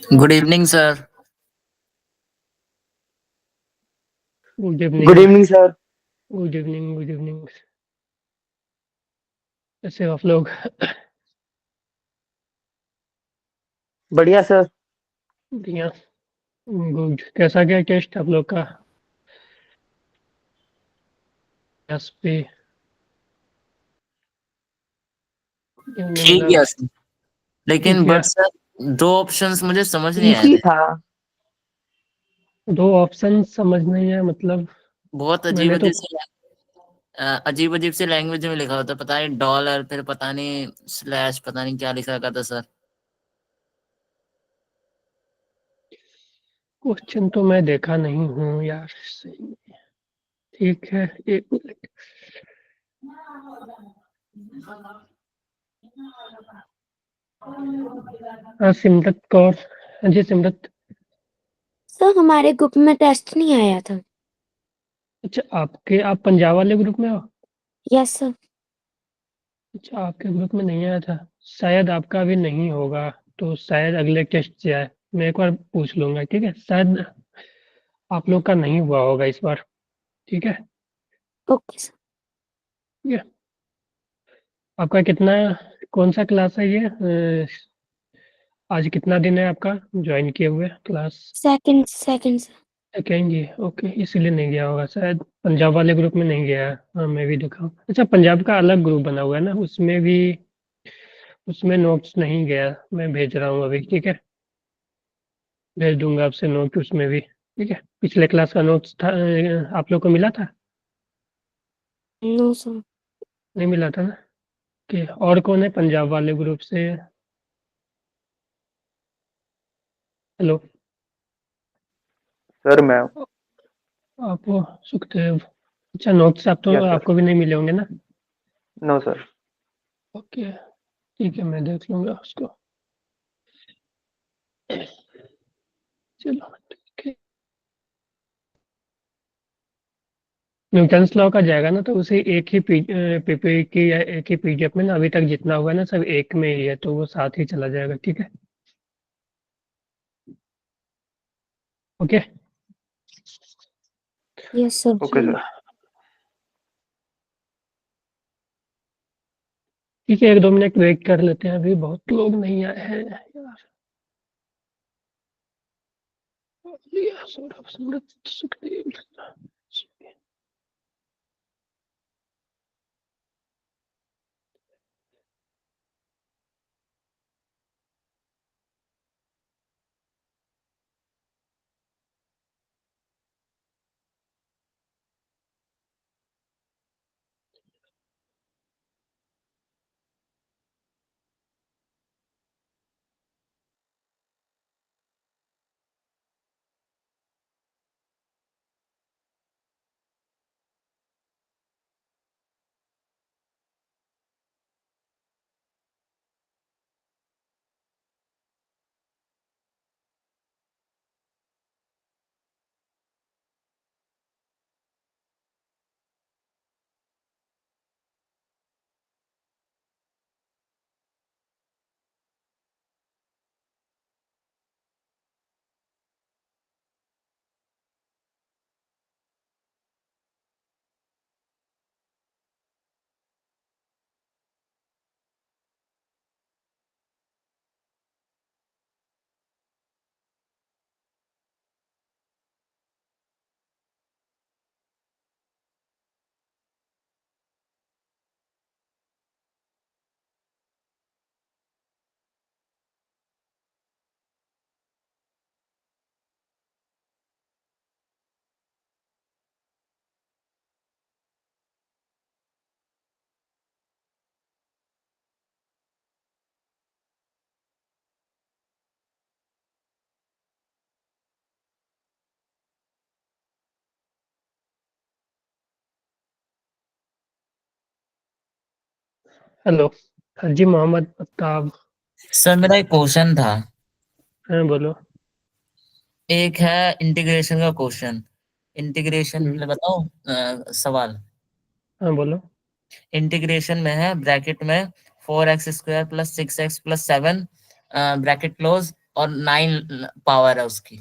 Good evening sir. Good good evening. Evening sir. Good evening. Good evening. कैसे हो आप लोग? बढ़िया सर। बढ़िया। गुड। कैसा गया टेस्ट आप लोग का? यस पे ठीक है मतलब सर, लेकिन ठीक है। बट सर दो ऑप्शंस मुझे समझ नहीं ठीक आए ही थे। था। दो ऑप्शन समझ नहीं है मतलब। बहुत मैंने तो अजीब अजीब से लैंग्वेज में लिखा होता, पता नहीं डॉलर, फिर पता नहीं स्लैश, पता नहीं क्या लिखा रखा था सर। क्वेश्चन तो मैं देखा नहीं हूँ यार। सही। ठीक है, एक मिनट। हाँ, सिमरत कौर। हाँ जी, सिमरत। सर हमारे ग्रुप में टेस्ट नहीं आया था। अच्छा, आप पंजाब वाले ग्रुप में हो? Yes sir. अच्छा, आपके ग्रुप में नहीं आया था। शायद आपका भी नहीं होगा। तो शायद अगले टेस्ट से आए। मैं एक बार पूछ लूंगा, ठीक है? शायद आप लोग का नहीं हुआ होगा इस बार। ठीक है। Okay sir. ठीक है। आपका कितना, कौन सा क्लास है ये? आज कितना दिन है आपका ज्वाइन किए हुए class? Second second sir. Second ये, ओके, इसीलिए नहीं गया होगा शायद। पंजाब वाले ग्रुप में नहीं गया है। हाँ, मैं भी देखा हूँ। अच्छा, पंजाब का अलग ग्रुप बना हुआ है ना, उसमें भी, उसमें नोट्स नहीं गया। मैं भेज रहा हूँ अभी, ठीक है? भेज दूंगा आपसे नोट उसमें भी, ठीक है? पिछले क्लास का नोट्स था, आप लोग को मिला था? No sir. नहीं मिला था ना? कि और कौन है पंजाब वाले ग्रुप से? हेलो। सर मैं। आप वो सुखदेव। अच्छा, नोट्स आप तो यस सर। आपको भी नहीं मिले होंगे ना? No sir. ओके, ठीक है, मैं देख लूंगा उसको। चलो, ठीक है। न्यूटन्स लॉ का जाएगा ना, तो उसे एक ही पीपी की या एक ही पीडीएफ में ना, अभी तक जितना हुआ है ना सब एक में ही है, तो वो साथ ही चला जाएगा, ठीक है? Okay. Yes sir. Okay sir. ठीक है, एक दो मिनट वेट कर लेते हैं, अभी बहुत लोग नहीं आए हैं यार। लिया, सौरभ, समृत, सुखदेव। हेलो। हाँ जी, मोहम्मद अफ्ताब। सर मेरा एक क्वेश्चन था। हाँ, बोलो। एक है इंटीग्रेशन का क्वेश्चन। इंटीग्रेशन हम्म, में बताओ, सवाल। हाँ, बोलो। इंटीग्रेशन में है ब्रैकेट में 4x² + 6x + 7 ब्रैकेट क्लोज और 9 पावर है उसकी,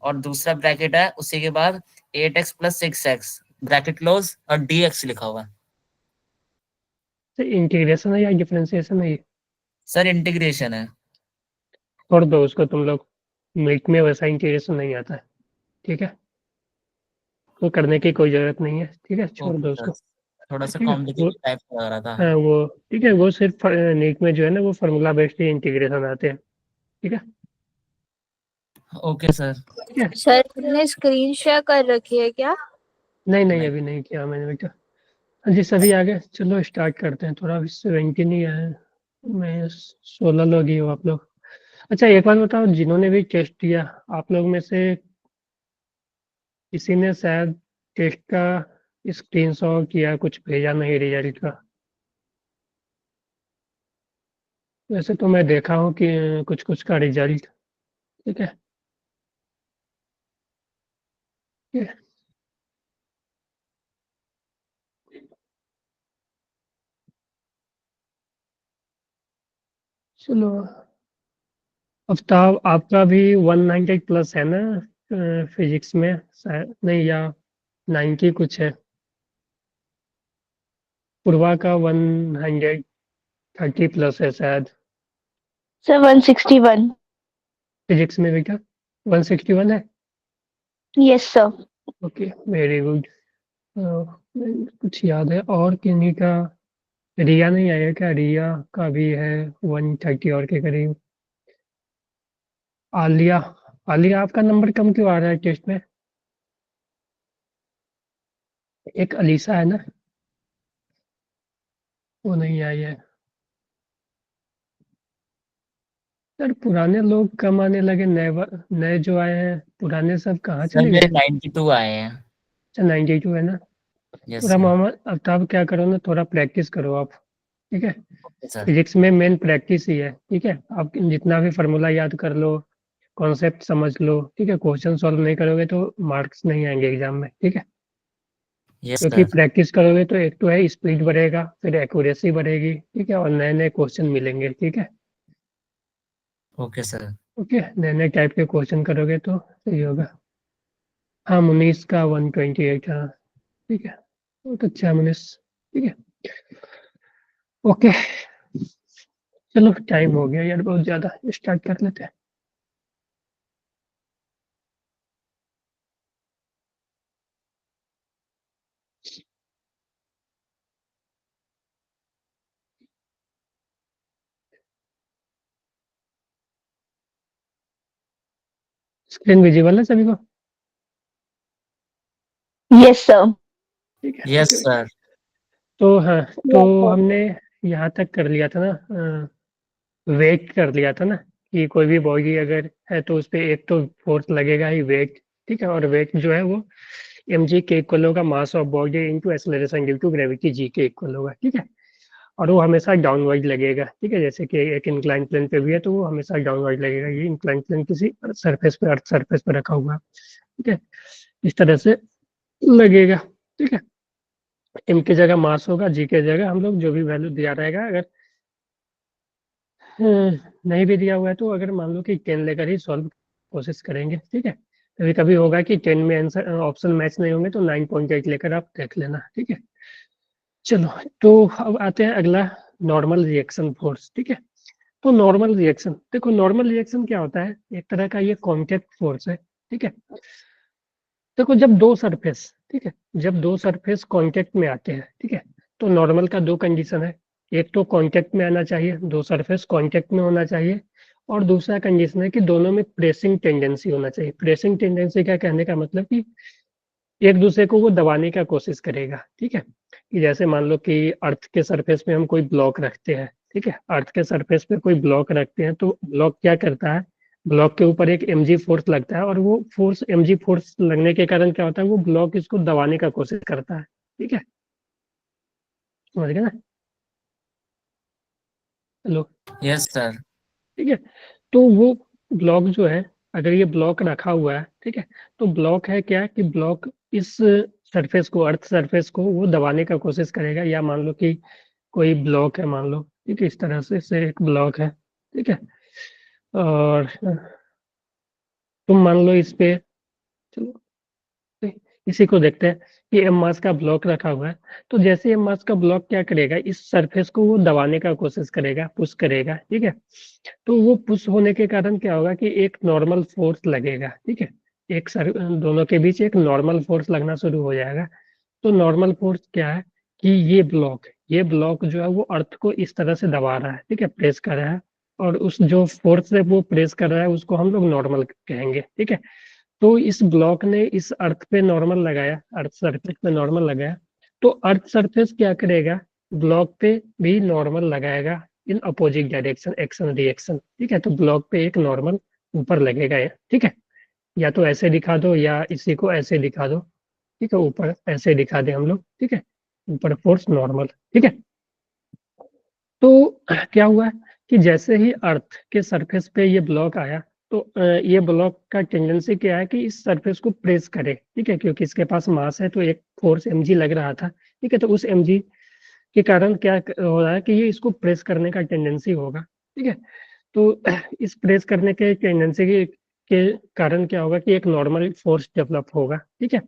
और दूसरा ब्रैकेट है उसी के बाद 8x + 6x ब्रैकेट क्लोज और dx लिखा हुआ है। इंटीग्रेशन है या डिफरेंशिएशन है? सर इंटीग्रेशन है। छोड़ दो उसको तुम लोग, मिल्क में वैसा इंटीग्रेशन नहीं आता है, ठीक है, वो करने की कोई जरूरत नहीं है, ठीक है, छोड़ ओके दो सर, उसको, थोड़ा सा ठीक है। वो कॉम्प्लिकेटेड टाइप लग रहा था। हाँ वो ठीक है, वो सिर्फ नीट में जो है ना वो फार्मूला बेस्ड ही इंटीग्रेशन आते हैं, ठीक है, ओके सर। ठीक है। सर तुमने स्क्रीन शेयर कर रखी है क्या? नहीं नहीं नहीं। अभी नहीं किया मैंने बेटा। हाँ जी सभी आ गए, चलो स्टार्ट करते हैं। थोड़ा अभी 17 ही आए हैं, मैं 16 लोग ही हो आप लोग। अच्छा एक बात बताओ, जिन्होंने भी टेस्ट दिया आप लोग में से किसी ने शायद टेस्ट का स्क्रीनशॉट या कुछ भेजा नहीं रिजल्ट का? वैसे तो मैं देखा हूँ कि कुछ कुछ का रिजल्ट, ठीक है, ठीक है। चलो आफ्ताब आपका भी 190 प्लस है ना फिजिक्स में शायद, नहीं या 90 कुछ है। पूर्वा का 130 प्लस है शायद सर 161। फिजिक्स में बेटा। 161 है, yes sir. Okay very good. कुछ याद है और किन्हीं का? रिया नहीं आया क्या? रिया का भी है 130 और के करीब। आलिया, आलिया आपका नंबर कम क्यों आ रहा है टेस्ट में? एक अलीसा है ना, वो नहीं आई है। सर पुराने लोग कम आने लगे, नए जो आए हैं पुराने सब कहाँ सर चले मेरे गए? 92 आए हैं। अच्छा 92 है ना। यस थोड़ा सर। मोहम्मद आफ्ताब क्या करो ना, थोड़ा प्रैक्टिस करो आप, ठीक है। Okay sir. फिजिक्स में मेन प्रैक्टिस ही है, ठीक है। आप जितना भी फार्मूला याद कर लो, कॉन्सेप्ट समझ लो, ठीक है, क्वेश्चन सॉल्व नहीं करोगे तो मार्क्स नहीं आएंगे एग्जाम में, ठीक है। यस क्योंकि सर। प्रैक्टिस करोगे तो एक तो है स्पीड बढ़ेगा, फिर एक्यूरेसी बढ़ेगी, ठीक है, और नए नए क्वेश्चन मिलेंगे, ठीक है। Okay sir. ओके, नए नए टाइप के क्वेश्चन करोगे तो सही होगा। हाँ मुनीस का 128, हाँ ठीक है, बहुत अच्छा है मुनीस, ठीक है। ओके चलो टाइम हो गया यार बहुत ज्यादा, स्टार्ट कर लेते हैं। स्क्रीन विजिबल है सभी को? Yes sir. ठीक है यस ओके। सर। तो हाँ, तो हमने यहाँ तक कर लिया था ना, वेट कर लिया था ना, कि कोई भी बॉडी अगर है तो उस पे एक तो फोर्स लगेगा ही, वेट, ठीक है। और वेट जो है वो mg के इक्वल होगा mass of body into acceleration due to gravity g के इक्वल होगा, ठीक है। और वो हमेशा डाउनवर्ड लगेगा, ठीक है, जैसे कि एक इंक्लाइन प्लेन पे भी है तो वो हमेशा डाउनवर्ड लगेगा। ये इंक्लाइन प्लेन किसी सरफेस पे, अर्थ सरफेस पे रखा हुआ है, ठीक है, इस तरह से लगेगा, ठीक है। एम की जगह मास होगा, जी की जगह हम लोग जो भी वैल्यू दिया रहेगा, अगर नहीं भी दिया हुआ है तो अगर मान लो कि 10 लेकर ही सॉल्व कोशिश करेंगे, ठीक है। कभी कभी होगा कि 10 में आंसर ऑप्शन मैच नहीं होंगे तो 9.8 लेकर आप देख लेना, ठीक है। चलो तो अब आते हैं अगला, नॉर्मल रिएक्शन फोर्स, ठीक है। तो नॉर्मल रिएक्शन, देखो नॉर्मल रिएक्शन क्या होता है, एक तरह का ये कॉन्टैक्ट फोर्स है, ठीक है। देखो जब दो सरफेस, ठीक है, जब दो सरफेस कांटेक्ट में आते हैं, ठीक है, तो नॉर्मल का दो कंडीशन है। एक तो कांटेक्ट में आना चाहिए, दो सरफेस कांटेक्ट में होना चाहिए, और दूसरा कंडीशन है कि दोनों में प्रेसिंग टेंडेंसी होना चाहिए। प्रेसिंग टेंडेंसी का कहने का मतलब कि एक दूसरे को वो दबाने का कोशिश करेगा, ठीक है। कि जैसे मान लो कि अर्थ के सरफेस पे हम कोई ब्लॉक रखते हैं, ठीक है, अर्थ के सरफेस पे कोई ब्लॉक रखते हैं तो ब्लॉक क्या करता है, ब्लॉक के ऊपर एक mg फोर्स लगता है, और वो फोर्स mg फोर्स लगने के कारण क्या होता है, वो ब्लॉक इसको दबाने का कोशिश करता है, ठीक है, समझ गए ना? Hello, yes sir. ठीक है। तो वो ब्लॉक जो है, अगर ये ब्लॉक रखा हुआ है, ठीक है, तो ब्लॉक है क्या कि ब्लॉक इस सरफेस को, अर्थ सरफेस को वो दबाने का कोशिश करेगा। या मान लो कि कोई ब्लॉक है, मान लो, ठीक है, इस तरह से एक ब्लॉक है, ठीक है, और तुम मान लो इस पे, चलो इसी को देखते हैं कि एम मास का ब्लॉक रखा हुआ है। तो जैसे एम मास का ब्लॉक क्या करेगा, इस सरफेस को वो दबाने का कोशिश करेगा, पुश करेगा, ठीक है। तो वो पुश होने के कारण क्या होगा कि एक नॉर्मल फोर्स लगेगा, ठीक है। दोनों के बीच एक नॉर्मल फोर्स लगना शुरू हो जाएगा। तो नॉर्मल फोर्स क्या है कि ये ब्लॉक जो है वो अर्थ को इस तरह से दबा रहा है, ठीक है, प्रेस कर रहा है। और उस जो फोर्स है वो प्रेस कर रहा है उसको हम लोग नॉर्मल कहेंगे, ठीक है। तो इस ब्लॉक ने इस अर्थ पे नॉर्मल लगाया, अर्थ सरफेस पे नॉर्मल लगाया। तो अर्थ सरफेस क्या करेगा, ब्लॉक पे भी नॉर्मल लगाएगा in opposite direction, action reaction, ठीक है। तो ब्लॉक पे एक नॉर्मल ऊपर लगेगा, ठीक है। या तो ऐसे दिखा दो या इसी को ऐसे दिखा दो, ठीक है। ऊपर ऐसे दिखा दे हम लोग, ठीक है, ऊपर फोर्स नॉर्मल, ठीक है। तो क्या हुआ कि जैसे ही अर्थ के सरफेस पे ये ब्लॉक आया, तो ये ब्लॉक का टेंडेंसी क्या है कि इस सरफेस को प्रेस करे, ठीक है, क्योंकि इसके पास मास है तो एक फोर्स mg लग रहा था, ठीक है। तो उस mg के कारण क्या हो रहा है कि ये इसको प्रेस करने का टेंडेंसी होगा, ठीक है। तो इस प्रेस करने के टेंडेंसी के कारण क्या होगा कि एक नॉर्मल फोर्स डेवलप होगा, ठीक है।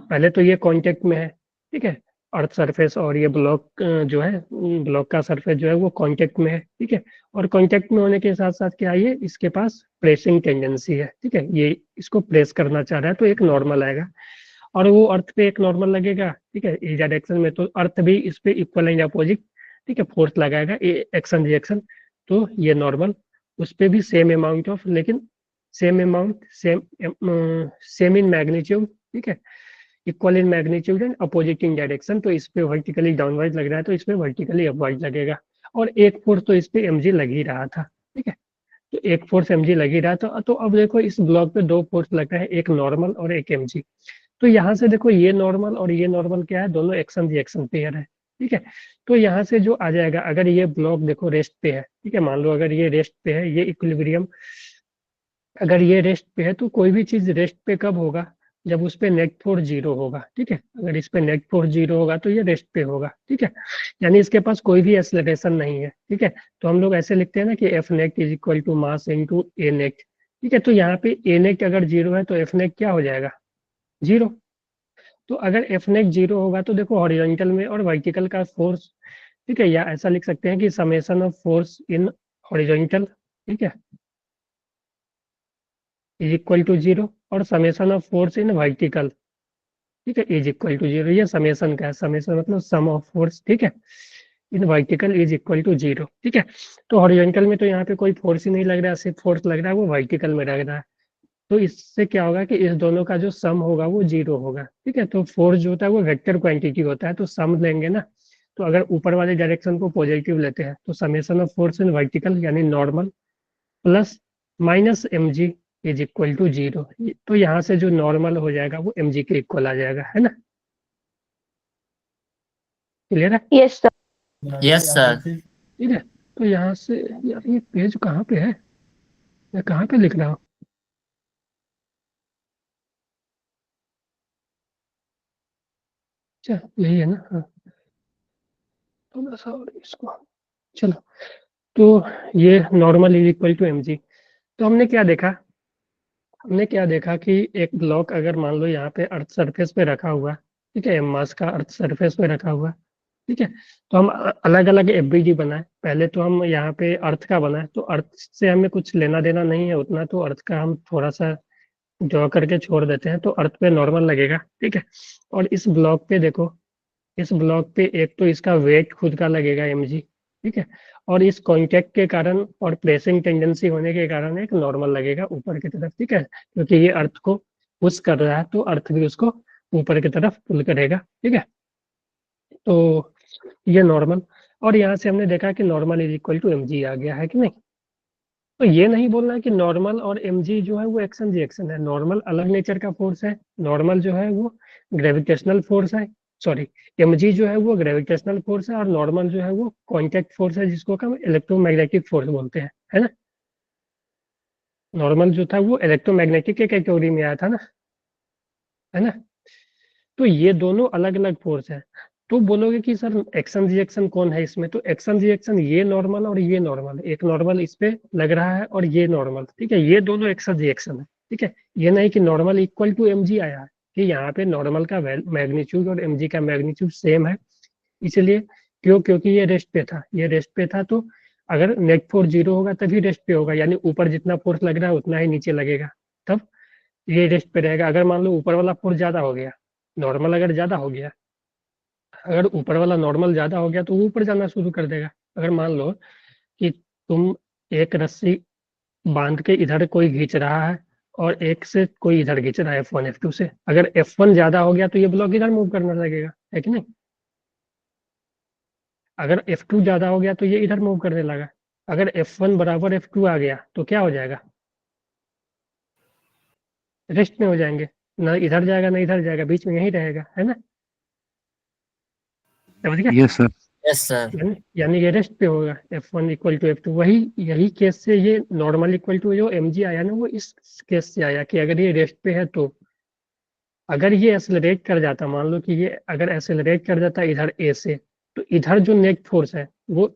पहले तो ये कांटेक्ट में है, ठीक है, अर्थ सरफेस और ये ब्लॉक जो है, ब्लॉक का सरफेस जो है वो कांटेक्ट में है, ठीक है। और कांटेक्ट में होने के साथ साथ क्या है, ये इसके पास प्रेसिंग टेंडेंसी है, ठीक है। ये इसको प्रेस करना चाह रहा है तो एक नॉर्मल आएगा और वो अर्थ पे एक नॉर्मल लगेगा, ठीक है, ए डायरेक्शन में। तो अर्थ भी इस पे इक्वल एंड अपोजिट, ठीक है, फोर्स लगाएगा, एक्शन रिएक्शन। तो ये नॉर्मल, उस पे भी सेम अमाउंट ऑफ, लेकिन same amount, same in magnitude, ठीक है, equal in magnitude and opposite in direction. तो इस पे वर्टिकली डाउनवर्ड लग रहा है तो इस पे वर्टिकली अपवर्ड लगेगा। और एक फोर्स तो इस पे mg लग ही रहा था, ठीक है। तो एक फोर्स mg लग ही रहा था। तो अब देखो इस ब्लॉक पे दो फोर्स लग रहा है, एक नॉर्मल और एक mg। तो यहाँ से देखो ये नॉर्मल और ये नॉर्मल क्या है, दोनों एक्शन रिएक्शन पेयर है, ठीक है। तो यहाँ से जो आ जाएगा, अगर ये ब्लॉक देखो रेस्ट पे है, ठीक है, मान लो अगर ये रेस्ट पे है, ये इक्विलिब्रियम, अगर ये रेस्ट पे है तो कोई भी चीज रेस्ट पे कब होगा, जब उस पे नेट फोर्स जीरो होगा, ठीक है। अगर इस पे नेट फोर्स जीरो होगा तो ये रेस्ट पे होगा, ठीक है। यानी इसके पास कोई भी एक्सेलरेशन नहीं है, ठीक है। तो हम लोग ऐसे लिखते हैं ना कि F net is equal to mass into A net, ठीक है। तो यहाँ पे ए नेट अगर जीरो है तो एफ नेट क्या हो जाएगा, जीरो। तो अगर एफ नेट जीरो होगा तो देखो हॉरिजॉन्टल में और वर्टिकल का फोर्स, ठीक है, या ऐसा लिख सकते हैं कि summation of force in horizontal, ठीक है, इज इक्वल टू जीरो, और summation of force in vertical, ठीक है, इज इक्वल टू जीरो। ये समेशन का है, समेशन मतलब सम ऑफ फोर्स, ठीक है, in vertical is equal to zero, ठीक है। तो हॉरिजॉन्टल में तो यहाँ पे कोई फोर्स ही नहीं लग रहा है, सिर्फ फोर्स लग रहा है वो वर्टिकल में लग रहा है। तो इससे क्या होगा कि इस दोनों का जो सम होगा वो जीरो होगा, ठीक है। तो फोर्स जो होता है वो वेक्टर क्वांटिटी होता है, तो सम लेंगे ना। तो अगर ऊपर वाले डायरेक्शन को पॉजिटिव लेते हैं तो summation of force in vertical यानी normal plus minus mg is equal to zero. तो यहाँ से जो नॉर्मल हो जाएगा वो mg के इक्वल आ जाएगा, है ना, क्लियर है। Yes, sir. Yes sir. ठीक है, तो यहाँ से, यार ये पेज कहाँ पे है, मैं कहाँ पे लिख रहा हूँ। अच्छा यही है ना, हाँ, थोड़ा सा और इसको, चलो। तो ये normal is equal to mg। तो हमने क्या देखा कि एक ब्लॉक अगर मान लो यहाँ पे अर्थ सरफेस पे रखा हुआ, ठीक है, मास का अर्थ सरफेस पे रखा हुआ, ठीक है। तो हम अलग अलग एफबीडी बनाए, पहले तो हम यहाँ पे अर्थ का बनाए, तो अर्थ से हमें कुछ लेना देना नहीं है उतना, तो अर्थ का हम थोड़ा सा ड्रॉ करके छोड़ देते हैं। तो अर्थ पे नॉर्मल लगेगा, ठीक है। और इस ब्लॉक पे देखो, इस ब्लॉक पे एक तो इसका वेट खुद का लगेगा mg, ठीक है। और इस कांटेक्ट के कारण और प्रेसिंग टेंडेंसी होने के कारण एक नॉर्मल लगेगा ऊपर की तरफ, ठीक है, क्योंकि ये अर्थ को पुश कर रहा है तो अर्थ भी उसको ऊपर की तरफ पुल करेगा, ठीक है। तो ये नॉर्मल, और यहाँ से हमने देखा कि normal is equal to mg आ गया है कि नहीं। तो ये नहीं बोलना कि नॉर्मल और mg जो है वो एक्शन रिएक्शन है, नॉर्मल अलग नेचर का फोर्स है। नॉर्मल जो है वो ग्रेविटेशनल फोर्स है, सॉरी, mg जो है वो ग्रेविटेशनल फोर्स है, और नॉर्मल जो है वो कांटेक्ट फोर्स है जिसको हम इलेक्ट्रोमैग्नेटिक फोर्स बोलते हैं, है ना। नॉर्मल जो था वो इलेक्ट्रोमैग्नेटिक के कैटेगरी में आया था ना, है ना। तो ये दोनों अलग अलग फोर्स है। तो बोलोगे कि सर एक्शन रिएक्शन कौन है इसमें, तो एक्शन रिएक्शन ये नॉर्मल और ये नॉर्मल, एक नॉर्मल इस पे लग रहा है और ये नॉर्मल, ठीक है, ये दोनों एक्शन रिएक्शन है, ठीक है। ये नहीं कि नॉर्मल इक्वल टू mg आया है, कि यहाँ पे नॉर्मल का मैग्नीट्यूड और mg का मैग्नीट्यूड सेम है, इसलिए क्योंकि ये रेस्ट पे था, ये रेस्ट पे था, तो अगर नेट फोर्स 0 होगा तभी रेस्ट पे होगा, यानी ऊपर जितना फोर्स लग रहा है उतना ही नीचे लगेगा, तब ये रेस्ट पे रहेगा। अगर मान लो ऊपर वाला फोर्स ज्यादा हो गया, नॉर्मल अगर ज्यादा हो गया, अगर ऊपर वाला नॉर्मल ज्यादा हो गया तो वो ऊपर जाना शुरू कर देगा। अगर मान लो कि तुम एक रस्सी बांध के इधर कोई खींच रहा है और एक से कोई इधर खींच रहा है F1 F2 से, अगर F1 ज्यादा हो गया तो ये ब्लॉक इधर मूव करने लगेगा, है कि नहीं। अगर F2 ज्यादा हो गया तो ये इधर मूव करने लगा, अगर F1 बराबर F2 आ गया तो क्या हो जाएगा, रेस्ट में हो जाएंगे, ना इधर जाएगा ना इधर जाएगा, बीच में यही रहेगा, है ना, समझ गया। Yes sir. Yes sir. यानी ये रेस्ट पे होगा, F1 इक्वल टू F2, वही यही केस से ये नॉर्मल इक्वल टू जो mg आया ना, वो इस केस से आया कि अगर ये रेस्ट पे है तो अगर ये एक्सेलरेट कर जाता, मान लो कि ये अगर एक्सेलरेट कर जाता इधर a से, तो इधर जो नेट फोर्स है वो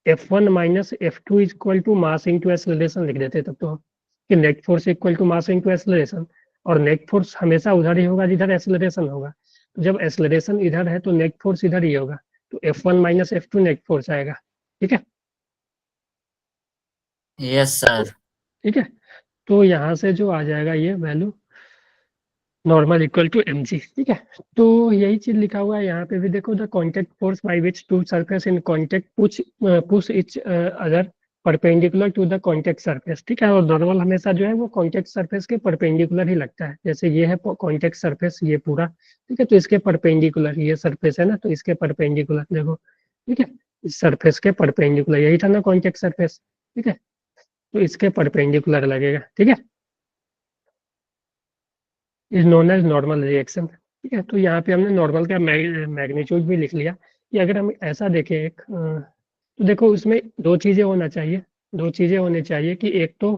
F1 minus F2 equal to mass into acceleration लिख देते तब तो, कि net force equal to mass into acceleration, और नेट फोर्स हमेशा उधर ही होगा जिधर एक्सेलरेशन होगा, तो जब एक्सेलरेशन इधर है तो नेट फोर्स इधर ही होगा, तो F1 minus F2 net force आएगा, ठीक है। Yes sir. ठीक है, तो यहाँ से जो आ जाएगा ये value normal equal to mg, ठीक है। तो यही चीज लिखा हुआ है यहाँ पे भी, देखो the contact force by which two surface in contact push each other perpendicular to the contact surface, ठीक है। और नॉर्मल हमेशा जो है वो कॉन्टेक्ट सरफेस के परपेंडिकुलर ही लगता है, जैसे ये है कॉन्टेक्ट सरफेस ये पूरा, ठीक है, तो इसके परपेंडिकुलर ये सरफेस है ना, तो इसके परपेंडिकुलर देखो, ठीक है, इस सरफेस के परपेंडिकुलर, यही था ना कॉन्टेक्ट सरफेस, ठीक है, तो इसके परपेंडिकुलर लगेगा, ठीक है, is known as normal reaction, ठीक है। तो यहाँ पे हमने नॉर्मल का मैग्नीट्यूड भी लिख लिया, कि अगर हम ऐसा देखें एक तो देखो उसमें दो चीजें होना चाहिए, दो चीजें होनी चाहिए, कि एक तो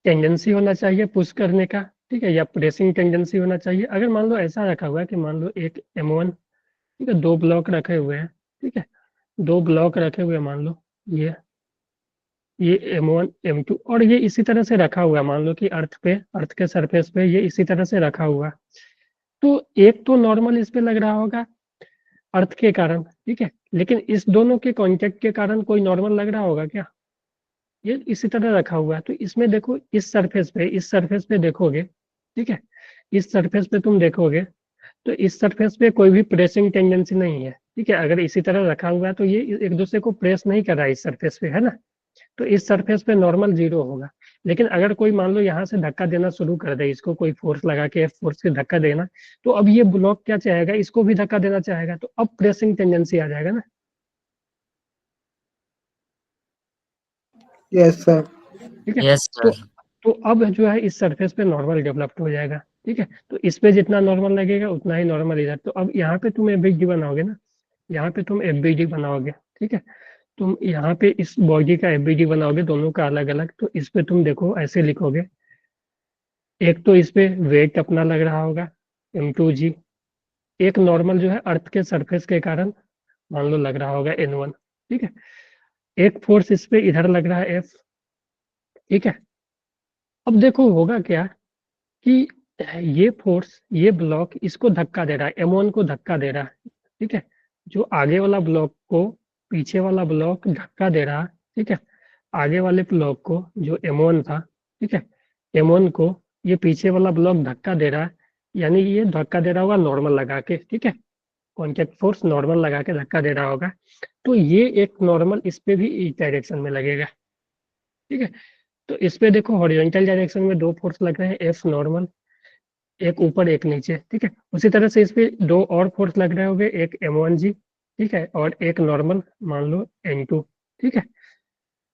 टेंडेंसी होना चाहिए पुश करने का, ठीक है, या प्रेसिंग टेंडेंसी होना चाहिए। अगर मान लो ऐसा रखा हुआ है कि मान लो एक M1, ठीक है, दो ब्लॉक रखे हुए हैं, ठीक है, दो ब्लॉक रखे हुए हैं, मान लो ये M1 M2 और ये इसी तरह से रखा हुआ है, मान लो कि अर्थ के सरफेस पे ये इसी तरह से रखा हुआ, तो एक तो नॉर्मल इस पे लग रहा होगा अर्थ के कारण, ठीक है, लेकिन इस दोनों के कांटेक्ट के कारण कोई नॉर्मल लग रहा होगा क्या, ये इसी तरह रखा हुआ है। तो इसमें देखो इस सरफेस पे देखोगे, ठीक है, इस सरफेस पे तुम देखोगे तो इस सरफेस पे कोई भी प्रेसिंग टेंडेंसी नहीं है, ठीक है, अगर इसी तरह रखा हुआ है तो ये एक दूसरे को प्रेस नहीं कर रहा है इस सरफेस पे, है ना, तो इस सरफेस पे नॉर्मल 0 होगा। लेकिन अगर कोई मान लो यहाँ से धक्का देना शुरू कर दे, इसको कोई फोर्स लगा के फोर्स से धक्का देना, तो अब ये ब्लॉक क्या चाहेगा, इसको भी धक्का देना चाहेगा, तो अब प्रेसिंग टेंडेंसी आ जाएगा ना। Yes sir. ठीक है, यस सर। तो अब जो है इस सरफेस पे नॉर्मल डेवलप्ड हो जाएगा, ठीक है, तो इस पे जितना नॉर्मल लगेगा उतना ही नॉर्मल इधर। तो अब यहाँ पे तुम एफबीडी बनाओगे ना, यहाँ पे तुम एफबीडी बनाओगे, ठीक है, तुम यहाँ पे इस बॉडी का एफबीडी बनाओगे दोनों का अलग अलग, तो इस पे तुम देखो ऐसे लिखोगे, एक तो इस पे वेट अपना लग रहा होगा m2g, एक नॉर्मल जो है अर्थ के सरफेस के कारण मान लो लग रहा होगा n1, ठीक है, एक फोर्स इस पे इधर लग रहा है F, ठीक है। अब देखो होगा क्या कि ये फोर्स, ये ब्लॉक इसको धक्का दे रहा है, M1 को धक्का दे रहा है, ठीक है, जो आगे वाला ब्लॉक को पीछे वाला ब्लॉक धक्का दे रहा है, ठीक है, आगे वाले ब्लॉक को जो M1 था, ठीक है, M1 को ये पीछे वाला ब्लॉक धक्का दे रहा है, यानी ये धक्का दे रहा होगा नॉर्मल लगा के, ठीक है, कॉन्टैक्ट फोर्स नॉर्मल लगा के धक्का दे रहा होगा, तो ये एक नॉर्मल इस पे भी इस डायरेक्शन में लगेगा, ठीक है। तो इस पे देखो हॉरिजॉन्टल डायरेक्शन में दो फोर्स लग रहे हैं, एफ नॉर्मल, एक ऊपर एक नीचे, ठीक है, उसी तरह से इस पे दो और फोर्स लग रहे होंगे, एक M1g, ठीक है, और एक नॉर्मल मान लो N2, ठीक है।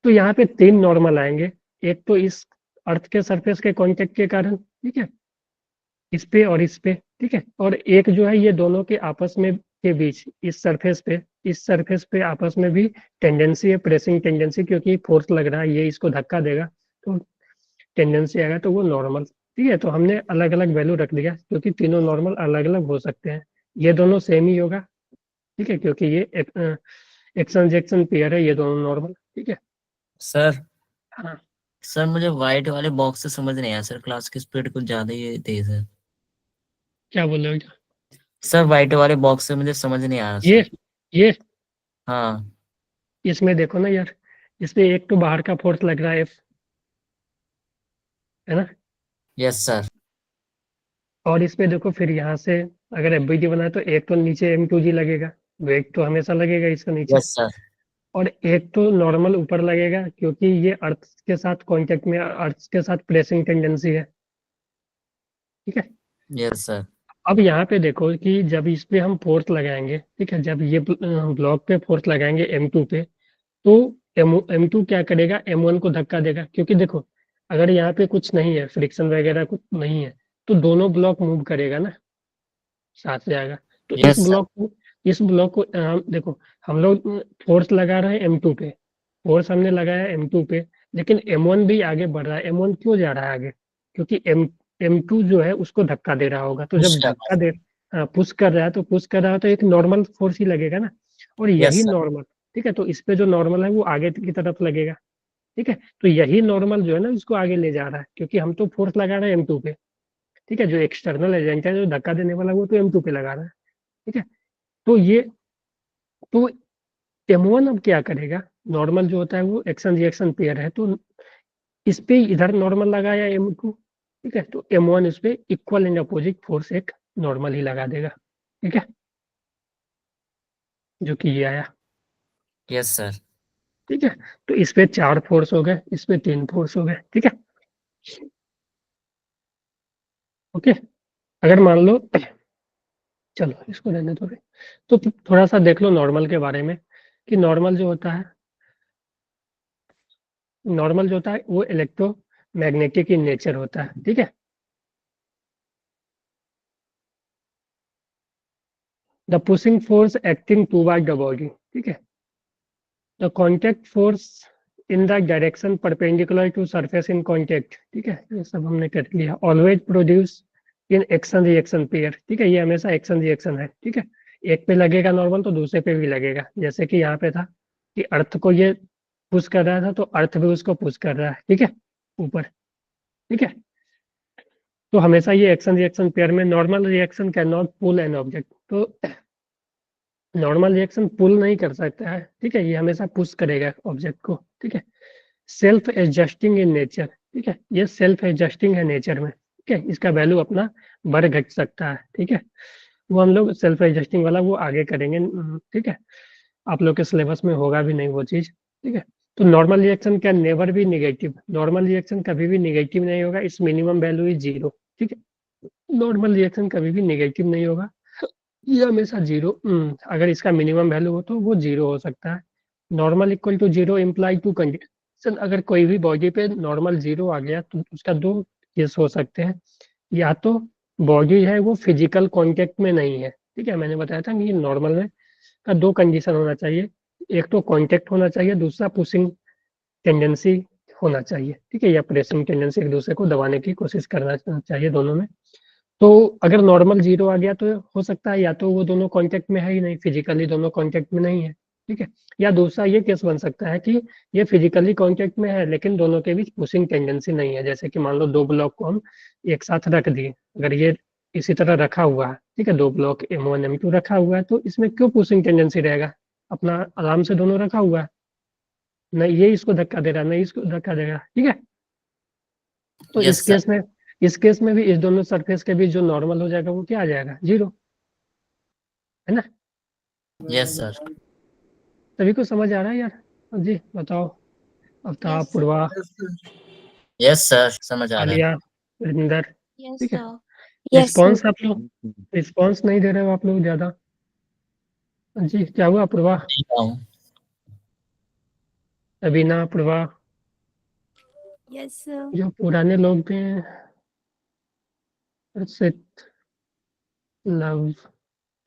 तो यहाँ पे तीन नॉर्मल आएंगे, एक तो इस अर्थ के सरफेस के कांटेक्ट के कारण, ठीक है, इस पे और इस पे, ठीक है, और एक जो है ये दोनों के आपस में के बीच इस सरफेस पे आपस में भी टेंडेंसी है, प्रेसिंग टेंडेंसी, क्योंकि फोर्स लग रहा है, ये इसको धक्का देगा तो टेंडेंसी आएगा, तो वो नॉर्मल ठीक है, तो हमने अलग अलग वैल्यू रख दिया क्योंकि तीनों नॉर्मल अलग अलग हो सकते हैं। ये दोनों सेम ही होगा, ठीक है, क्योंकि ये एक्शन रिएक्शन पेयर है, ये दोनों नॉर्मल, ठीक है। सर हाँ, सर मुझे व्हाइट वाले बॉक्स से समझ नहीं आया सर, क्लास की स्पीड कुछ ज्यादा ही तेज है। क्या बोल रहे हो? सर व्हाइट वाले बॉक्स से मुझे समझ नहीं आ रहा ये सर। ये हाँ। इसमें देखो ना यार, इसमें एक तो बाहर का फोर्स लग रहा है F, है ना, यस सर। और इस पे देखो फिर यहाँ से अगर FBD बनाए तो एक तो नीचे M2G लगेगा, वेग तो हमेशा लगेगा इसका नीचे, यस सर। और एक तो नॉर्मल ऊपर लगेगा क्योंकि ये अर्थ के साथ कांटेक्ट में, अर्थ के साथ प्रेसिंग टेंडेंसी है, ठीक है। Yes sir. अब यहाँ पे देखो कि जब इस पे हम फोर्स लगाएंगे, ठीक है, जब ये ब्लॉक पे फोर्स लगाएंगे M2 पे, तो M2 क्या करेगा, M1 को धक्का देगा, क्योंकि देखो अगर यहाँ पे कुछ नहीं है, फ्रिक्शन वगैरह कुछ नहीं है, तो दोनों ब्लॉक मूव करेगा ना, साथ जाएगा। तो यस सर। इस ब्लॉक को देखो, हम लोग फोर्स लगा रहे हैं M2 पे, फोर्स हमने लगाया M2 पे, लेकिन M1 भी आगे बढ़ रहा है। M1 क्यों जा रहा है आगे? क्योंकि M2 जो है उसको धक्का दे रहा होगा, तो पुश जब कर धक्का दे, पुश कर रहा है, तो पुश कर रहा है तो एक नॉर्मल फोर्स ही लगेगा ना, और यस यही सर। नॉर्मल, ठीक है, तो इस पे जो नॉर्मल है वो आगे की तरफ लगेगा, ठीक है, तो यही नॉर्मल जो है ना इसको आगे ले जा रहा है, क्योंकि हम तो फोर्स लगा रहे हैं M2 पे, ठीक है, जो एक्सटर्नल एजेंट है जो धक्का देने वाला वो तो M2 पे लगा रहा है, ठीक है। तो ये, तो M1 अब क्या करेगा, नॉर्मल जो होता है वो एक्शन रिएक्शन पेयर है, तो इस पे इधर नॉर्मल लगाया M2, ठीक है, तो M1 इस पे इक्वल एंड अपोजिट फोर्स एक नॉर्मल ही लगा देगा, ठीक है, जो कि ये आया, यस सर। ठीक है। तो इस पे 4 फोर्स हो गए, इस पे 3 फोर्स हो गए, ठीक है, ओके। अगर मान लो, चलो इसको रहने दो, तो थोड़ा सा देख लो नॉर्मल के बारे में, कि नॉर्मल जो होता है वो इलेक्ट्रोमैग्नेटिक इन नेचर होता है, ठीक है। The pushing force acting toward the body, ठीक है, the contact force in the direction perpendicular to surface in contact, ठीक है, ये सब हमने कर लिया। Always produce in action reaction pair, ठीक है, ये हमेशा एक्शन रिएक्शन है, ठीक है, एक पे लगेगा नॉर्मल तो दूसरे पे भी लगेगा, जैसे कि यहाँ पे था कि अर्थ को ये पुश कर रहा था तो अर्थ भी उसको पुश कर रहा है, ठीक है, ऊपर, ठीक है, तो हमेशा ये एक्शन रिएक्शन पेयर में, normal reaction can not pull an object, तो नॉर्मल रिएक्शन पुल नहीं कर सकता है, ठीक है, ये हमेशा पुश करेगा ऑब्जेक्ट को, ठीक है। सेल्फ एडजस्टिंग इन नेचर, ठीक है, ये सेल्फ एडजस्टिंग है नेचर में, ठीक है, इसका वैल्यू अपना बढ़ घट सकता है, ठीक है, वो हम लोग सेल्फ एडजस्टिंग वाला वो आगे करेंगे, ठीक है, आप लोग के सिलेबस में होगा भी नहीं वो चीज, ठीक है। तो normal reaction can never be negative, normal reaction कभी भी निगेटिव नहीं होगा, इस मिनिमम वैल्यू इज 0, ठीक है, नॉर्मल रिएक्शन कभी भी निगेटिव नहीं होगा, ये हमेशा 0, अगर इसका मिनिमम वैल्यू हो तो वो 0 हो सकता है। Normal equal to 0 imply to condition, अगर कोई भी बॉडी पे नॉर्मल 0 आ गया तो उसका 2 केस हो सकते हैं, या तो बॉडी है वो फिजिकल कांटेक्ट में नहीं है, ठीक है, मैंने बताया था कि नॉर्मल में का 2 कंडीशन होना चाहिए, एक तो कांटेक्ट होना चाहिए, दूसरा पुशिंग टेंडेंसी होना चाहिए, ठीक है, या प्रेसिंग टेंडेंसी, एक दूसरे को दबाने की कोशिश करना चाहिए दोनों में। तो अगर नॉर्मल 0 आ गया तो हो सकता है या तो वो दोनों कांटेक्ट में है ही नहीं, फिजिकली दोनों कांटेक्ट में नहीं है, ठीक है, या दूसरा ये केस बन सकता है कि ये फिजिकली कांटेक्ट में है लेकिन दोनों के बीच पुशिंग टेंडेंसी नहीं है, जैसे कि मान लो 2 ब्लॉक को हम एक साथ रख दिए, अगर ये इसी तरह रखा हुआ है, ठीक है, 2 ब्लॉक M1 M2 रखा हुआ है, तो इसमें क्यों पुशिंग टेंडेंसी रहेगा, अपना आराम से दोनों रखा हुआ है, नहीं ये इसको धक्का दे रहा है, नहीं इसको धक्का दे रहा है, ठीक है। तो यस सर। इस केस में भी इस दोनों सरफेस के बीच जो नॉर्मल हो जाएगा वो क्या आ जाएगा, 0, है ना। Yes sir. सभी को समझ आ रहा है यार? अब जी बताओ, अफ्ताब, Yes, sir. पूर्वा, यस सर समझ आ रहा है। आलिया, रिंदर, Yes, ठीक है। sir. Yes sir. रिस्पॉन्स आप लोग, रिस्पॉन्स नहीं दे रहे हो आप लोग ज्यादा, जी क्या हुआ पूर्वा, नहीं पाऊँ। अबीना, पूर्वा, Yes, sir. जो पुराने लोग थे, अर्षित, लव,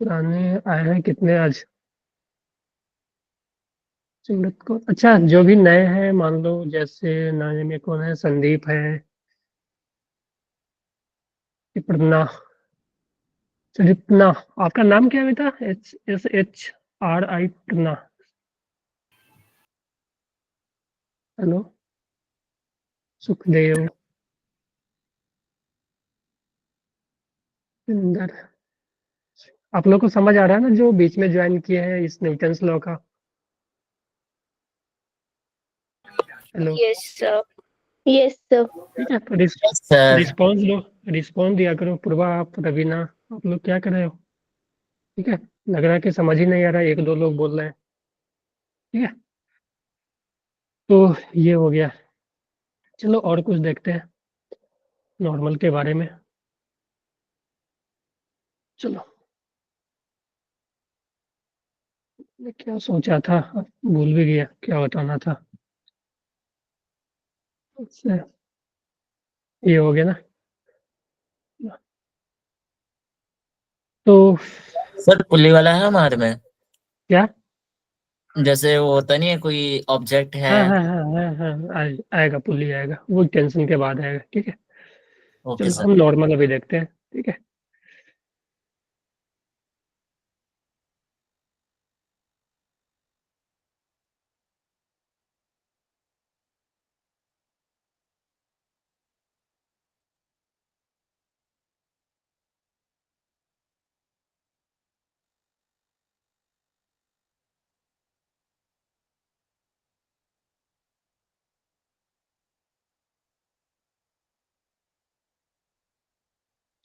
पुराने आए हैं कितने आज, सिमरत को, अच्छा जो भी नए हैं मान लो, जैसे नए में कौन है, संदीप है, कृपना, कृपना, आपका नाम क्या है बेटा? HSHRI कृपना। हेलो, सुखदेव, सुंदर। आप लोग को समझ आ रहा है ना जो बीच में ज्वाइन किए हैं इस न्यूटन्स लॉ का? Hello, yes sir. Yes sir. ठीक है, तो यस सर। रिस्पॉन्स लो, रिस्पॉन्स दिया करो। पूर्वा, आप, रवीना, आप लोग क्या कर रहे हो? ठीक है, लग रहा है कि समझ ही नहीं आ रहा है, एक दो लोग बोल रहे हैं। ठीक है, तो ये हो गया। चलो और कुछ देखते हैं नॉर्मल के बारे में। चलो, मैं क्या सोचा था, अब भूल भी गया क्या बताना था। अच्छा, ये हो गया ना। तो सर पुली वाला है हमारे में, क्या? जैसे वो होता नहीं है कोई ऑब्जेक्ट है। हाँ हाँ हाँ हाँ हाँ, आएगा, पुली आएगा, वो टेंशन के बाद आएगा। ठीक है, ओके चलो सर। हम नॉर्मल अभी देखते हैं। ठीक है,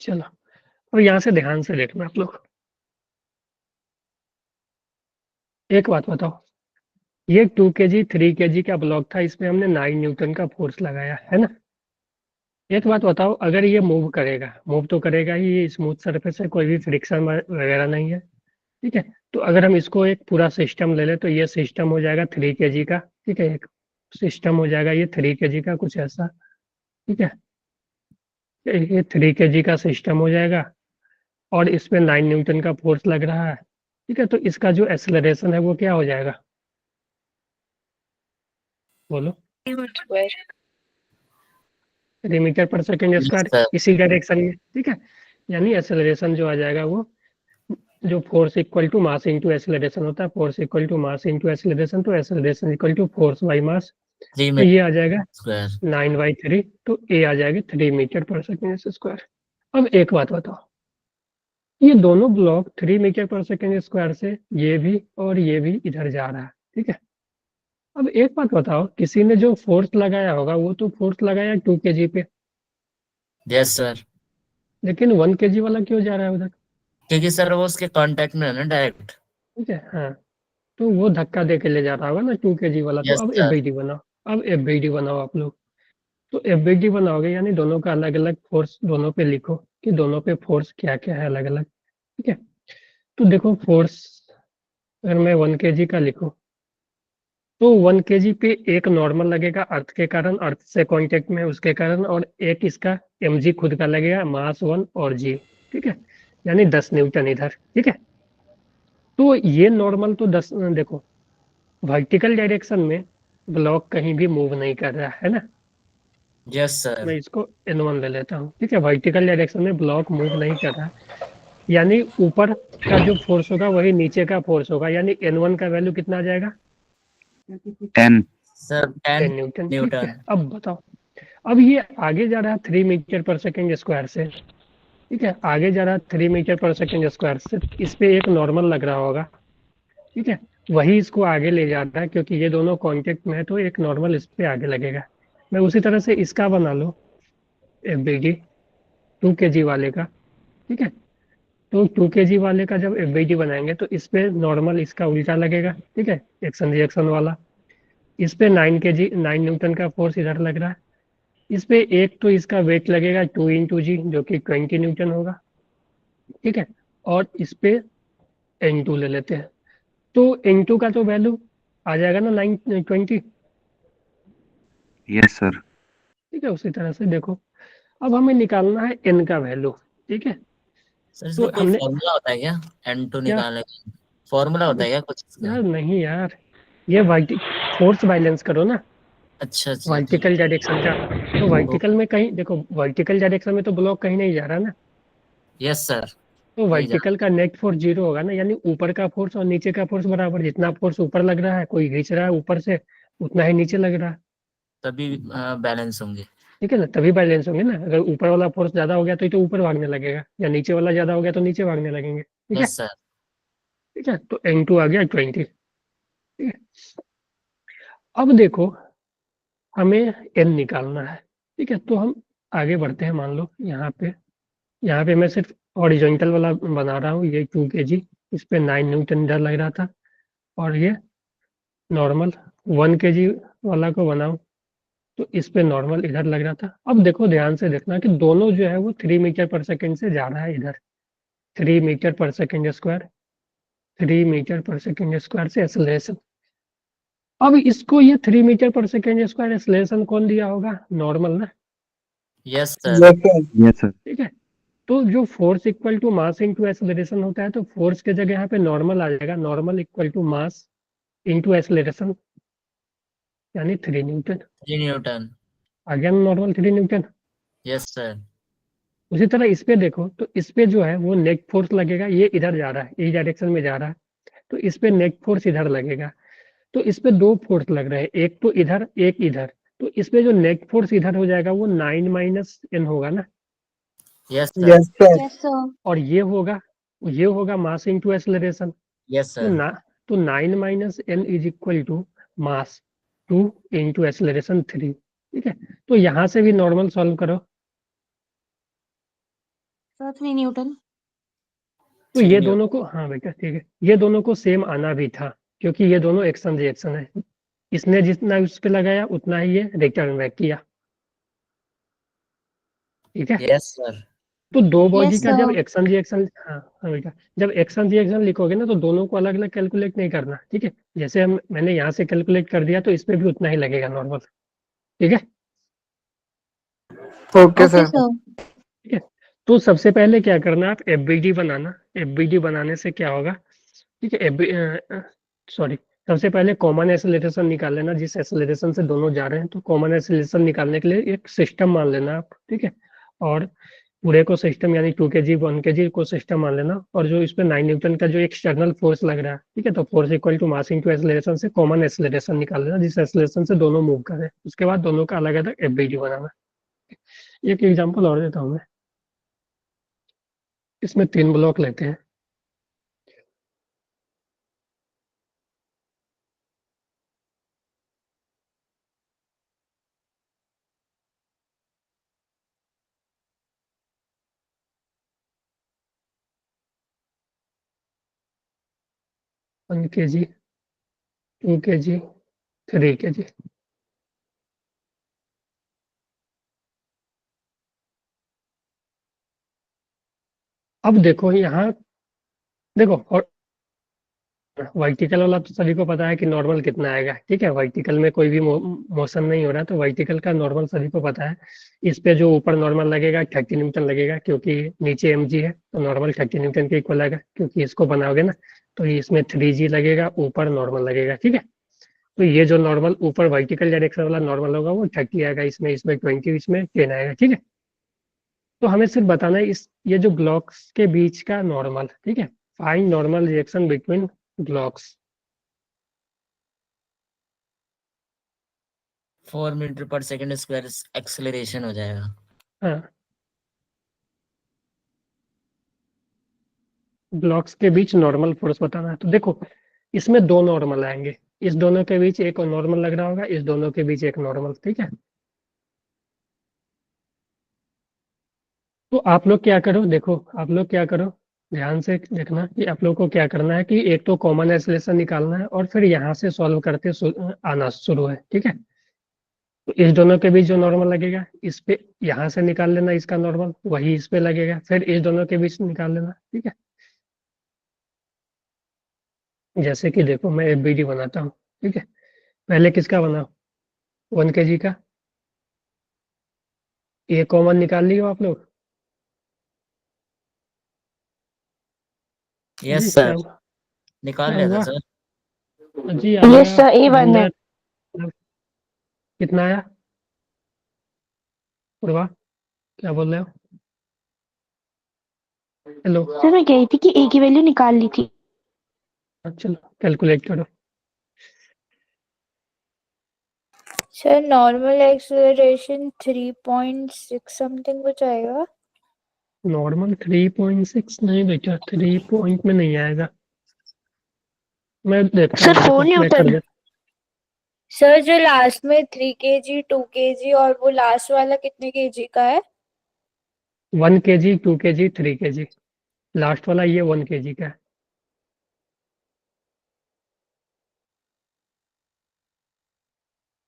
चलो अब यहाँ से ध्यान से देखना आप लोग। एक बात बताओ, ये 2 kg 3 kg का ब्लॉक था, इसमें हमने 9 न्यूटन का फोर्स लगाया है ना। एक बात बताओ, अगर ये मूव करेगा, मूव तो करेगा ही, ये स्मूथ सरफेस है, कोई भी फ्रिक्शन वगैरह नहीं है। ठीक है, तो अगर हम इसको एक पूरा सिस्टम ले ले तो ये सिस्टम हो जाएगा 3 kg का। ठीक है, एक सिस्टम हो जाएगा ये 3 kg का, कुछ ऐसा। ठीक है, ये 3 kg का सिस्टम हो जाएगा और इसमें 9 न्यूटन का फोर्स लग रहा है। ठीक है, तो इसका जो एक्सेलरेशन है वो क्या हो जाएगा, बोलो? 3 metre per second square, sir इसी डायरेक्शन में। ठीक है, यानी एक्सेलरेशन जो आ जाएगा वो, जो force equal to mass into acceleration होता है, force equal to mass into acceleration, तो acceleration equal to force by mass. 3 तो मीटर ये आ जाएगा स्क्वायर। 9/3, तो ए आ जाएगा 3 मीटर पर सेकेंड स्क्वायर। अब एक बात बताओ, ये दोनों block 3 metre per second square से ये भी और ये भी इधर जा रहा है। ठीक है, अब एक बात बताओ, किसी ने जो फोर्स लगाया होगा वो तो फोर्स लगाया 2 kg पे, यस सर, लेकिन 1 kg वाला क्यों जा रहा है उधर? क्योंकि सर वो उसके कांटेक्ट में है ना डायरेक्ट। ठीक है, हाँ, तो वो धक्का दे के ले जा रहा होगा ना 2 kg वाला। तो यस अब सर। एफबीडी बनाओ, अब एफबीडी बनाओ आप लोग। तो एफबीडी बनाओगे यानी दोनों का अलग अलग फोर्स दोनों पे लिखो कि दोनों पे फोर्स क्या क्या है अलग अलग। ठीक है, तो देखो फोर्स, अगर मैं 1 kg का लिखूं तो 1 kg पे एक नॉर्मल लगेगा अर्थ के कारण, अर्थ से कांटेक्ट में है उसके कारण, और एक इसका mg खुद का लगेगा, मास 1 और g। ठीक है, यानी 10 न्यूटन इधर। ठीक है, तो ये नॉर्मल तो 10, देखो वर्टिकल डायरेक्शन में ब्लॉक कहीं भी मूव नहीं कर रहा है ना। यस मैं सर। इसको n1 ले लेता हूँ। ठीक है, वर्टिकल डायरेक्शन में ब्लॉक मूव नहीं कर रहा है, यानी ऊपर का जो फोर्स होगा वही नीचे का फोर्स होगा, यानी n1 का वैल्यू कितना आ जाएगा? 10 सर 10 10 न्यूटन। ठीक है, न्यूटन। अब बताओ, अब ये आगे जा रहा है 3 मीटर पर सेकेंड स्क्वायर से। ठीक है, आगे जा रहा है 3 मीटर पर सेकेंड स्क्वायर से, इस पे एक नॉर्मल लग रहा होगा। ठीक है, वही इसको आगे ले जाता है, क्योंकि ये दोनों कांटेक्ट में है तो एक नॉर्मल इस पे आगे लगेगा। मैं उसी तरह से इसका बना लो, एफबीडी 2 kg वाले का। ठीक है, तो 2 kg वाले का जब एफबीडी बनाएंगे तो इस पे नॉर्मल इसका उल्टा लगेगा। ठीक है, एक्शन रिएक्शन वाला। इस पे 9 न्यूटन का फोर्स इधर लग रहा है। इस पे एक तो इसका वेट लगेगा 2 × g, जो कि 20 न्यूटन होगा। ठीक है, और इस पे n2 ले लेते हैं, तो n2 का तो वैल्यू आ जाएगा ना 920। Yes sir. ठीक है, उसी तरह से देखो, अब हमें निकालना है n का वैल्यू। ठीक है, सर इसका तो कोई हमने फॉर्मूला होता है क्या n2 क्या, निकालने का? फॉर्मूला होता है क्या कुछ इसका? यार नहीं यार, ये फोर्स बैलेंस करो ना। अच्छा अच्छा वर्टिकल डायरेक्शन का। तो वर्टिकल में कहीं देखो, वर्टिकल डायरेक्शन में तो ब्लॉक कहीं नहीं जा रहा ना, यस सर। तो नहीं जा वर्टिकल का नेट फोर्स जीरो होगा ना, यानी ऊपर का फोर्स और नीचे का फोर्स बराबर, जितना फोर्स ऊपर लग रहा है, कोई खींच रहा है ऊपर से, उतना ही नीचे लग रहा है। तभी बैलेंस होंगे। ठीक है ना, तभी बैलेंस होंगे ना। अगर ऊपर वाला फोर्स ज्यादा हो गया तो ये तो ऊपर भागने लगेगा, या नीचे वाला ज्यादा हो गया तो नीचे भागने लगेंगे। ठीक है। Yes sir. ठीक है, तो N2 आ गया 20। ठीक है। अब देखो, हमें N निकालना है। ठीक है, तो हम आगे बढ़ते हैं। मान लो यहाँ पे मैं सिर्फ हॉरिजॉन्टल वाला बना रहा हूँ, ये 2 kg, इस पे 9 न्यूटन इधर लग रहा था, और ये नॉर्मल 1 kg वाला को बनाऊं तो इस पे नॉर्मल इधर लग रहा था। अब देखो, ध्यान से देखना कि दोनों जो है वो 3 मीटर पर सेकेंड से जा रहा है इधर, 3 metre per second square, 3 metre per second square से एक्सेलरेशन। अब इसको ये 3 metre per second square acceleration कौन दिया होगा? नॉर्मल ना। Yes sir. Yes, sir. ठीक है, तो जो force equal to mass into acceleration होता है, तो फोर्स के जगह यहाँ पे नॉर्मल आ जाएगा, normal equal to mass into acceleration, यानी 3 न्यूटन। 3 न्यूटन। आ गया नॉर्मल 3 न्यूटन। Yes sir. उसी तरह इस पे देखो, तो इस पे जो है वो नेट फोर्स लगेगा, ये इधर जा रहा है, इस डायरेक्शन में जा रहा है, तो इस पे नेट फोर्स इधर लगेगा। तो इस पे दो फोर्स लग रहे हैं, एक तो इधर, एक इधर। तो इस पे जो नेट फोर्स इधर हो जाएगा वो 9 - N होगा ना, यस सर। Yes, sir. और ये होगा मास इंटू एक्सेलरेशन। यस तो सर। ना, तो 9 - N is equal to mass 2 into acceleration 3। ठीक है, तो यहाँ से भी नॉर्मल सॉल्व करो, Sir, 3 Newton. तो 3 ये न्यूटन। दोनों को, हाँ बेटा ठीक है, ये दोनों को सेम आना भी था, क्योंकि ये दोनों एक्शन रिएक्शन है। इसने जितना उस पे लगाया उतना ही ये रिटर्न बैक किया। ठीक है, यस सर। तो दो बॉडी Yes, का जब sir. एक्शन रिएक्शन, हाँ हाँ बेटा, जब एक्शन रिएक्शन लिखोगे ना तो दोनों को अलग अलग कैलकुलेट नहीं करना। ठीक है, जैसे मैंने यहाँ से कैलकुलेट कर दिया तो इसमें भी उतना ही लगेगा नॉर्मल। ठीक है। Okay Okay, sir. sir. ठीक है, तो सबसे पहले क्या करना है, आप एफबीडी बनाना। एफबीडी बनाने से क्या होगा? ठीक है, सॉरी, सबसे पहले कॉमन एक्सेलरेशन निकाल लेना, जिस एक्सेलरेशन से दोनों जा रहे हैं। तो कॉमन एक्सेलरेशन निकालने के लिए एक सिस्टम मान लेना आप। ठीक है, और पूरे को सिस्टम, यानी 2 kg 1 kg को सिस्टम मान लेना, और जो इस पे 9 न्यूटन का जो एक्सटर्नल फोर्स लग रहा है, ठीक है, तो force equal to mass into acceleration से कॉमन एक्सेलरेशन निकाल लेना, जिस एक्सेलरेशन से दोनों मूव कर रहे हैं। उसके बाद दोनों का अलग अलग एफबीडी बनाना। एक एग्जांपल और देता हूँ मैं, इसमें 3 ब्लॉक लेते हैं। वन के जी, 2 kg, 3 kg। अब देखो यहाँ, देखो, और वर्टिकल वाला तो सभी को पता है कि नॉर्मल कितना आएगा। ठीक है, वर्टिकल में कोई भी मोशन नहीं हो रहा, तो वर्टिकल का नॉर्मल सभी को पता है। इस पे जो ऊपर नॉर्मल लगेगा 30 न्यूटन लगेगा, क्योंकि नीचे mg है, तो नॉर्मल 30 न्यूटन के इक्वल आएगा, क्योंकि इसको बनाओगे ना तो इसमें 3g लगेगा, ऊपर नॉर्मल लगेगा। ठीक है, तो ये जो नॉर्मल ऊपर वर्टिकल डायरेक्शन वाला नॉर्मल होगा वो 30 आएगा, इसमें इसमें 20, इसमें 10 आएगा। ठीक है, तो हमें सिर्फ बताना है इस, ये जो ब्लॉक्स के बीच का नॉर्मल। ठीक है, find normal reaction between blocks. 4 metre per second square acceleration हो जाएगा। हाँ, ब्लॉक्स के बीच नॉर्मल फोर्स बताना है। तो देखो, इसमें दो नॉर्मल आएंगे, इस दोनों के बीच एक नॉर्मल लग रहा होगा, इस दोनों के बीच एक नॉर्मल। ठीक है, तो आप लोग क्या करो, देखो आप लोग क्या करो, ध्यान से देखना कि आप लोग को क्या करना है, कि एक तो कॉमन एक्सेलरेशन निकालना है, और फिर यहाँ से सॉल्व करते आना शुरू है। ठीक है, तो इस दोनों के बीच जो नॉर्मल लगेगा, इस पे यहाँ से निकाल लेना इसका नॉर्मल, वही इस पे लगेगा, फिर इस दोनों के बीच निकाल लेना। ठीक है, जैसे कि देखो मैं एफबीडी बनाता हूँ। ठीक है, पहले किसका बनाओ, 1 kg का। ये कॉमन निकाल लियो आप लोग। यस जी सर। क्या हुआ? निकाल क्या लिया था हुआ? सर। जी आ यस गया सर, A1 है। अंदर। कितना आया पूर्वा, क्या बोल रहे हो? हेलो, सर मैं कह रही थी कि ए की वैल्यू निकाल ली थी। चलो कैलकुलेट करो। सर नॉर्मल एक्सेलरेशन 3.6 समथिंग कुछ आएगा। नॉर्मल 3.6 नहीं बेटा, 3 पॉइंट में नहीं आएगा। मैं देखता हूँ, सर 4 देखो मैं कर न्यूटन। देता सर जो लास्ट में 3 kg 2 kg और वो लास्ट वाला कितने kg का है? 1 kg 2 kg 3 kg, लास्ट वाला ये 1 kg का है।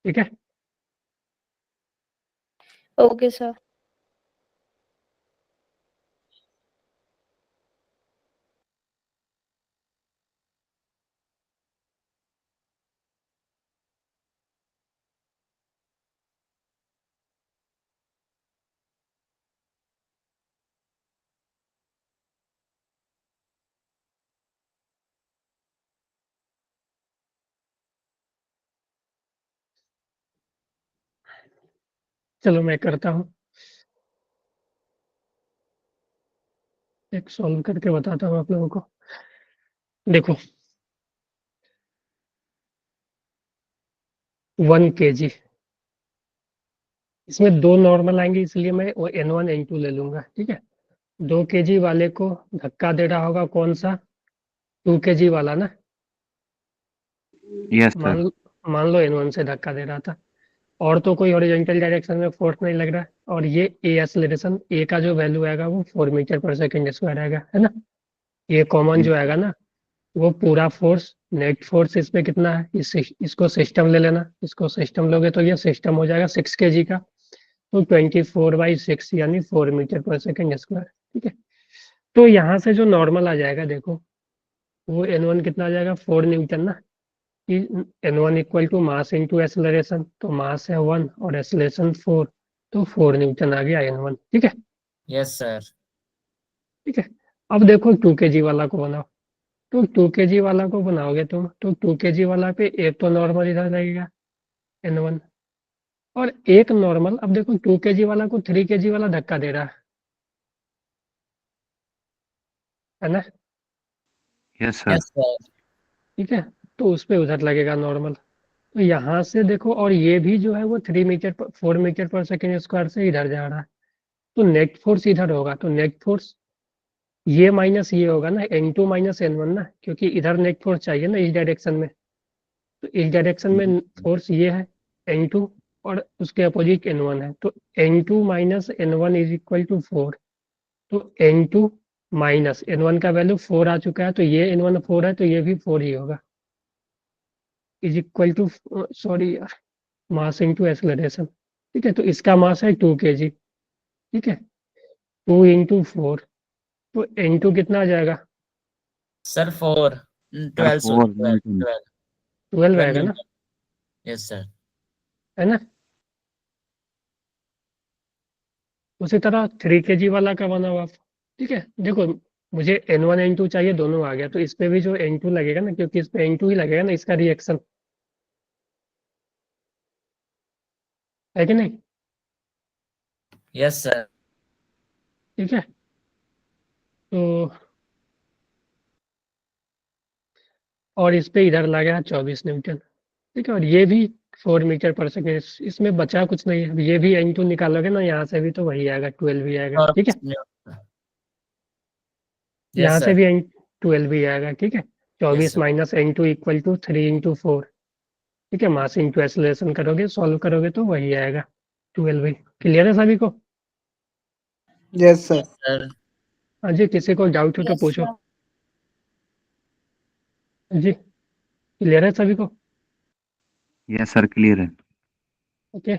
ठीक है, ओके सर। चलो मैं करता हूँ, एक सॉल्व करके बताता हूँ आप लोगों को। देखो 1 kg, इसमें 2 नॉर्मल आएंगे इसलिए मैं वो N1 N2 ले लूंगा। ठीक है, 2 kg वाले को धक्का दे रहा होगा कौन सा? 2 kg वाला ना। Yes, मान sir. मान लो N1 से धक्का दे रहा था, और तो कोई हॉरिजॉन्टल डायरेक्शन में फोर्स नहीं लग रहा है, और ये ए एक्सेलरेशन, ए का जो वैल्यू आएगा वो 4 मीटर पर सेकंड स्क्वायर आएगा, है ना। ये कॉमन जो आएगा ना, वो पूरा फोर्स, नेट फोर्स इस पे कितना है, इसको सिस्टम ले लेना, इसको सिस्टम लोगे तो ये सिस्टम हो जाएगा 6 kg का, तो 24/6 यानी 4 मीटर पर सेकंड स्क्वायर। ठीक है, तो यहाँ से जो नॉर्मल आ जाएगा देखो, वो N1 कितना आ जाएगा, 4 न्यूटन ना, कि N1 equal to mass into acceleration, तो मास है 1 और एक्सेलरेशन 4, तो 4 न्यूटन आ गया N1। ठीक है, यस सर। ठीक है। अब देखो 2 kg वाला को बनाओ, तो 2 kg वाला को बनाओगे तुम, तो 2 kg वाला पे एक तो नॉर्मल इधर लगेगा N1, और एक नॉर्मल, अब देखो 2 kg वाला को 3 kg वाला धक्का दे रहा है ना। Yes, sir. Yes sir. ठीक है, तो उस पे उधर लगेगा नॉर्मल, तो यहाँ से देखो, और ये भी जो है वो 4 मीटर पर सेकेंड स्क्वायर से इधर जा रहा है, तो नेट फोर्स इधर होगा, तो नेट फोर्स ये माइनस ये होगा ना, N2 माइनस N1 ना, क्योंकि इधर नेट फोर्स चाहिए ना इस डायरेक्शन में, तो इस डायरेक्शन में फोर्स ये है N2, और उसके अपोजिट N1 है, तो N2 minus N1 is equal to 4, तो N2 माइनस N1 का वैल्यू 4 आ चुका है, तो ये N1 4 है, तो ये भी 4 ही होगा, इज इक्वल टू, सॉरी यार, मास इंटू एक्सेलरेशन। ठीक है, तो इसका मास है 2 kg। ठीक है, 2 इंटू 4, तो N2 कितना आ जाएगा, सर 4 Sir, 12 सॉरी 4 12 Newton. 12 12 12 आएगा ना, न्यूटन। Yes sir. है ना। उसी तरह 3 kg वाला का बनाओ आप। ठीक है, देखो मुझे N1 N2 चाहिए, दोनों आ गया, तो इस पे भी जो N2 लगेगा ना, क्योंकि इस पे N2 ही लगेगा ना, इसका रिएक्शन है कि नहीं। Yes sir. ठीक है, तो और इस पे इधर लगा है 24 न्यूटन। ठीक है, और ये भी 4 मीटर पर सेकेंड, इसमें बचा कुछ नहीं है, ये भी N2 निकालोगे ना यहाँ से भी, तो वही आएगा 12 ही आएगा। ठीक है, यस यहाँ से सर। भी 12 ही आएगा। ठीक है, 24 sir minus N2 equal to 3 into 4। ठीक है, मास इंटू एक्सेलरेशन करोगे, सॉल्व करोगे तो वही आएगा 12 ही। क्लियर है सभी को? Yes sir. सर। हाँ जी, किसी को डाउट हो तो यस पूछो। सर। जी, क्लियर है सभी को? Yes, sir. Clear है. ओके,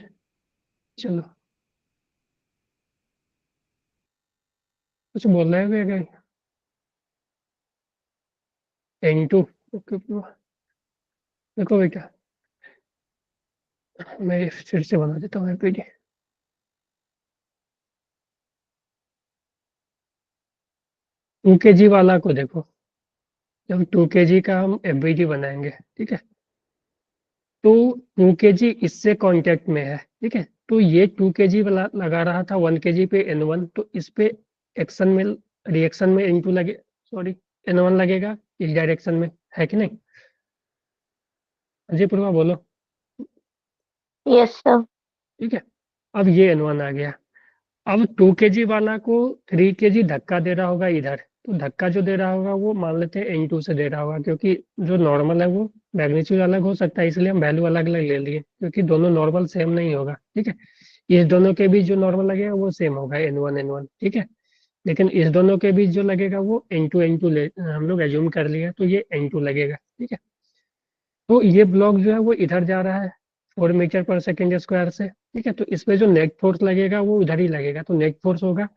चलो, कुछ बोल रहे हो क्या? N2, ओके, देखो बेटा, मैं फिर से बना देता हूँ पीडी। टू के जी वाला को देखो, जब 2 kg का हम एफबीडी बनाएंगे, ठीक है, तो 2 kg इससे कांटेक्ट में है, ठीक है, तो ये 2 kg वाला लगा रहा था 1 kg पे N1, तो इस पे एक्शन में रिएक्शन में N2 लगे, सॉरी N1 लगेगा इस डायरेक्शन में, है कि नहीं? अजय पूर्वा बोलो। Yes sir. ठीक है, अब ये N1 आ गया। अब 2 kg वाला को 3 kg धक्का दे रहा होगा इधर, तो धक्का जो दे रहा होगा वो मान लेते हैं N2 से दे रहा होगा, क्योंकि जो नॉर्मल है वो मैग्नीट्यूड अलग हो सकता है, इसलिए हम वैल्यू अलग अलग ले लिए, क्योंकि दोनों नॉर्मल सेम नहीं होगा, ठीक है। इस दोनों के बीच जो नॉर्मल लगेगा वो सेम होगा N1 N1, ठीक है, लेकिन इस दोनों के बीच जो लगेगा वो N2 N2 हम लोग एज्यूम कर लिया, तो ये N2 लगेगा, ठीक है। तो ये ब्लॉक जो है वो इधर जा रहा है 4 मीटर पर सेकेंड स्क्वायर से, ठीक है, तो इसमें जो नेट फोर्स लगेगा वो उधर ही लगेगा, तो नेट फोर्स होगा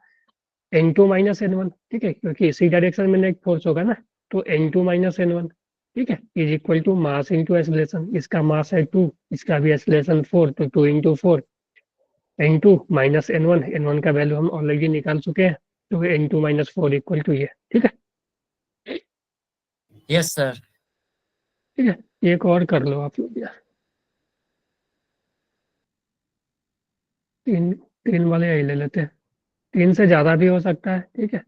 N2 माइनस N1, ठीक है, क्योंकि इसी डायरेक्शन में नेट फोर्स होगा ना, तो N2 माइनस N1, ठीक है, is equal to mass into acceleration, इसका मास है 2, इसका भी एक्सलेशन 4, तो 2 into 4 N2 minus N1, N1 का वैल्यू हम ऑलरेडी निकाल चुके हैं, तो N2 माइनस 4 इक्वल टू ये, ठीक है। Yes sir. ठीक है, एक और कर लो आप लोग यार, तीन तीन वाले यही ले लेते हैं, 3 से ज्यादा भी हो सकता है, ठीक है।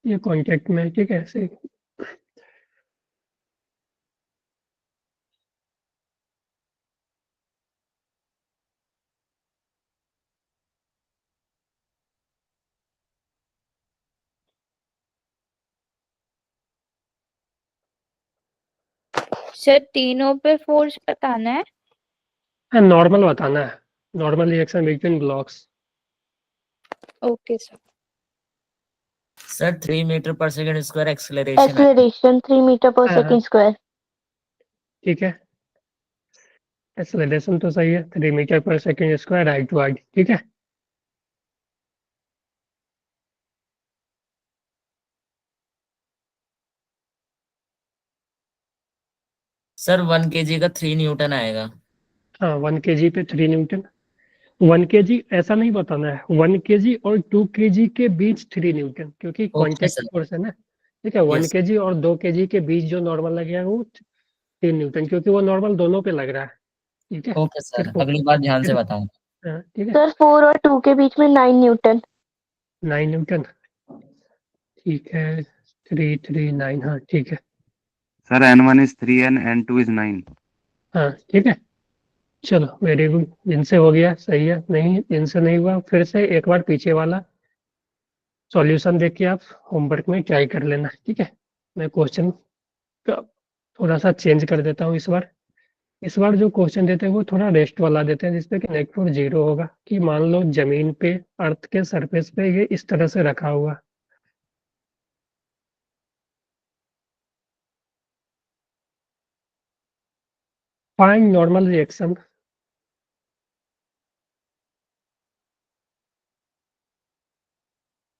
ये कॉन्टेक्ट में, ठीक है, ऐसे सर तीनों पे फोर्स बताना है। नॉर्मल बताना है, normal reaction between blocks. Okay sir. Sir 3 metre per second square acceleration है। एक्सेलरेशन 3 मीटर पर हाँ, हाँ। Second square. ठीक है, एक्सेलरेशन तो सही है, 3 metre per second square height to height, ठीक है। सर 1 kg का 3 न्यूटन आएगा। हाँ, 1 kg पे 3 न्यूटन, 1 kg ऐसा नहीं बताना है, 1 kg और 2 kg के बीच 3 न्यूटन, क्योंकि ओके कॉन्टेक्ट सर। फोर्स है ना, ठीक है। 1 यस kg और 2 kg के बीच जो नॉर्मल लगेगा वो 3 न्यूटन, क्योंकि वो नॉर्मल दोनों पे लग रहा है, ठीक है। ओके सर, सिर्फ अगली बार ध्यान से बताऊं। हाँ, ठीक है, सर 4 और 2 के बीच में 9 न्यूटन। 9 न्यूटन, ठीक है, 3 3 9, हाँ ठीक है, Sir, N1 is 3 and N2 is 9. हाँ ठीक है। चलो वेरी गुड, इनसे हो गया, सही है, नहीं इनसे नहीं हुआ, फिर से एक बार पीछे वाला सॉल्यूशन देख के आप होमवर्क में ट्राई कर लेना, ठीक है। मैं क्वेश्चन का थोड़ा सा चेंज कर देता हूँ इस बार जो क्वेश्चन देते हैं वो थोड़ा रेस्ट वाला देते हैं, जिसपे कि नेट फोर्स 0 होगा, कि मान लो जमीन पे अर्थ के सरफेस पे ये इस तरह से रखा हुआ, find normal reaction,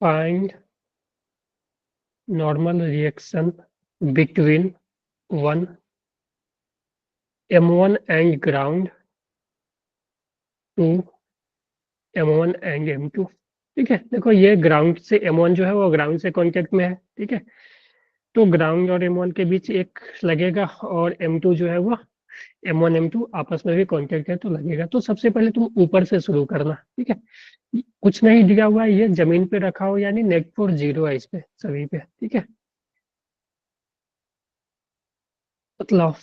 find normal reaction between 1 M1 and ground, 2 M1 and M2, ठीक है। देखो ये ग्राउंड से M1 जो है वो ग्राउंड से कांटेक्ट में है, ठीक है, तो ग्राउंड और M1 के बीच एक लगेगा, और M2 जो है वो M1 M2 आपस में भी कांटेक्ट है तो लगेगा। तो सबसे पहले तुम ऊपर से शुरू करना, ठीक है, कुछ नहीं दिया हुआ है, ये जमीन पे रखा हो, यानी नेट फोर्स 0 है इस पे सभी पे, ठीक है। बतलाओ।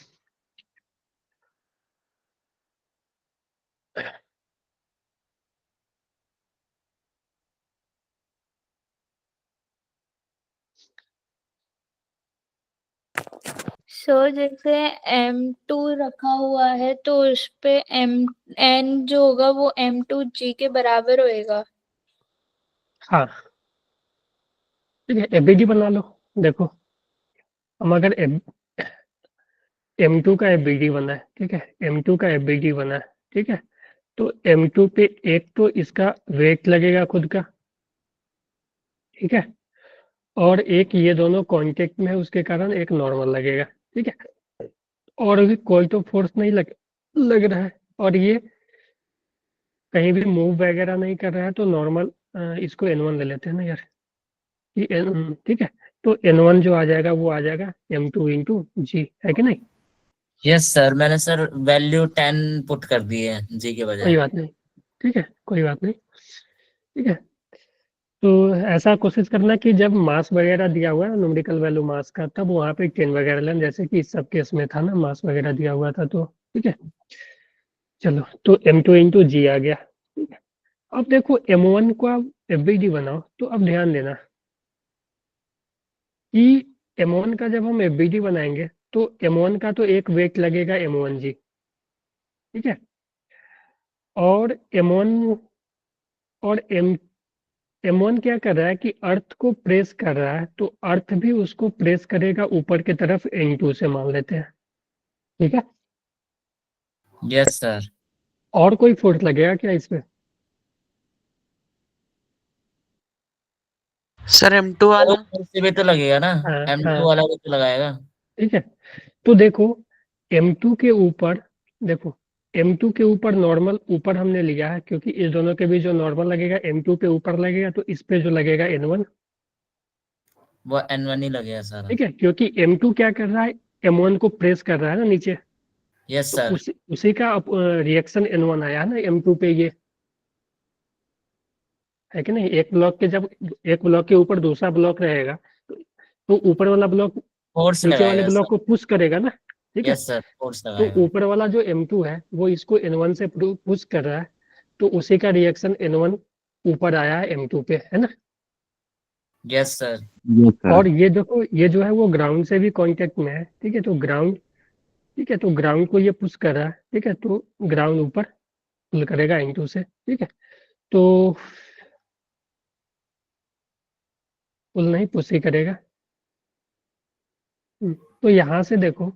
सर जैसे M2 रखा हुआ है तो उस पे N जो होगा वो M2G के बराबर होएगा। हाँ ठीक है, एबीडी बना लो। देखो हम अगर M2 का एबीडी बना है, ठीक है, M2 का एबीडी बना है, ठीक है, तो M2 पे एक तो इसका वेट लगेगा खुद का, ठीक है, और एक ये दोनों कांटेक्ट में है उसके कारण एक नॉर्मल लगेगा, ठीक है, और भी कोई तो फोर्स नहीं लग रहा है, और ये कहीं भी मूव वगैरह नहीं कर रहा है, तो नॉर्मल इसको N1 ले लेते हैं ना यार, ये ठीक है, तो N1 जो आ जाएगा वो आ जाएगा M2 इंटू जी, है कि नहीं? यस सर, मैंने सर वैल्यू 10 पुट कर दी है जी के कोई बजाय। बात नहीं, ठीक है, कोई बात नहीं, ठीक है। तो ऐसा कोशिश करना कि जब मास वगैरह दिया हुआ है न्यूमेरिकल वैल्यू मास का, तब वहाँ पे 10 वगैरह लें, जैसे कि इस सब केस में था ना, मास वगैरह दिया हुआ था, तो ठीक है। चलो, तो M2 इंटू जी आ गया, ठीक है। अब देखो M1 को आप FBD बनाओ, तो अब ध्यान देना कि M1 का जब हम FBD बनाएंगे तो M1 का तो एक वेट लगेगा M1G, ठीक है, और M1 और M1 क्या कर रहा है कि अर्थ को प्रेस कर रहा है, तो अर्थ भी उसको प्रेस करेगा ऊपर की तरफ N2 से, मान लेते हैं, ठीक है। Yes sir. और कोई फोर्स लगेगा क्या इस पे? सर M2 वाला। से भी तो लगेगा ना, हाँ, M2 हाँ, वाला भी तो लगाएगा। ठीक है। तो देखो M2 के ऊपर, देखो M2 के ऊपर नॉर्मल ऊपर हमने लिया है, क्योंकि इस दोनों के बीच जो नॉर्मल लगेगा M2 पे ऊपर लगेगा, तो इस पे जो लगेगा N1, वो N1 ही लगेगा सारा। ठीक है, क्योंकि M2 क्या कर रहा है, M1 को प्रेस कर रहा है ना नीचे, यस तो सर। उसी का रिएक्शन N1 आया ना M2 पे, ये है कि नहीं? एक ब्लॉक के जब एक ब्लॉक के ऊपर दूसरा ब्लॉक रहेगा, तो ऊपर वाला ब्लॉक फोर्स नीचे वाले लगाएगा ब्लॉक सर। को पुश करेगा ना, ठीक है। यस सर, फोर्स तो लगाएगा। ऊपर वाला जो M2 है वो इसको N1 से पुश कर रहा है, तो उसी का रिएक्शन N1 ऊपर आया है M2 पे, है ना। Yes sir. Yes, sir. और ये देखो, ये जो है वो ग्राउंड से भी कांटेक्ट में है, ठीक है, तो ग्राउंड, ठीक है, तो ग्राउंड को ये पुश कर रहा है, ठीक है, तो ग्राउंड ऊपर पुल करेगा M2 से, ठीक है। तो पुल नहीं, पुश ही करेगा। तो यहाँ से देखो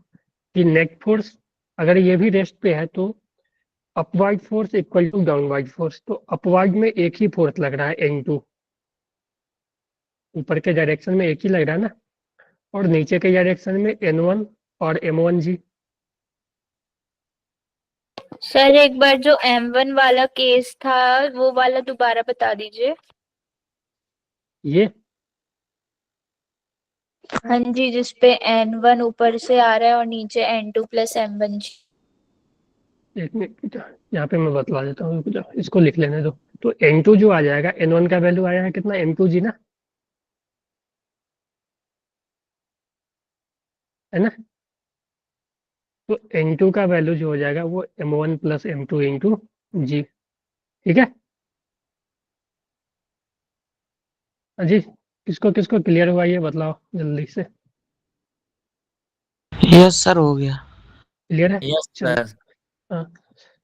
कि नेट फोर्स अगर ये भी रेस्ट पे है, तो upward force equal to downward force, तो अपवर्ड में एक ही फोर्स लग रहा है N2, ऊपर के डायरेक्शन में एक ही लग रहा है ना, और नीचे के डायरेक्शन में N1 और M1G। सर एक बार जो M1 वाला केस था वो वाला दोबारा बता दीजिए। ये हाँ जी, जिसपे N1 ऊपर से आ रहा है और नीचे N2 प्लस M1 जी। एक मिनट, यहाँ पे मैं बतला देता हूँ, रुक जाओ, इसको लिख लेने दो। तो N2 जो आ जाएगा, N1 का वैल्यू आया है कितना, M2G ना, है ना। तो N2 का वैल्यू जो हो जाएगा वो M1 प्लस M2 इंटू जी, ठीक है। हाँ जी, किसको किसको क्लियर हुआ ये बतलाओ जल्दी से। यस सर, हो गया। क्लियर है? यस चलो, सर। हाँ।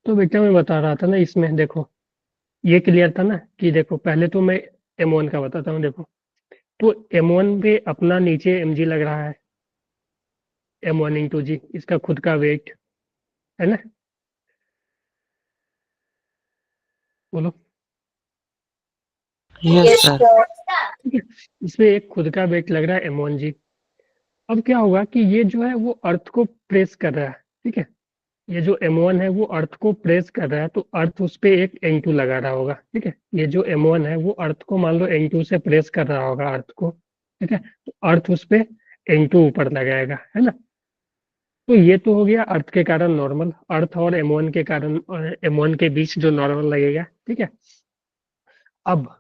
तो बेटा मैं बता रहा था ना, इसमें देखो ये क्लियर था ना, कि देखो पहले तो मैं M1 का बताता हूँ, देखो तो M1 पे अपना नीचे mg लग रहा है, M1 इंटू जी, इसका खुद का वेट, है ना, बोलो। Yes sir. ठीक है, इसमें एक खुद का वेट लग रहा है M1G। अब क्या होगा कि ये जो है वो अर्थ को प्रेस कर रहा है, ठीक है, ये जो M1 है वो अर्थ को प्रेस कर रहा है, तो अर्थ उस पे एक N2 लगा रहा होगा, ठीक है। ये जो M1 है वो अर्थ को मान लो N2 से प्रेस कर रहा होगा अर्थ को, ठीक है, तो अर्थ उस पे N2 ऊपर लगाएगा, है ना। तो ये तो हो गया अर्थ के कारण नॉर्मल, अर्थ और M1 के कारण, M1 के बीच जो नॉर्मल लगेगा, ठीक है। अब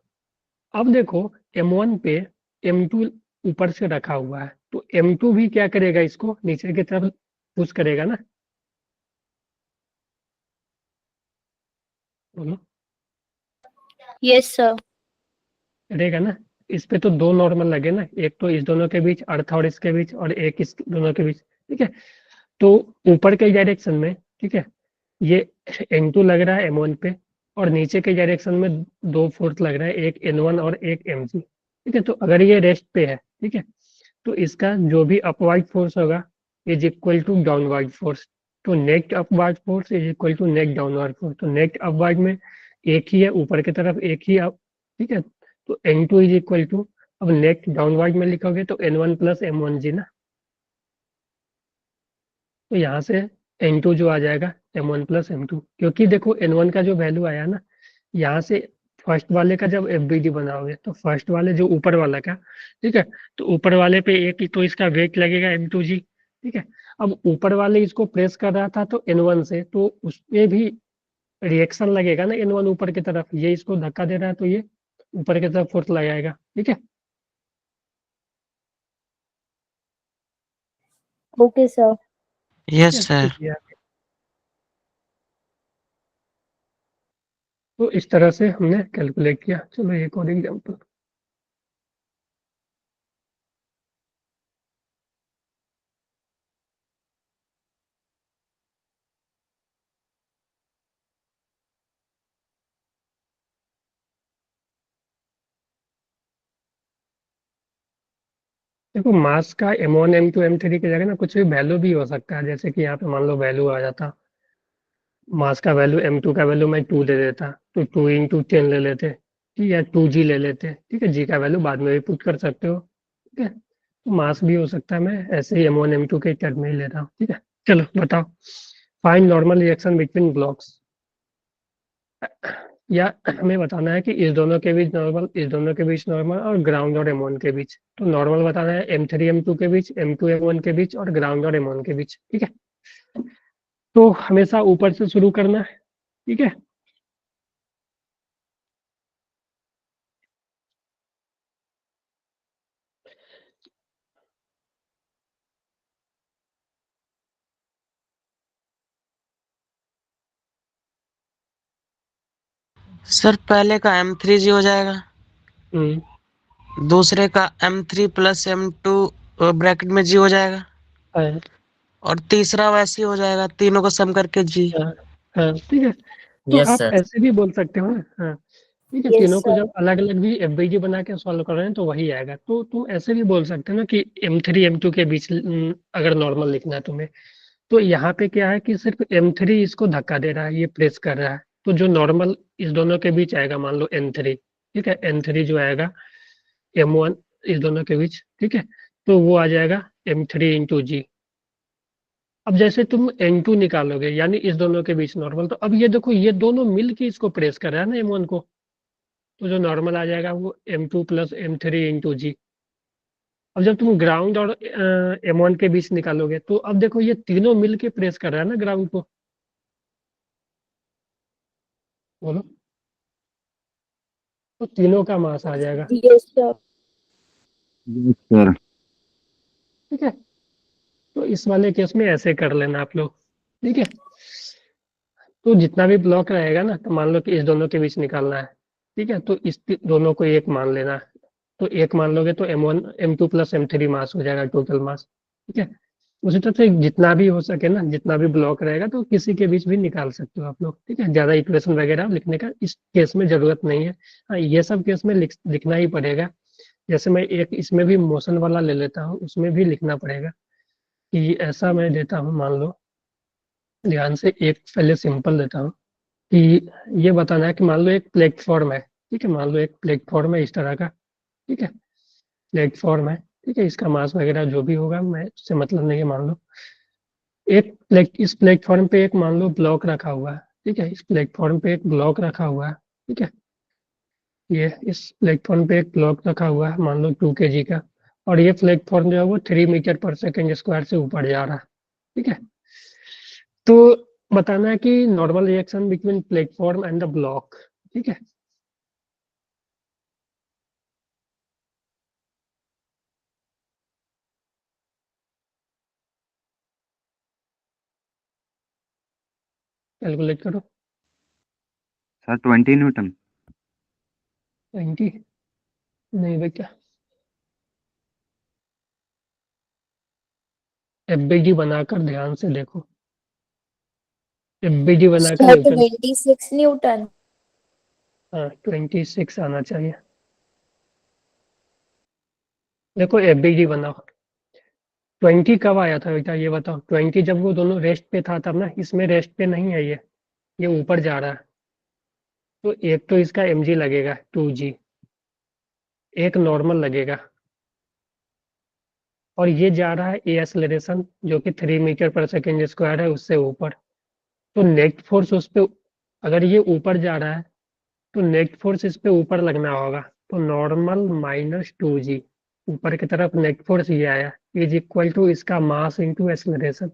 अब देखो M1 पे M2 ऊपर से रखा हुआ है, तो M2 भी क्या करेगा, इसको नीचे की तरफ पुश करेगा ना, बोलो। Yes sir. करेगा ना। इस पे तो दो नॉर्मल लगे ना, एक तो इस दोनों के बीच, अर्थ और इसके बीच, और एक इस दोनों के बीच, ठीक है। तो ऊपर के डायरेक्शन में, ठीक है, ये N2 लग रहा है M1 पे, और नीचे के डायरेक्शन में दो फोर्स लग रहा है, एक N1 और एक mg, ठीक है। तो अगर ये रेस्ट पे है, ठीक है, तो इसका जो भी अपवर्ड फोर्स होगा is equal to downward force. तो net upward force is equal to net downward force. तो नेट अपवर्ड में एक ही है, ऊपर की तरफ एक ही अप, ठीक है। तो N2 इज इक्वल टू, अब नेट डाउनवर्ड में लिखोगे तो N1 प्लस M1G ना, तो यहाँ से N2 जो आ जाएगा M1 प्लस M2, क्योंकि देखो N1 का जो वैल्यू आया ना, यहाँ से फर्स्ट वाले का जब एफबीडी बनाओगे तो फर्स्ट वाले जो ऊपर वाला का, ठीक है, तो ऊपर वाले पे एक तो इसका वेट लगेगा M2G, ठीक है। अब ऊपर वाले इसको प्रेस कर रहा था तो N1 से, तो उसमें भी रिएक्शन लगेगा ना N1 ऊपर की तरफ, ये इसको धक्का दे रहा है तो ये ऊपर की तरफ फोर्स लगाएगा, ठीक है। Okay sir. यस ठीक है, सर। तो ये तो इस तरह से हमने कैलकुलेट किया। चलो एक और एग्जांपल। देखो मास का M1 M2 M3 की जगह ना कुछ भी वैल्यू भी हो सकता है, जैसे कि यहाँ पे मान लो वैल्यू आ जाता, मास का वैल्यू M2 का वैल्यू मैं 2 ले लेता, तो 2 इंटू 10 ले लेते, ठीक है, 2G ले लेते, ठीक है, जी का वैल्यू बाद में भी पुट कर सकते हो, ठीक है। तो मास भी हो सकता है, मैं ऐसे ही M1 M2 के टर्म में ही ले रहा हूँ, ठीक है। चलो बताओ, find normal reaction between blocks, या हमें बताना है कि इस दोनों के बीच नॉर्मल, इस दोनों के बीच नॉर्मल, और ग्राउंड और M1 के बीच। तो नॉर्मल बताना है M3 M2 के बीच, M2 M1 के बीच, और ग्राउंड और M1 के बीच, ठीक है। तो हमेशा ऊपर से शुरू करना है, ठीक है। सर पहले का M3G हो जाएगा, दूसरे का M3 प्लस M2 ब्रैकेट में G हो जाएगा, हाँ, और तीसरा वैसे ही हो जाएगा, तीनों को सम करके G। हाँ, हाँ, ठीक है। तो यस आप सर। ऐसे भी बोल सकते हो ना, हाँ, ठीक है। Yes, तीनों को sir. जब अलग अलग भी एफबीजी बना के सॉल्व कर रहे हैं तो वही आएगा। तो तुम ऐसे भी बोल सकते हो ना कि M3 M2 के बीच अगर नॉर्मल लिखना है तुम्हें, तो यहाँ पे क्या है कि सिर्फ M3 इसको धक्का दे रहा है, ये प्रेस कर रहा है, तो जो नॉर्मल इस दोनों के बीच आएगा, मान लो N3, ठीक है, N3 जो आएगा M1 इस दोनों के बीच, ठीक है, तो वो आ जाएगा M3 इंटू जी। अब जैसे तुम N2 निकालोगे, यानी इस दोनों के बीच नॉर्मल, तो अब ये देखो ये दोनों मिल के इसको प्रेस कर रहा है ना M1 को, तो जो नॉर्मल आ जाएगा वो M2 प्लस M3 इंटू जी। अब जब तुम ग्राउंड और M1 के बीच निकालोगे, तो अब देखो ये तीनों मिल के प्रेस कर रहा है ना ग्राउंड को, बोलो, तो तीनों का मास आ जाएगा, Yes, sir. Yes, sir. ठीक है। तो इस वाले केस में ऐसे कर लेना आप लोग, ठीक है। तो जितना भी ब्लॉक रहेगा ना, तो मान लो कि इस दोनों के बीच निकालना है, ठीक है, तो इस दोनों को एक मान लेना है। तो एक मान लोगे तो M1 M2 प्लस M3 मास हो जाएगा, टोटल मास, ठीक है। उसी तरह से जितना भी हो सके ना, जितना भी ब्लॉक रहेगा तो किसी के बीच भी निकाल सकते हो आप लोग, ठीक है। ज्यादा इक्वेशन वगैरह लिखने का इस केस में जरूरत नहीं है। हाँ, ये सब केस में लिखना ही पड़ेगा। जैसे मैं एक इसमें भी मोशन वाला ले लेता हूँ, उसमें भी लिखना पड़ेगा कि ऐसा मैं देता हूँ, मान लो ध्यान से, एक पहले सिंपल देता हूँ कि ये बताना है कि मान लो एक प्लेटफॉर्म है, ठीक है, मान लो एक प्लेटफॉर्म है इस तरह का, ठीक है, प्लेटफॉर्म है, ठीक है, इसका मास वगैरह जो भी होगा मैं उससे मतलब नहीं है। मान लो इस प्लेटफॉर्म पे एक मान लो ब्लॉक रखा हुआ है, ठीक है, इस प्लेटफॉर्म पे एक ब्लॉक रखा हुआ है, ठीक है, ये इस प्लेटफॉर्म पे एक ब्लॉक रखा हुआ है, मान लो 2 kg का, और ये प्लेटफॉर्म जो है वो 3 मीटर पर सेकेंड स्क्वायर से ऊपर जा रहा है, ठीक है। तो बताना है कि normal reaction between platform and the block, ठीक है। कैलकुलेट करो। Sir, 20 Newton. 20 नहीं बेटा, एफबीजी बनाकर ध्यान से देखो, एफबीजी बनाकर Sir, न्यूटन, 26 Newton. हाँ 26 आना चाहिए। देखो एफबीजी बनाओ, 20 कब आया था बेटा ये बताओ। 20 जब वो दोनों रेस्ट पे था तब ना, इसमें रेस्ट पे नहीं है, ये ऊपर जा रहा है, तो एक तो इसका mg लगेगा 2g, एक नॉर्मल लगेगा, और ये जा रहा है ए एक्सेलरेशन जो कि 3 मीटर पर सेकेंड स्क्वायर है उससे ऊपर। तो नेट फोर्स उस पे, अगर ये ऊपर जा रहा है तो नेट फोर्स इस पे ऊपर लगना होगा, तो नॉर्मल माइनस 2g, ऊपर की तरफ नेट फोर्स ये आया, इज इक्वल टू इसका मास इंटू एक्सलरेशन,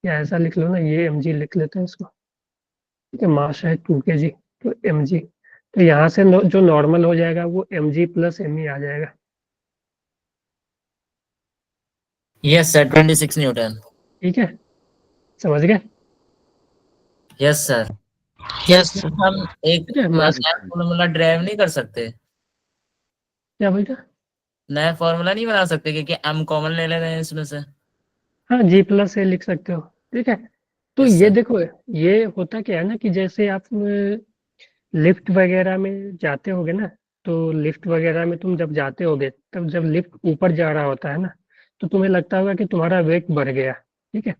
या ऐसा लिख लो ना, ये mg लिख लेते हैं इसको, ठीक है, मास है 2 kg, तो mg, तो यहाँ से जो नॉर्मल हो जाएगा वो mg प्लस me आ जाएगा। Yes sir 26 Newton. ठीक है, समझ गए? Yes sir. Yes sir. हम एक ठीक है, मास नया फॉर्मूला ड्राइव नहीं कर सकते? क्या बोलते? नया फॉर्मूला नहीं बना सकते क्योंकि m कॉमन ले ले रहे हैं इसमें से। हाँ, जी प्लस ए लिख सकते हो, ठीक है। तो यस ये सर। देखो, ये होता क्या है ना कि जैसे आप लिफ्ट वगैरह में जाते होगे ना, तो लिफ्ट वगैरह में तुम जब जाते होगे, तब जब लिफ्ट ऊपर जा रहा होता है ना, तो तुम्हें लगता होगा कि तुम्हारा वेग बढ़ गया, ठीक है।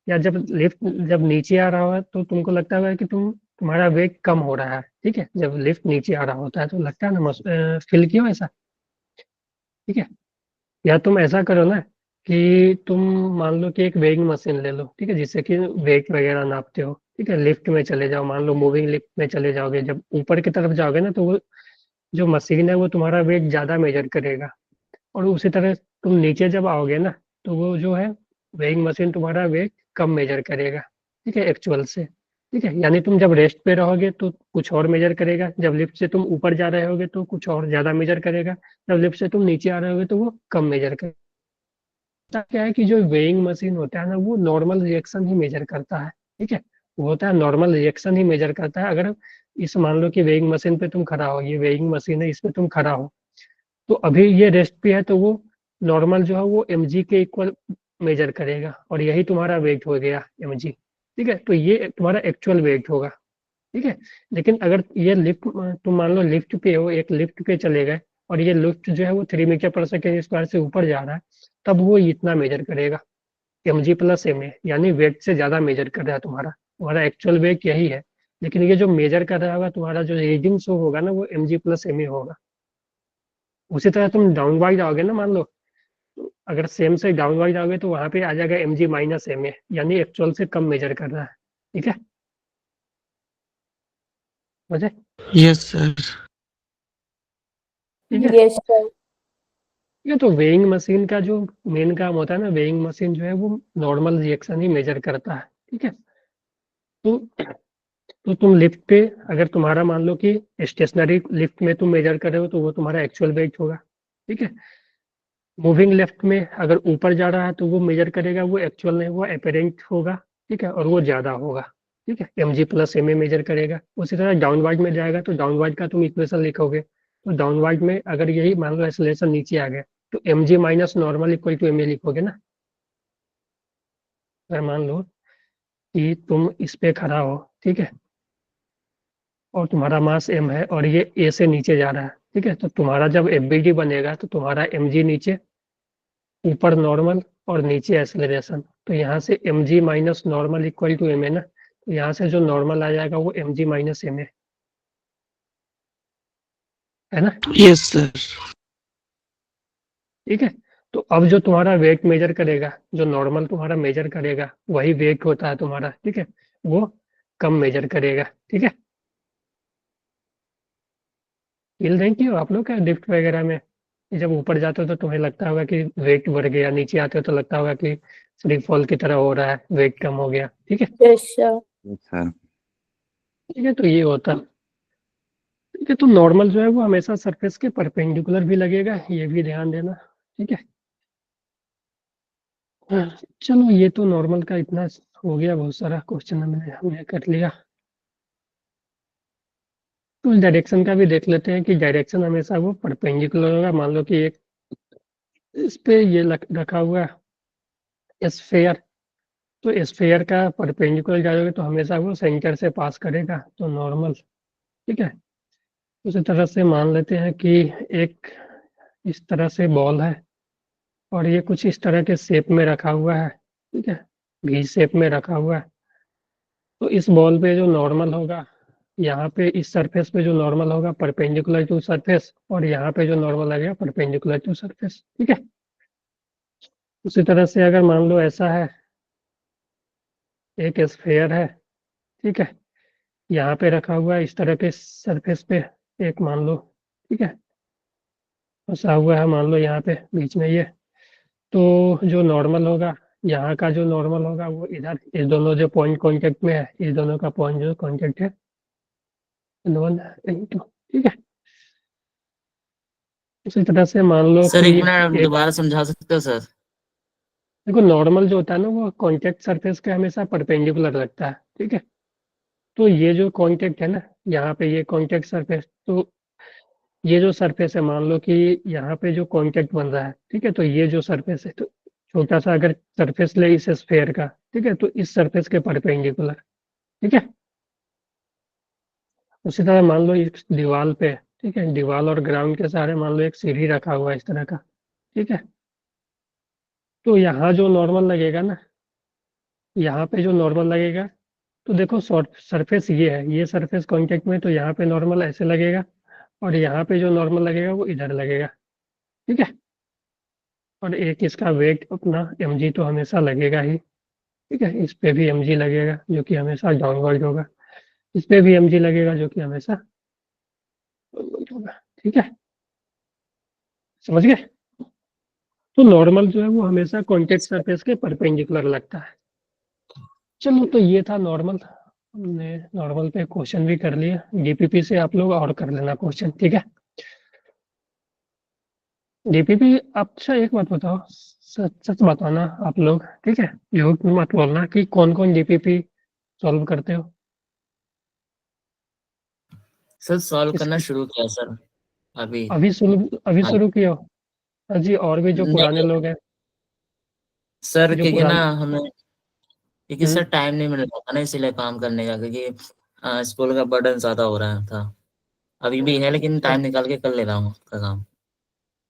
या जब लिफ्ट जब नीचे आ रहा होगा तो तुमको लगता होगा कि तुम्हारा वेग कम हो रहा है, ठीक है। जब लिफ्ट नीचे आ रहा होता है तो लगता है ना, फील किया ऐसा, ठीक है। या तुम ऐसा करो ना कि तुम मान लो कि एक वेइंग मशीन ले लो, ठीक है, जिससे कि वेट वगैरह नापते हो, ठीक है। लिफ्ट में चले जाओ, मान लो मूविंग लिफ्ट में चले जाओगे, जब ऊपर की तरफ जाओगे ना, तो वो जो मशीन है वो तुम्हारा वेट ज़्यादा मेजर करेगा, और उसी तरह तुम नीचे जब आओगे ना, तो वो जो है वेइंग मशीन तुम्हारा वेट कम मेजर करेगा, ठीक है, एक्चुअल से, ठीक है। यानी तुम जब रेस्ट पे रहोगे तो कुछ और मेजर करेगा, जब लिफ्ट से तुम ऊपर जा रहे होगे तो कुछ और ज़्यादा मेजर करेगा, जब लिफ्ट से तुम नीचे आ रहे होगे तो वो कम मेजर करेगा। होता क्या है कि जो वेइंग मशीन होता है ना, वो नॉर्मल रिएक्शन ही मेजर करता है, ठीक है। वो होता है नॉर्मल रिएक्शन ही मेजर करता है। अगर इस मान लो कि वेइंग मशीन पे तुम खड़ा हो, ये वेइंग मशीन है, इस पे तुम खड़ा हो, तो अभी ये रेस्ट पे है, तो वो नॉर्मल जो है वो mg के इक्वल मेजर करेगा, और यही तुम्हारा वेट हो गया mg, ठीक है। तो ये तुम्हारा एक्चुअल वेट होगा, ठीक है। लेकिन अगर ये लिफ्ट, तुम मान लो लिफ्ट पे हो, एक लिफ्ट पे चले गए, और ये लिफ्ट जो है वो 3 मीटर पर सेकेंड स्क्वायर से ऊपर जा रहा है, तब वो इतना मेजर करेगा, mg प्लस ma, यानी वेट से ज्यादा मेजर कर रहा है तुम्हारा, तुम्हारा एक्चुअल वेट यही है, लेकिन ये जो मेजर कर रहा होगा, तुम्हारा जो रीडिंग शो होगा ना, वो mg प्लस ma होगा। उसी तरह तुम डाउन वाइज जाओगे ना, मान लो, तो अगर सेम से डाउन वाइज जाओगे तो वहां पे आ जाएगा mg माइनस ma, यानी एक्चुअल से कम मेजर कर रहा है, ठीक है, मुझे, यस सर। ठीक है। Yes sir. ठीक है, तो वेइंग मशीन का जो मेन काम होता है ना, वेइंग मशीन जो है वो नॉर्मल रिएक्शन ही मेजर करता है, ठीक है। तो तुम लिफ्ट पे, अगर तुम्हारा मान लो कि स्टेशनरी लिफ्ट में तुम मेजर कर रहे हो, तो वो तुम्हारा एक्चुअल वेट होगा, ठीक है। मूविंग लेफ्ट में अगर ऊपर जा रहा है तो वो मेजर करेगा, वो एक्चुअल नहीं, वो अपेरेंट होगा, ठीक है, और वो ज्यादा होगा, ठीक है, mg प्लस ma मेजर करेगा। उसी तरह डाउनवर्ड में जाएगा तो डाउनवर्ड का तुम इक्वेशन लिखोगे, तो डाउनवर्ड में अगर यही मान लो एक्सेलरेशन नीचे आ गया, तो mg minus normal equal to ma लिखोगे ना। अगर मान लो कि तुम इस पे खड़ा हो, ठीक है, और तुम्हारा मास m है, और ये a से नीचे जा रहा है, ठीक है, तो तुम्हारा जब fbd बनेगा तो तुम्हारा mg नीचे, ऊपर नॉर्मल, और नीचे एक्सेलरेशन, तो यहाँ से mg minus normal equal to ma ना, तो यहाँ से जो नॉर्मल आ जाएगा वो mg माइनस ma है ना, यस सर। ठीक है। तो अब जो तुम्हारा वेट मेजर करेगा, जो नॉर्मल तुम्हारा मेजर करेगा, वही वेट होता है तुम्हारा, ठीक है, वो कम मेजर करेगा, ठीक है। फील नहीं किया आप लोग क्या लिफ्ट वगैरह में, कि जब ऊपर जाते हो तो तुम्हें लगता होगा कि वेट बढ़ गया, नीचे आते हो तो लगता होगा कि फ्री फॉल की तरह हो रहा है, वेट कम हो गया, ठीक है। Yes sir. Yes sir. ठीक है, तो ये होता है, ठीक है। तो नॉर्मल जो है वो हमेशा सरफेस के परपेंडिकुलर भी लगेगा, ये भी ध्यान देना, ठीक है। हाँ, चलो ये तो नॉर्मल का इतना हो गया, बहुत सारा क्वेश्चन हमने कर लिया। तो डायरेक्शन का भी देख लेते हैं कि डायरेक्शन हमेशा वो परपेंडिकुलर होगा। मान लो कि एक इस पे ये रखा हुआ स्फेयर, तो स्फेयर का परपेंडिकुलर जाओगे तो हमेशा वो सेंटर से पास करेगा, तो नॉर्मल, ठीक है। उसी तरह से मान लेते हैं कि एक इस तरह से बॉल है, और ये कुछ इस तरह के शेप में रखा हुआ है, ठीक है, भी शेप में रखा हुआ है। तो इस बॉल पे जो नॉर्मल होगा, यहाँ पे इस सरफेस पे जो नॉर्मल होगा परपेंडिकुलर टू सरफेस, और यहाँ पे जो नॉर्मल आ गया परपेंडिकुलर टू सरफेस, ठीक है। उसी तरह से अगर मान लो ऐसा है, एक स्फेयर है, ठीक है, यहाँ पे रखा हुआ है इस तरह के सरफेस पे एक मान लो, ठीक है, फंसा हुआ है मान लो यहाँ पे बीच में ये, तो जो नॉर्मल होगा, यहाँ का जो नॉर्मल होगा वो इधर, इस दोनों जो पॉइंट कांटेक्ट में है, इस दोनों का पॉइंट जो कांटेक्ट है N1 N2, ठीक है। उसी तरह से मान लो सर कि एक मिनट एक, दोबारा समझा सकते हो सर? देखो नॉर्मल जो होता है ना वो कांटेक्ट सरफेस के हमेशा परपेंडिकुलर लगता है, ठीक है। तो ये जो कांटेक्ट है ना, यहाँ पे ये कांटेक्ट सरफेस, तो ये जो सरफेस है मान लो कि यहाँ पे जो कांटेक्ट बन रहा है, ठीक है, तो ये जो सरफेस है, तो छोटा सा अगर सरफेस ले इस स्फेयर का, ठीक है, तो इस सरफेस के परपेंडिकुलर, ठीक है। उसी तरह मान लो इस दीवार पे, ठीक है, दीवार और ग्राउंड के सहारे मान लो एक सीढ़ी रखा हुआ है इस तरह का, ठीक है। तो यहाँ जो नॉर्मल लगेगा ना, यहाँ पे जो नॉर्मल लगेगा, तो देखो सरफेस ये है, ये सरफेस कांटेक्ट में, तो यहाँ पे नॉर्मल ऐसे लगेगा, और यहाँ पे जो नॉर्मल लगेगा वो इधर लगेगा, ठीक है। और एक इसका वेट अपना mg तो हमेशा लगेगा ही, ठीक है। इस पे भी mg लगेगा जो कि हमेशा डाउनवर्ड होगा, इस पे भी mg लगेगा जो कि हमेशा डाउनवर्ड होगा, ठीक है, समझ गए। तो नॉर्मल जो है वो हमेशा कॉन्टेक्ट सरफेस के परपेंडिकुलर लगता है। चलो तो ये था नॉर्मल, हमने नॉर्मल पे क्वेश्चन भी कर लिया, डीपीपी से आप लोग और कर लेना क्वेश्चन, ठीक है। डीपीपी, अच्छा एक बात बताओ, सच सच बताना आप लोग, ठीक है, झूठ मत बोलना कि कौन कौन डीपीपी सॉल्व करते हो। सर सॉल्व करना इसकी शुरू किया सर अभी। अभी हाँ। शुरू किया हो? हाँ जी, और भी जो पुराने नहीं लोग हैं, सर, जो क्योंकि ना पुराने, हमें, क्योंकि हम्म, सर टाइम नहीं मिल रहा था ना इसीलिए काम करने का, क्योंकि स्कूल का बर्डन ज्यादा हो रहा था। अभी भी है लेकिन अच्छा, टाइम निकाल के कर ले रहा हूँ आपका काम।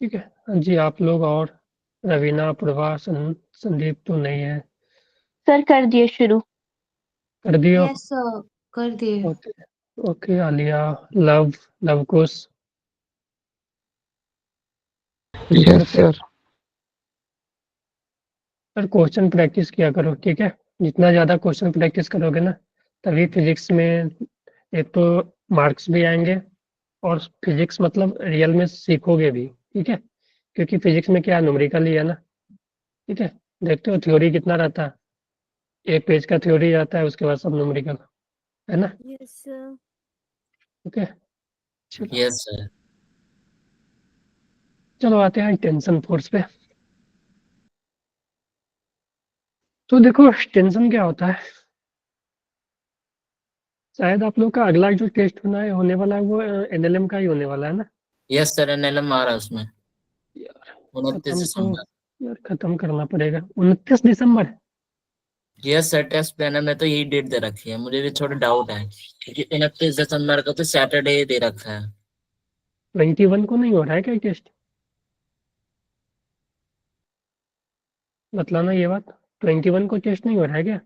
ठीक है। हाँ जी, आप लोग और रवीना, प्रभा, संदीप तो नहीं है, सर कर दिए शुरू। कर दियो? यस सर, कर दिए। Okay, okay, Alia, love, Lavkush, yes sir. Sir question practice किया करो, ठीक है। जितना ज़्यादा क्वेश्चन प्रैक्टिस करोगे ना, तभी फिजिक्स में एक तो मार्क्स भी आएंगे, और फिजिक्स मतलब रियल में सीखोगे भी, ठीक है। क्योंकि फिजिक्स में क्या न्यूमेरिकल ही है ना, ठीक है। देखते हो थ्योरी कितना रहता है, एक पेज का थ्योरी रहता है, उसके बाद सब न्यूमेरिकल, है ना, यस सर। ओके। चलो, यस सर। चलो आते हैं टेंशन फोर्स पे। तो देखो टेंशन क्या होता है, शायद आप लोग का अगला जो टेस्ट होने वाला है वो एनएलएम का ही होने वाला है ना। यस सर, एनएलएम आ रहा है उसमें यार 29 खत्म तो, दिसंबर। यार खत्म करना पड़ेगा 29 दिसंबर। यस सर, टेस्ट प्लानर में तो यही डेट दे रखी है, मुझे भी थोड़ा डाउट है क्योंकि 29 दिसंबर का तो सैटरडे दे रखा है। 21 को नहीं हो रहा है क्या टेस्ट? बतलाना ये बात, 21 को टेस्ट नहीं हो रहा है क्या?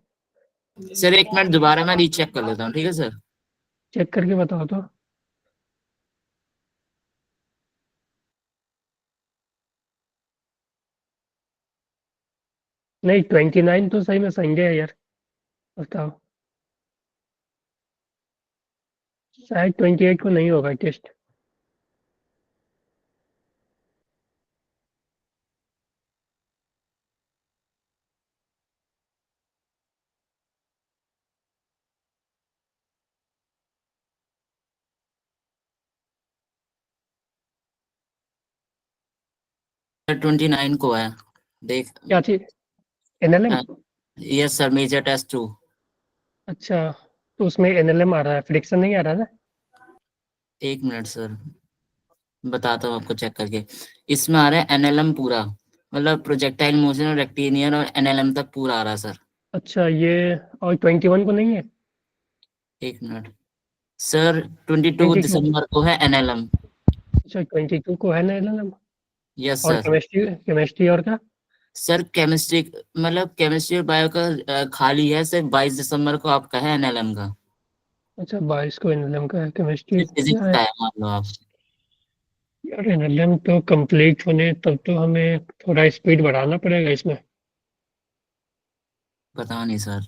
सर एक मिनट दोबारा मैं रीचेक कर लेता हूँ, ठीक है सर। चेक करके बताओ तो। नहीं 29 तो सही में संडे है यार, बताओ। शायद 28 को नहीं होगा टेस्ट। सर 29 को है, देख। क्या चीज? NLM? Yes sir, major test 2। अच्छा, तो उसमें एनएलएम आ रहा है, फ्रिक्शन नहीं आ रहा ना? एक मिनट सर, बताता हूँ आपको चेक करके। इसमें आ रहा है एनएलएम पूरा, मतलब प्रोजेक्टाइल मोशन और रेक्टिलिनियर और एनएलएम तक पूरा आ रहा है सर। अच्छा ये, और 21 को नहीं है? एक मिनट सर, 22 22, दिसंबर को है एनएलएम। अच्छा 22 को है ना एनएलएम। यस और सर। केमिस्ट्री, केमिस्ट्री और का? सर केमिस्ट्री, मतलब केमिस्ट्री और बायो का खाली है, सिर्फ 22 दिसंबर को आपका है एनएलएम का। अच्छा 22 को एनएलएम का है, केमिस्ट्री सिर्फ फिजिक्स क्या है? का है, मान लो आप। यार एनएलएम तो कंप्लीट होने तब तो हमें थोड़ा स्पीड बढ़ाना पड़ेगा इसमें। पता नहीं सर।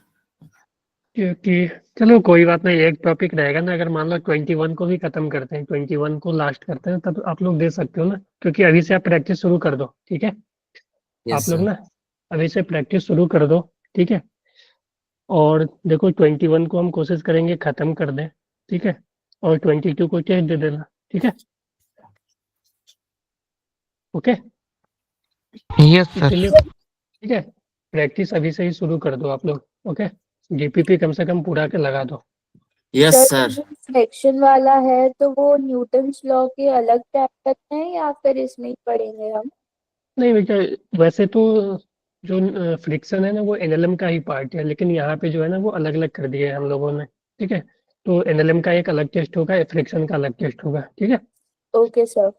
क्योंकि चलो कोई बात नहीं, एक टॉपिक रहेगा ना, अगर मान लो 21 को भी खत्म करते हैं, 21 को लास्ट करते हैं, तब आप लोग दे सकते हो ना, क्योंकि अभी से आप प्रैक्टिस शुरू कर दो, ठीक है। यस आप लोग सर। ना अभी से प्रैक्टिस शुरू कर दो, ठीक है। और देखो 21 को हम कोशिश करेंगे खत्म कर दें, ठीक है। और 22 को टेस्ट दे देना, ठीक है। Okay, yes sir. इसलिए ठीक है, प्रैक्टिस अभी से ही शुरू कर दो आप लोग। ओके, जीपीपी कम से कम पूरा के लगा दो। Yes sir sir. जो फ्रैक्शन वाला है तो वो न्यूटन्स लॉ के अलग चैप्टर है या फिर इसमें ही पढ़ेंगे हम? नहीं बेटा, वैसे तो जो फ्रिक्शन है ना वो एनएलएम का ही पार्ट है, लेकिन यहाँ पे जो है ना वो अलग अलग कर दिए हैं हम लोगों ने, ठीक है। तो एनएलएम का एक अलग टेस्ट होगा, फ्रिक्शन का अलग टेस्ट होगा, ठीक है। Okay sir.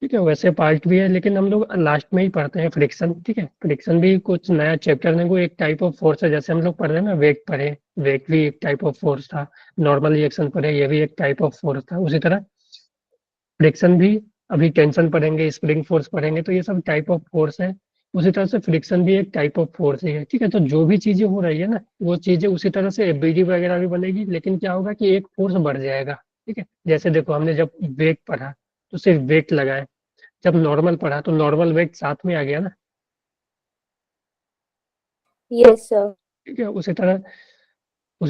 ठीक है, वैसे पार्ट भी है, लेकिन हम लोग लास्ट में ही पढ़ते हैं फ्रिक्शन, ठीक है। फ्रिक्शन भी कुछ नया चैप्टर है, वो एक टाइप ऑफ फोर्स है, जैसे हम लोग पढ़ रहे हैं ना, वेग पढ़े, वेग भी एक टाइप ऑफ फोर्स था। नॉर्मल रिएक्शन पढ़े, ये भी एक टाइप ऑफ फोर्स था। उसी तरह फ्रिक्शन भी, अभी टेंशन पढ़ेंगे, स्प्रिंग फोर्स पढ़ेंगे, तो ये सब टाइप ऑफ फोर्स है। उसी तरह से फ्रिक्शन भी एक टाइप ऑफ फोर्स ही है, ठीक है। तो जो भी चीजें हो रही है ना, वो चीजें उसी तरह से एबीडी वगैरह भी बनेगी, लेकिन क्या होगा कि एक फोर्स बढ़ जाएगा, ठीक है। जैसे देखो, हमने जब वेग पढ़ा तो सिर्फ वेग लगाए, जब नॉर्मल पढ़ा तो नॉर्मल वेग साथ में आ गया ना, यस सर। ठीक है। उसी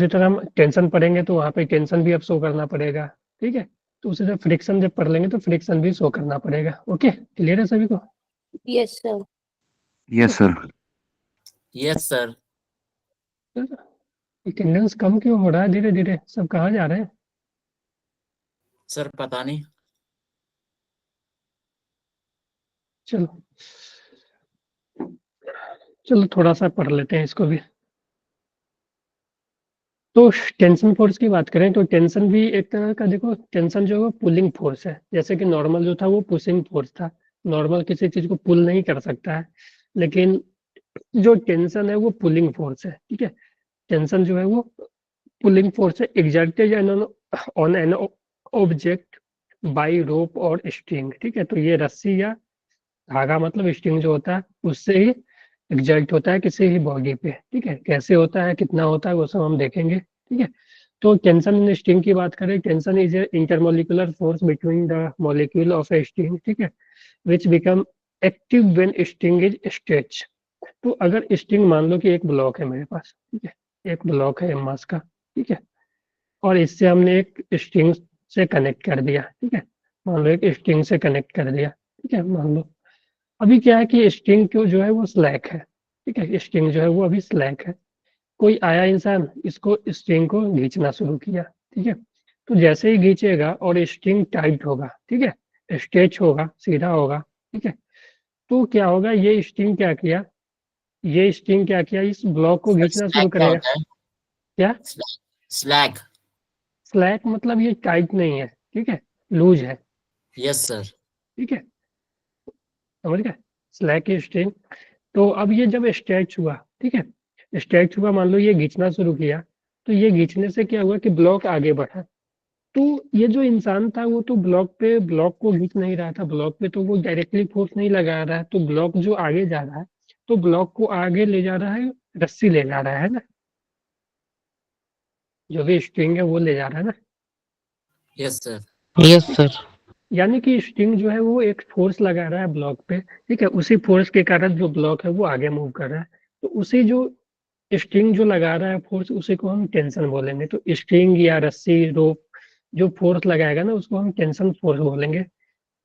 तरह हम टेंशन पढ़ेंगे तो वहाँ पे टेंशन भी अब शो करना पड़ेगा, ठीक है। तो उसी तरह फ्रिक्शन जब पढ़ लेंगे तो फ्रिक्शन भी शो करना पड़ेगा। ओके, क्लियर है सभी को? Yes sir. Yes sir. Yes sir. Attendance कम क्यों हो रहा है धीरे धीरे? सब कहाँ जा रहे हैं? सर पता नहीं। चलो चलो थोड़ा सा पढ़ लेते हैं इसको भी। तो टेंशन फोर्स की बात करें तो टेंशन भी एक तरह का, देखो टेंशन जो है वो पुलिंग फोर्स है, जैसे कि नॉर्मल जो था वो पुशिंग फोर्स था। नॉर्मल किसी चीज को पुल नहीं कर सकता है, लेकिन जो टेंशन है वो पुलिंग फोर्स है, ठीक है। टेंशन जो है वो पुलिंग फोर्स है, exerted on an object by rope और स्ट्रिंग, ठीक है। तो ये रस्सी या धागा, मतलब स्ट्रिंग जो होता है उससे ही एग्जर्ट होता है किसी भी बॉडी पे, ठीक है। कैसे होता है, कितना होता है, वो सब हम देखेंगे, ठीक है। तो टेंशन इन स्ट्रिंग की बात करें, tension is a intermolecular force between the molecule of a string, ठीक है, विच become active when string is stretch. तो अगर स्ट्रिंग, मान लो कि एक ब्लॉक है मेरे पास, ठीक है, एक ब्लॉक है मास का, ठीक है, और इससे हमने एक स्ट्रिंग से कनेक्ट कर दिया, ठीक है। मान लो एक स्ट्रिंग से कनेक्ट कर दिया, ठीक है, मान लो। अभी क्या है कि स्ट्रिंग को जो है वो स्लैक है, ठीक है, स्ट्रिंग जो है वो अभी स्लैक है। कोई आया इंसान, इसको स्ट्रिंग को खींचना शुरू किया, ठीक है। तो जैसे ही खींचेगा और स्ट्रिंग टाइट होगा, ठीक है, स्ट्रेच होगा, सीधा होगा, ठीक है, तो क्या होगा, ये स्ट्रिंग क्या किया, इस ब्लॉक को सर खींचना शुरू स्लैक क्या करेगा। होता है? क्या? स्लैक। स्लैक मतलब ये टाइट नहीं है, ठीक है, लूज है, यस सर। ठीक है, समझ गए? स्लैक की स्ट्रिंग। तो अब ये जब स्ट्रेच हुआ, ठीक है, स्ट्रेच हुआ, मान लो ये खींचना शुरू किया, तो ये खींचने से क्या हुआ कि ब्लॉक आगे बढ़ा। तो ये जो इंसान था वो तो ब्लॉक को खींच नहीं रहा था, ब्लॉक पे तो वो डायरेक्टली फोर्स नहीं लगा रहा है, तो ब्लॉक जो आगे जा रहा है, तो ब्लॉक को आगे ले जा रहा है, रस्सी ले जा रहा है ना, जो भी स्ट्रिंग है वो ले जा रहा है ना। Yes sir. Yes sir. यानी कि स्ट्रिंग जो है वो एक फोर्स लगा रहा है ब्लॉक पे, ठीक है, उसी फोर्स के कारण जो ब्लॉक है वो आगे मूव कर रहा है। तो उसी जो स्ट्रिंग जो लगा रहा है फोर्स, उसी को हम टेंशन बोलेंगे। तो स्ट्रिंग या रस्सी, रोप जो फोर्स लगाएगा ना, उसको हम टेंशन फोर्स बोलेंगे।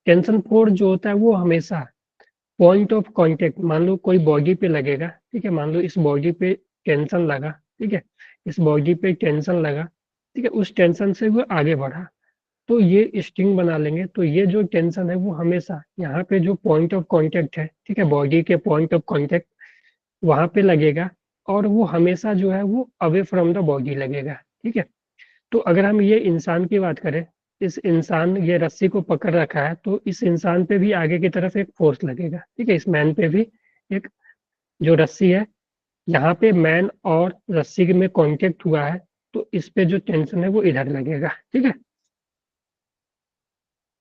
टेंशन फोर्स जो होता है वो हमेशा पॉइंट ऑफ कांटेक्ट, मान लो कोई बॉडी पे लगेगा, ठीक है, मान लो इस बॉडी पे टेंशन लगा, ठीक है, इस बॉडी पे टेंशन लगा, ठीक है, उस टेंशन से वो आगे बढ़ा, तो ये स्ट्रिंग बना लेंगे। तो ये जो टेंशन है वो हमेशा यहाँ पे जो पॉइंट ऑफ कांटेक्ट है, ठीक है, बॉडी के पॉइंट ऑफ कांटेक्ट वहां पे लगेगा, और वो हमेशा जो है वो अवे फ्रॉम द बॉडी लगेगा, ठीक है। तो अगर हम ये इंसान की बात करें, इस इंसान ये रस्सी को पकड़ रखा है, तो इस इंसान पे भी आगे की तरफ एक फोर्स लगेगा, ठीक है, इस मैन पे भी एक, जो रस्सी है, यहाँ पे मैन और रस्सी में कांटेक्ट हुआ है, तो इस पे जो टेंशन है वो इधर लगेगा, ठीक है।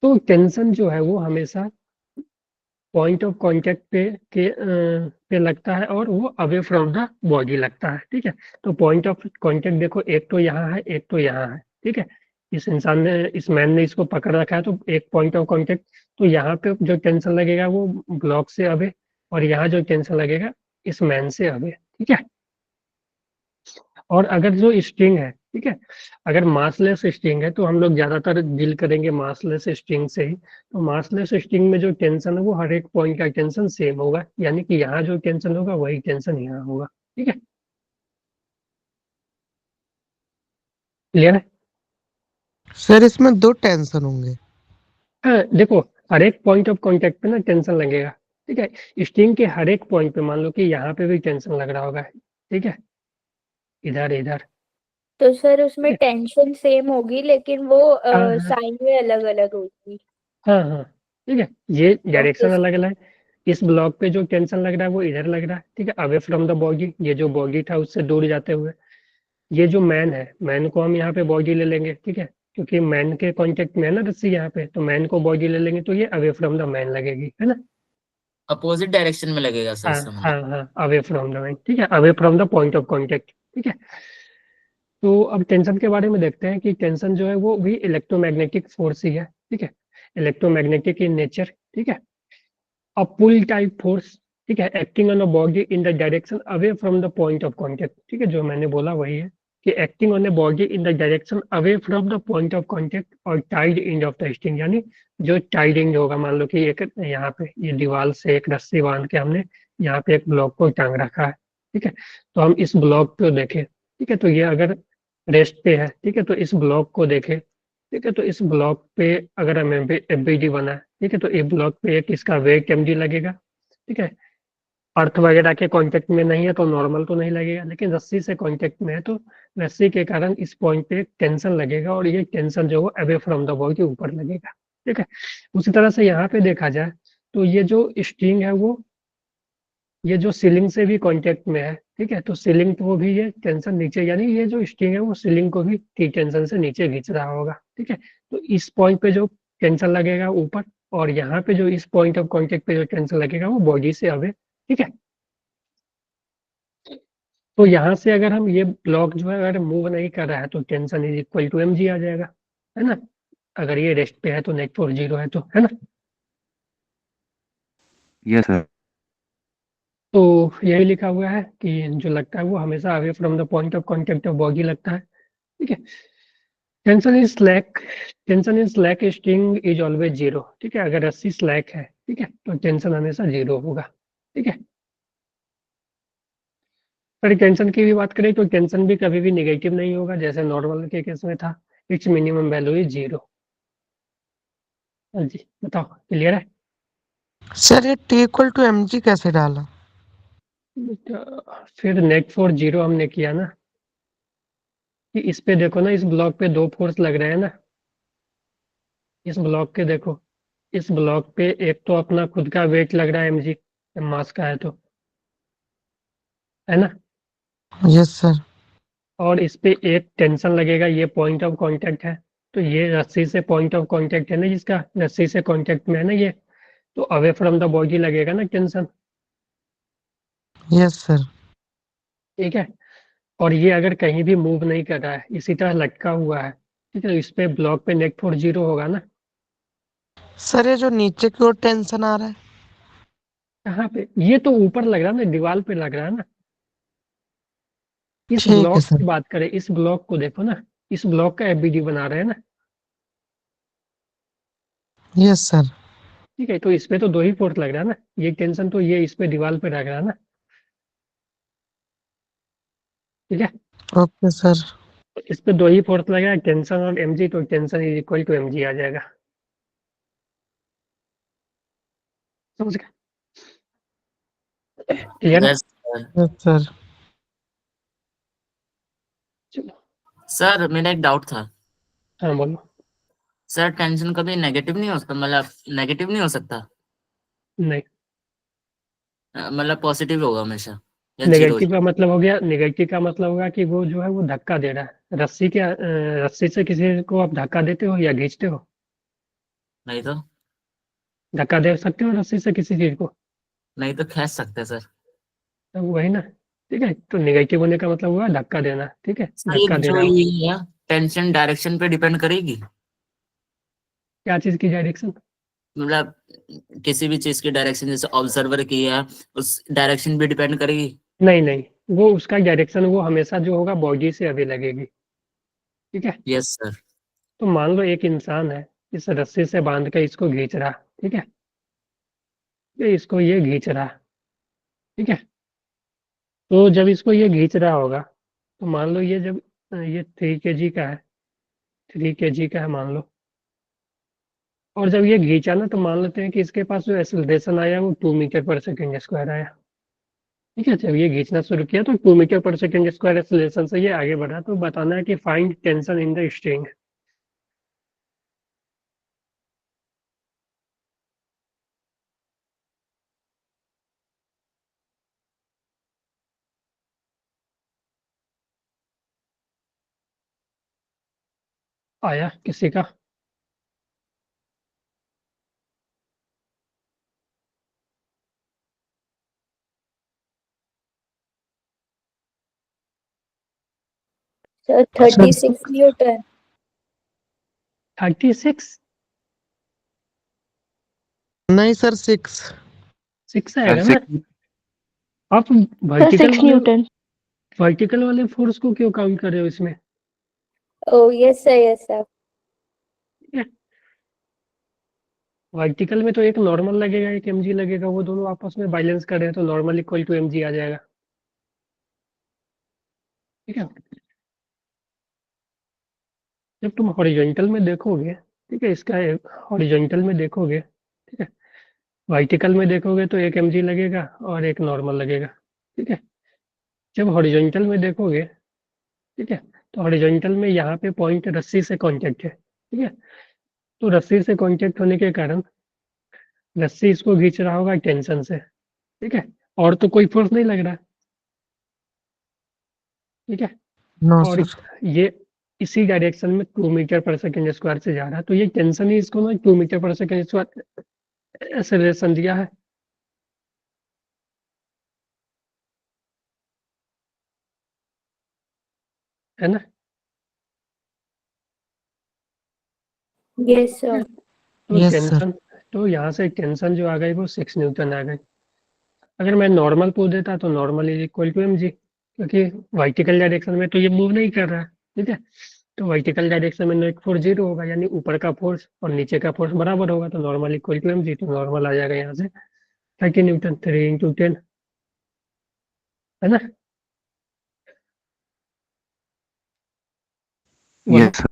तो टेंशन जो है वो हमेशा पॉइंट ऑफ कांटेक्ट पे लगता है और वो अवे फ्रॉम द बॉडी लगता है। ठीक है, तो पॉइंट ऑफ कांटेक्ट देखो, एक तो यहाँ है, एक तो यहाँ है। ठीक है, इस मैन ने इसको पकड़ रखा है, तो एक पॉइंट ऑफ कांटेक्ट, तो यहाँ पे जो टेंशन लगेगा वो ब्लॉक से अवे, और यहाँ जो टेंशन लगेगा इस मैन से अवे। ठीक है, और अगर जो स्ट्रिंग है, ठीक है, अगर मासलेस स्ट्रिंग है तो हम लोग ज्यादातर डील करेंगे मासलेस स्ट्रिंग से ही। तो मासलेस स्ट्रिंग में जो टेंशन है वो हर एक पॉइंट का टेंशन सेम होगा, यानी कि यहाँ जो टेंशन होगा वही टेंशन यहाँ होगा। ठीक है, क्लियर है? सर इसमें 2 टेंशन होंगे। हाँ देखो, हर एक पॉइंट ऑफ कांटेक्ट पे ना टेंशन लगेगा। ठीक है, स्ट्रिंग के हर एक पॉइंट पे मान लो कि यहाँ पे भी टेंशन लग रहा होगा। ठीक है, इधर इधर। तो सर उसमें ठीक टेंशन सेम होगी लेकिन वो हाँ साइन में अलग अलग होगी। हाँ हाँ, ठीक है, ये डायरेक्शन ओके अलग अलग है। इस ब्लॉक पे जो टेंशन लग रहा है वो इधर लग रहा है। ठीक है, अवे फ्रॉम द बॉडी, ये जो बॉडी था उससे दूर जाते हुए। ये जो मैन है, मैन को हम यहाँ पे बॉडी ले लेंगे। ठीक है, क्योंकि मैन के कांटेक्ट में है ना रस्सी यहाँ पे, तो मैन को बॉडी ले लेंगे, तो ये अवे फ्रॉम द मैन लगेगी, है ना? अपोजिट डायरेक्शन में लगेगा सर हाँ इसका मतलब। हाँ हाँ, अवे फ्रॉम द मैन। ठीक है, away from the point of contact. ठीक है, तो अब टेंशन के बारे में देखते हैं कि टेंशन जो है वो भी इलेक्ट्रोमैग्नेटिक फोर्स ही है। ठीक है, इलेक्ट्रोमैग्नेटिक इन नेचर। ठीक है, a pull type force, ठीक है, acting on a body in the direction away from the point of contact. ठीक है, जो मैंने बोला वही है कि acting on a body in the direction away from the point of contact और tied end of the string, यानी जो टाइड एंड होगा, मान लो कि एक यहाँ पे ये दीवार से एक रस्सी बांध के हमने यहाँ पे एक ब्लॉक को टांग रखा है। ठीक है, तो हम इस ब्लॉक को देखें। ठीक है, तो ये अगर रेस्ट पे है, ठीक है, तो इस ब्लॉक को देखें। ठीक है, तो इस ब्लॉक पे अगर हम एफबीडी बना है, ठीक है, तो एक ब्लॉक पे एक इसका वेट एमडी लगेगा। ठीक है, अर्थ वगैरह के कांटेक्ट में नहीं है तो नॉर्मल तो नहीं लगेगा, लेकिन रस्सी से कांटेक्ट में है तो रस्सी के कारण इस पॉइंट पे एक टेंशन लगेगा, और ये टेंशन जो है अवे फ्रॉम द बॉल के ऊपर लगेगा। ठीक है, उसी तरह से यहाँ पे देखा जाए तो ये जो स्ट्रिंग है वो ये जो सीलिंग से भी कांटेक्ट में है। ठीक है, तो सीलिंग को भी ये टेंशन नीचे, यानी ये जो स्ट्रिंग है वो सीलिंग को भी टी टेंशन से नीचे खींच रहा होगा। ठीक है, तो इस पॉइंट पे जो टेंशन लगेगा ऊपर, और यहाँ पे जो इस पॉइंट ऑफ कांटेक्ट पे जो टेंशन लगेगा वो बॉडी से अवे। ठीक है, तो यहाँ से अगर हम ये ब्लॉक जो है अगर मूव नहीं कर रहा है तो tension is equal to mg आ जाएगा, है ना? अगर ये रेस्ट पे है तो नेट फोर्स 0 है, तो है ना? Yes sir. तो यही लिखा हुआ है कि जो लगता है वो हमेशा away from the point of contact of body लगता है। ठीक है, tension is slack string is always 0। ठीक है, अगर रस्सी स्लैक है, ठीक है, तो टेंशन हमेशा 0 होगा। ठीक है, पर टेंशन की भी बात करें तो टेंशन भी कभी भी नेगेटिव नहीं होगा, जैसे नॉर्मल के केस में था। It's minimum value is 0। हाँ जी, बताओ, क्लियर है? सर ये T इक्वल टू mg कैसे डाला? फिर नेट फोर्स 0 हमने किया ना, कि इस पे देखो ना, इस ब्लॉक पे 2 फोर्स लग रहे हैं ना। इस ब्लॉक के देखो, इस ब्लॉक पे एक तो अपना खुद का वेट लग रहा है mg, मास का है तो, है ना? Yes sir. और इस पे एक टेंशन लगेगा, ये पॉइंट ऑफ कांटेक्ट है, तो ये रस्सी से पॉइंट ऑफ कांटेक्ट है ना, जिसका रस्सी से कांटेक्ट में है ना ये, तो अवे फ्रॉम द बॉडी लगेगा ना टेंशन। Yes sir. ठीक है, और ये अगर कहीं भी मूव नहीं कर रहा है, इसी तरह लटका हुआ है, ठीक है, तो इस पे ब्लॉक पे नेट फोर्स 0 होगा ना। सर ये जो नीचे की ओर टेंशन आ रहा है। कहाँ पे? ये तो ऊपर लग रहा है ना, दीवार पे लग रहा है ना। इस ठीक है ब्लॉक सर। की बात करें, इस ब्लॉक को देखो ना, इस ब्लॉक का एफबीडी बना रहे हैं ना। Yes sir. ठीक है, तो इस पे तो 2 ही फोर्स लग रहा है ना, ये टेंशन तो ये इस पे दीवार पे लग रहा है ना। ठीक है, ओके सर। तो इस पे 2 ही फोर्स लग रहा है, टेंशन और mg, तो tension is equal to mg आ जाएगा। समझ गए? क्लियर है? Yes sir. Yes sir. चलो, सर मेरा एक डाउट था। हाँ बोलो। सर टेंशन कभी नेगेटिव नहीं हो सकता, मतलब नेगेटिव नहीं हो सकता, नहीं, मतलब पॉजिटिव होगा हमेशा या जीरो? नेगेटिव का मतलब हो गया, नेगेटिव का मतलब होगा कि वो जो है वो धक्का दे रहा है रस्सी के, रस्सी से किसी को आप धक्का देते हो या खींचते हो? नहीं तो धक्का दे सकते हो रस्सी से किसी चीज को? नहीं तो खींच सकते हैं सर। तो वही ना, ठीक है, तो नेगेटिव होने का मतलब हुआ धक्का देना, ठीक है, सर ये धक्का दे जो रहा हूँ। ये है टेंशन डायरेक्शन पे डिपेंड करेगी, क्या चीज की डायरेक्शन? मतलब किसी भी चीज की डायरेक्शन जैसे ऑब्जर्वर की है उस डायरेक्शन पे डिपेंड करेगी। नहीं नहीं, वो उसका डायरेक्शन वो हमेशा जो होगा बॉडी से अभी लगेगी, ठीक है। Yes sir. तो मान लो एक इंसान है, इस रस्सी से बांध के इसको खींच रहा, ठीक है, ये इसको ये खींच रहा, ठीक है। तो जब इसको ये खींच रहा होगा, तो मान लो ये जब ये 3 kg का है, 3 kg का है मान लो, और जब ये खींचा ना, तो मान लेते हैं कि इसके पास जो एक्सेलरेशन आया वो 2 मीटर पर सेकेंड स्क्वायर आया, ठीक है। जब ये खींचना शुरू किया तो 2 metre per second square acceleration से ये आगे बढ़ा। तो बताना है कि find tension in the string. आया किसी का? Sir 36 Newton. 36? नहीं सर 6। 6 आएगा सर ना? आप सर वर्टिकल 6 वाले न्यूटन। वर्टिकल वाले फोर्स को क्यों काउंट कर रहे हो इसमें? ओ yes sir, yes sir. Vertical में तो एक नॉर्मल लगेगा, एक mg लगेगा, वो दोनों आपस में बैलेंस कर रहे हैं तो नॉर्मल इक्वल टू mg आ जाएगा, ठीक है। जब तुम हॉरिजॉन्टल में देखोगे, ठीक है, इसका हॉरिजॉन्टल में देखोगे, ठीक है, वर्टिकल में देखोगे तो एक mg लगेगा और एक नॉर्मल लगेगा, ठीक है। जब हॉरिजॉन्टल में देखोगे, ठीक है, तो हॉरिजॉन्टल में यहाँ पे पॉइंट रस्सी से कांटेक्ट है, ठीक है। तो रस्सी से कांटेक्ट होने के कारण रस्सी इसको खींच रहा होगा टेंशन से, ठीक है, और तो कोई फोर्स नहीं लग रहा, ठीक है। नो और सर। ये इसी डायरेक्शन में 2 मीटर पर सेकेंड स्क्वायर से जा रहा है, तो ये टेंशन ही इसको ना 2 metre per second square acceleration दिया है ना? Yes sir. तो यस सर। टेंशन, तो यहाँ से टेंशन जो आ गई वो 6 न्यूटन आ गई। अगर मैं नॉर्मल पूछ देता तो normal is equal to mg, क्योंकि वर्टिकल डायरेक्शन में तो ये मूव नहीं कर रहा है, ठीक है। तो वर्टिकल डायरेक्शन में नेट फोर्स 0 होगा, यानी ऊपर का फोर्स और नीचे का फोर्स बराबर होगा, तो नॉर्मल इक्वल टू mg, तो नॉर्मल आ जाएगा यहाँ से 30 न्यूटन, 3 × 10, है ना? वही, यस सर।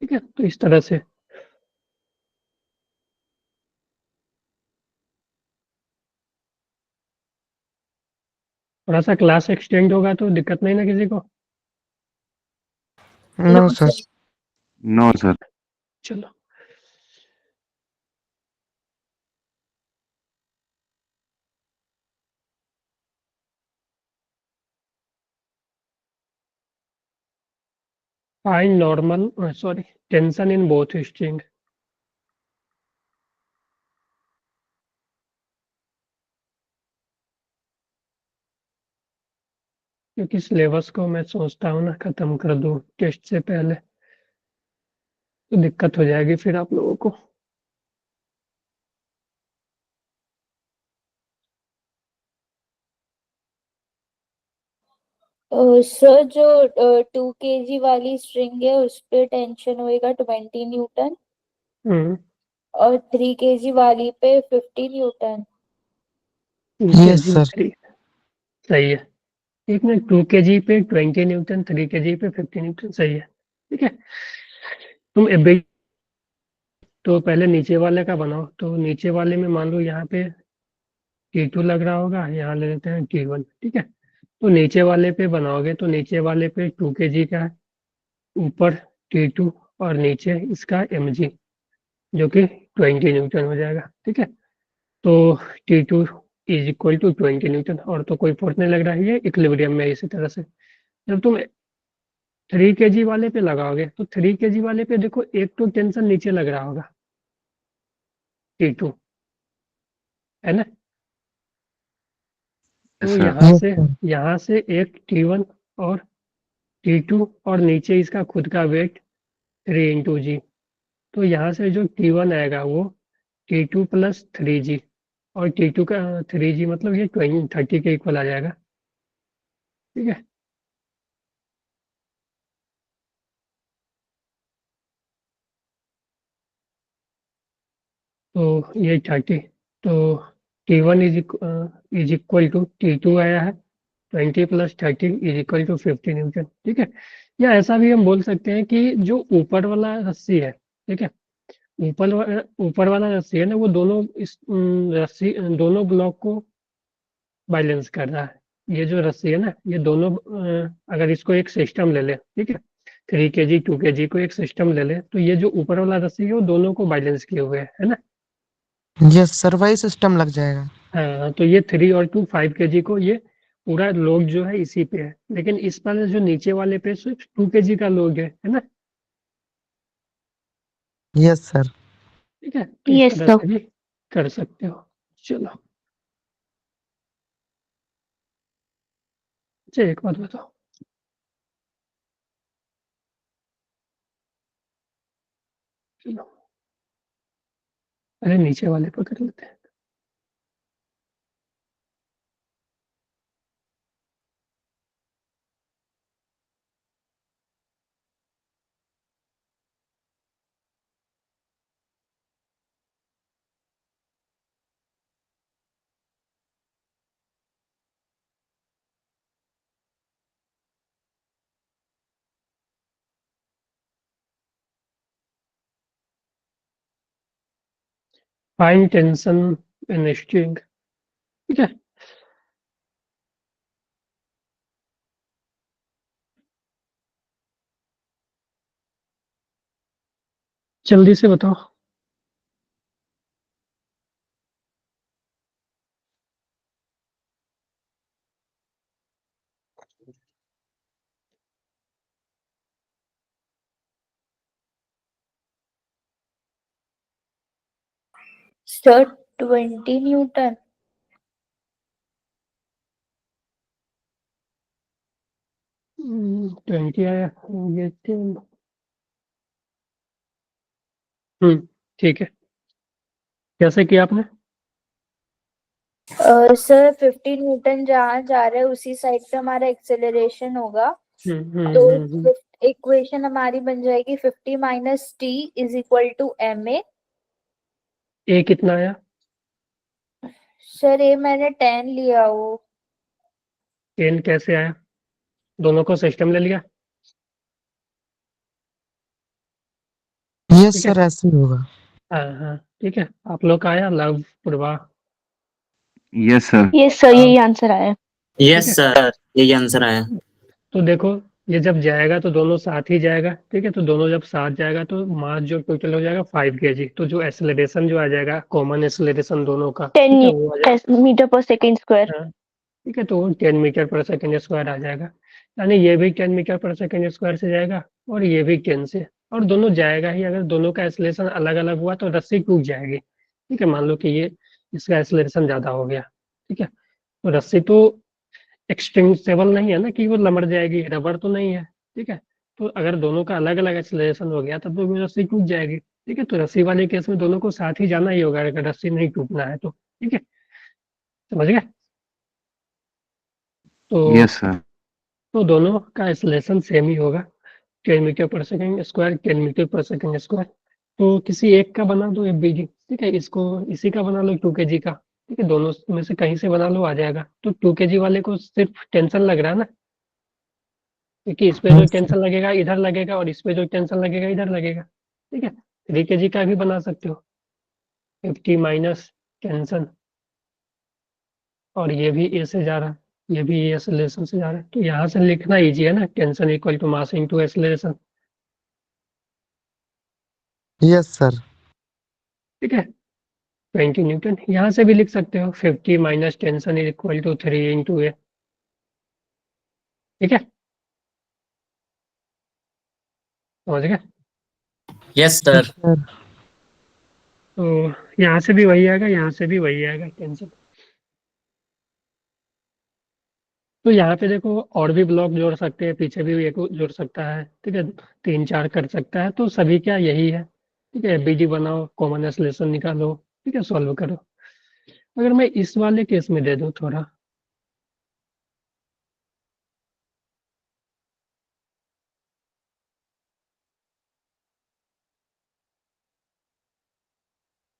ठीक है। तो इस तरह से थोड़ा सा क्लास एक्सटेंड होगा तो दिक्कत नहीं ना किसी को? No sir. No sir. चलो, find normal, sorry, tension in both string. क्योंकि सिलेबस को मैं सोचता हूँ ना खत्म कर दूँ टेस्ट से पहले, तो दिक्कत हो जाएगी फिर आप लोगों को। सर जो 2 kg वाली स्ट्रिंग है उस पे टेंशन होएगा 20 न्यूटन हम्म, और 3 kg वाली पे 50 न्यूटन। Yes sir. सही है। एक मिनट, 2 kg पे 20 न्यूटन, 3 kg पे 50 न्यूटन, सही है, ठीक है। तुम अभी तो पहले नीचे वाले का बनाओ, तो नीचे वाले में मान लो यहाँ पे T2 लग रहा होगा, यहाँ ले लेते हैं T1, ठीक है। तो नीचे वाले पे बनाओगे तो नीचे वाले पे 2 kg का है, ऊपर T2 और नीचे इसका mg, जो कि 20 न्यूटन हो जाएगा, ठीक है। तो T2 is equal to 20 Newton, और तो कोई फोर्स नहीं लग रहा है, ये इक्विलिब्रियम में है इसी तरह से। जब तुम 3 kg वाले पे लगाओगे तो 3 kg वाले पे देखो एक तो टेंशन नीचे लग रहा होगा, T2 है ना। तो Yes, sir. यहाँ से एक T1 और T2 और नीचे इसका खुद का वेट 3 × G। तो यहाँ से जो T1 आएगा वो T2 + 3G और T2 का 3G मतलब ये 30 के इक्वल आ जाएगा। ठीक है। तो ये 30 तो T1 is equal to T2 आया है 20 + 30 = 50 न्यूटन। ठीक है। या ऐसा भी हम बोल सकते हैं कि जो ऊपर वाला रस्सी है, ठीक है, ऊपर वाला रस्सी है ना, वो दोनों इस रस्सी दोनों ब्लॉक को बैलेंस कर रहा है। ये जो रस्सी है ना, ये दोनों अगर इसको एक सिस्टम ले ले, ठीक है, 3 kg 2 kg को एक सिस्टम ले ले, तो ये जो ऊपर वाला रस्सी है वो दोनों को बैलेंस किए हुए है ना। यस सर, वही सिस्टम लग जाएगा। हाँ, तो ये 3 और 2 5 kg को ये पूरा लोड जो है इसी पे है, लेकिन इस वाले जो नीचे वाले पे सिर्फ 2 kg का लोड है ना। Yes sir. ठीक है, तो इस Yes, तरह sir. से भी कर सकते हो। चलो, अच्छा एक बात बताओ, चलो अरे नीचे वाले पर कर लेते हैं। Fine tension in string. ठीक है, जल्दी से बताओ। Sir 20 Newton. 20 आया, ये 10। ठीक है, कैसे किया आपने? सर 50 न्यूटन जहाँ जा रहा है उसी साइड पे हमारा एक्सेलरेशन होगा। तो इक्वेशन हमारी बन जाएगी 50 - t = ma। ए कितना आया? सर ये मैंने 10 लिया हो। 10 कैसे आया? दोनों को सिस्टम ले लिया। यस ठीक है, सर, ऐसे ही होगा। हाँ हाँ, ठीक है। आप लोग का आया लव पूर्वा? Yes, sir. Yes, sir. यही आंसर आया। यस ठीक है, सर, यही आंसर आया। तो देखो ये जब जाएगा तो दोनों साथ ही जाएगा। ठीक है, तो दोनों जब साथ जाएगा तो मास जो टोटल हो जाएगा 5 kg। तो जो एक्सेलरेशन जो आ जाएगा, कॉमन एक्सेलरेशन दोनों का, 10 ठीक है, वो आ जाएगा। Metre per second square. हाँ, ठीक है, तो 10 मीटर/सेकंड स्क्वायर आ जाएगा। यानी ये भी 10 मीटर/सेकंड स्क्वायर से जाएगा और ये भी 10 से, और दोनों जाएगा ही। अगर दोनों का एक्सेलरेशन अलग अलग हुआ तो रस्सी टूट जाएगी। ठीक है, मान लो कि ये इसका एक्सेलरेशन ज्यादा हो गया। ठीक है, तो रस्सी तो एक्सटेंसिबल नहीं है ना कि वो लमड़ जाएगी, रबर तो नहीं है। ठीक है, तो अगर दोनों का अलग अलग एक्सेलरेशन हो गया तब तो वो रस्सी टूट जाएगी। ठीक है, तो रस्सी वाले केस में दोनों को साथ ही जाना ही होगा अगर रस्सी नहीं टूटना है तो। ठीक है, समझ गए? तो Yes, sir. दोनों का एक्सेलरेशन सेम ही होगा, 10 मीटर/सेकंड स्क्वायर 10 मीटर/सेकंड स्क्वायर। तो किसी एक का बना दो एफबीजी। ठीक है, इसको इसी का बना लो 2 kg का। ठीक है, दोनों में से कहीं से बना लो, आ जाएगा। तो 2 kg वाले को सिर्फ टेंशन लग रहा है ना, क्योंकि इस पे जो टेंशन लगेगा इधर लगेगा और इस पे जो टेंशन लगेगा इधर लगेगा। ठीक है, 3 kg का भी बना सकते हो, 50 माइनस टेंशन, और ये भी ए से जा रहा है, ये भी ए एक्सेलरेशन से जा रहा है, तो यहाँ से लिखना इजी है ना, tension equal to mass into acceleration. Yes sir. ठीक है, 20 न्यूटन यहाँ से भी लिख सकते हो, 50 माइनस टेंशन इक्वल टू 3 × ए। ठीक है, समझ गए? Yes sir. सर तो यहाँ से भी वही आएगा, यहाँ से भी वही आएगा, टेंशन। तो यहाँ पे देखो और भी ब्लॉक जोड़ सकते हैं, पीछे भी एक जोड़ सकता है, ठीक है, 3 4 कर सकता है, तो सभी क्या यही है, ठीक है। एबीडी बनाओ, कॉमन एक्सलेशन निकालो, ठीक है, सॉल्व करो। अगर मैं इस वाले केस में दे दूं थोड़ा,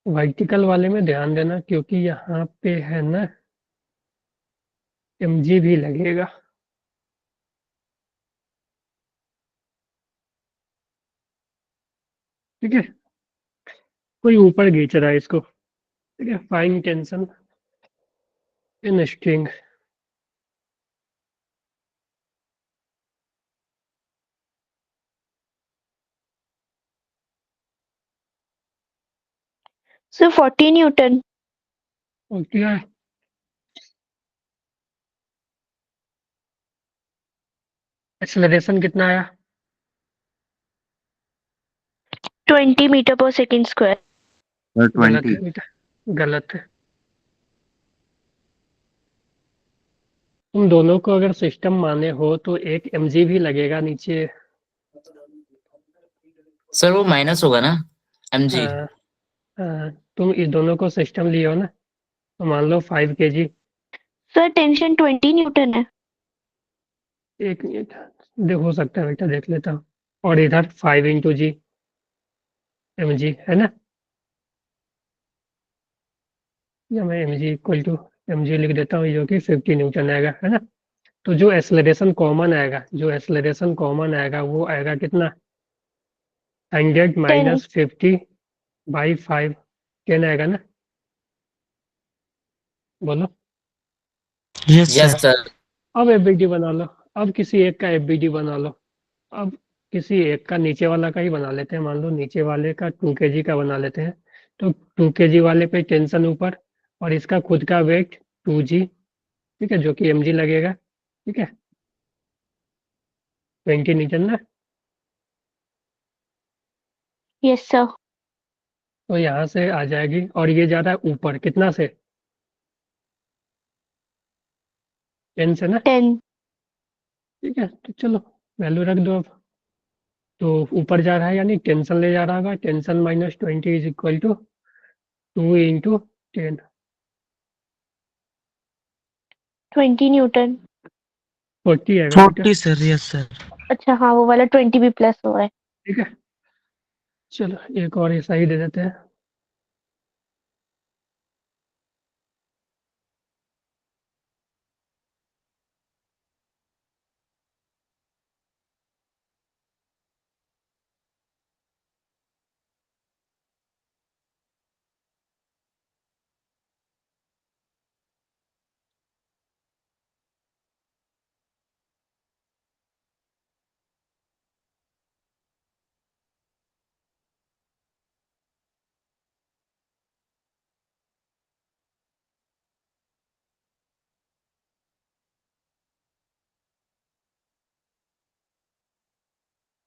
वर्टिकल वाले में ध्यान देना, क्योंकि यहाँ पे है ना mg भी लगेगा, ठीक है। कोई ऊपर खींच रहा है इसको, ठीक है, fine tension in string. Sir 40 Newton. और क्या है, एक्सेलरेशन कितना आया? 20 metre per second square. Sir गलत 20। है बेटा, गलत है। तुम दोनों को अगर सिस्टम माने हो तो एक mg भी लगेगा नीचे। सर वो माइनस होगा ना mg। हाँ, हाँ, तुम इस दोनों को सिस्टम लिए हो ना, तो मान लो 5 kg। सर टेंशन 20 न्यूटन है। एक मिनट, हो सकता है बेटा, देख लेता हूँ। और इधर 5 इंटू जी mg है ना, या मैं mg इक्वल टू mg लिख देता हूँ, जो कि 50 न्यूटन आएगा, है ना। तो जो एक्सेलरेशन कॉमन आएगा, वो आएगा कितना? 100 10। माइनस 50 बाई 5, 10 आएगा ना, बोलो। Yes yes sir. सर। अब एफबीडी बना लो, अब किसी एक का एफबीडी बना लो। अब किसी एक का नीचे वाला का ही बना लेते हैं, मान लो नीचे वाले का 2 kg का बना लेते हैं। तो 2 kg वाले पे टेंशन ऊपर, और इसका खुद का वेट 2g, ठीक है, जो कि mg लगेगा, ठीक है, 20 न्यूटन ना। Yes sir. तो यहाँ से आ जाएगी, और ये जा रहा है ऊपर कितना से? 10 से ना, 10। ठीक है। तो चलो वैल्यू रख दो अब। तो ऊपर जा रहा है यानी टेंशन ले जा रहा होगा, tension minus 20 is equal to 2 into 10, 20 newton. 40 आएगा बेटा, 40 सर। Yes sir. अच्छा हाँ, वो वाला 20 भी प्लस हो रहा है। ठीक है। चलो एक और ऐसा ही दे देते हैं।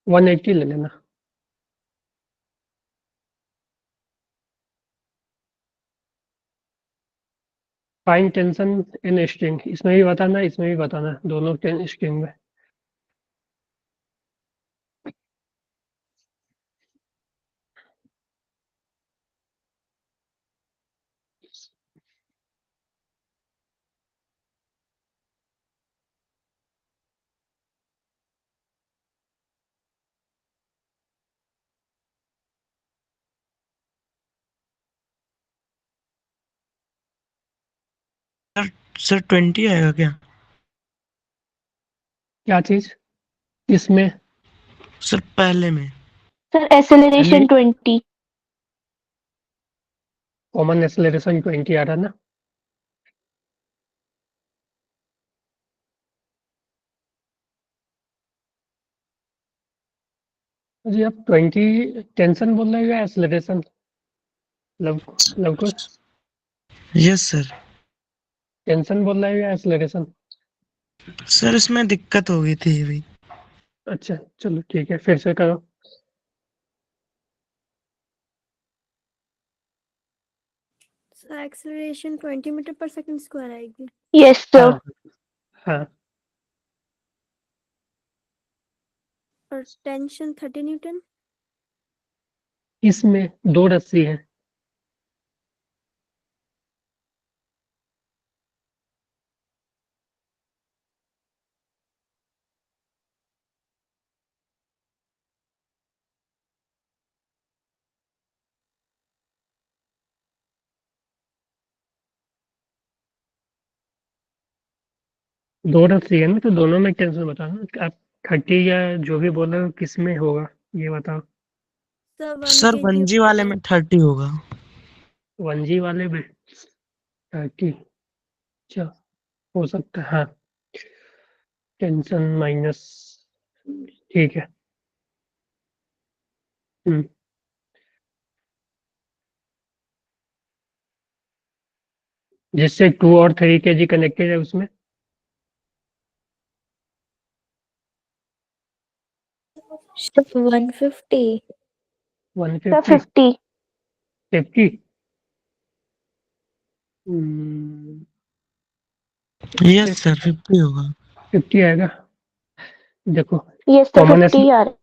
वन एट्टी ले लेना। फाइन टेंशन इन स्ट्रिंग, इसमें भी बताना, इसमें भी बताना, दोनों स्ट्रिंग में। सर 20 आएगा क्या? क्या चीज? इसमें सर पहले में। Sir acceleration 20। कॉमन एक्सेलरेशन 20 आ रहा ना। जी आप 20 टेंशन बोल रहे हो या एक्सेलरेशन? लव लव को यस सर। टेंशन बोल रहे हो या एक्सेलरेशन? सर इसमें दिक्कत हो गई थी अभी। अच्छा चलो ठीक है, फिर से करो। Sir acceleration 20 metre per second square आएगी। Yes sir. हाँ हाँ और टेंशन 30 न्यूटन। इसमें 2 रस्सी है। दो रस्सी है ना, तो दोनों में टेंशन बताओ ना आप। 30 या जो भी बोल रहे हो किस में होगा ये बताओ। सर सर 1G वाले में 30 होगा। 1G वाले में 30 अच्छा हो सकता है। हाँ टेंशन माइनस, ठीक है। जिससे 2 और 3 kg कनेक्टेड है उसमें 150। 150 50 50 यस सर 50 होगा। 50 आएगा। देखो यस सर कॉमन 50 आ रहा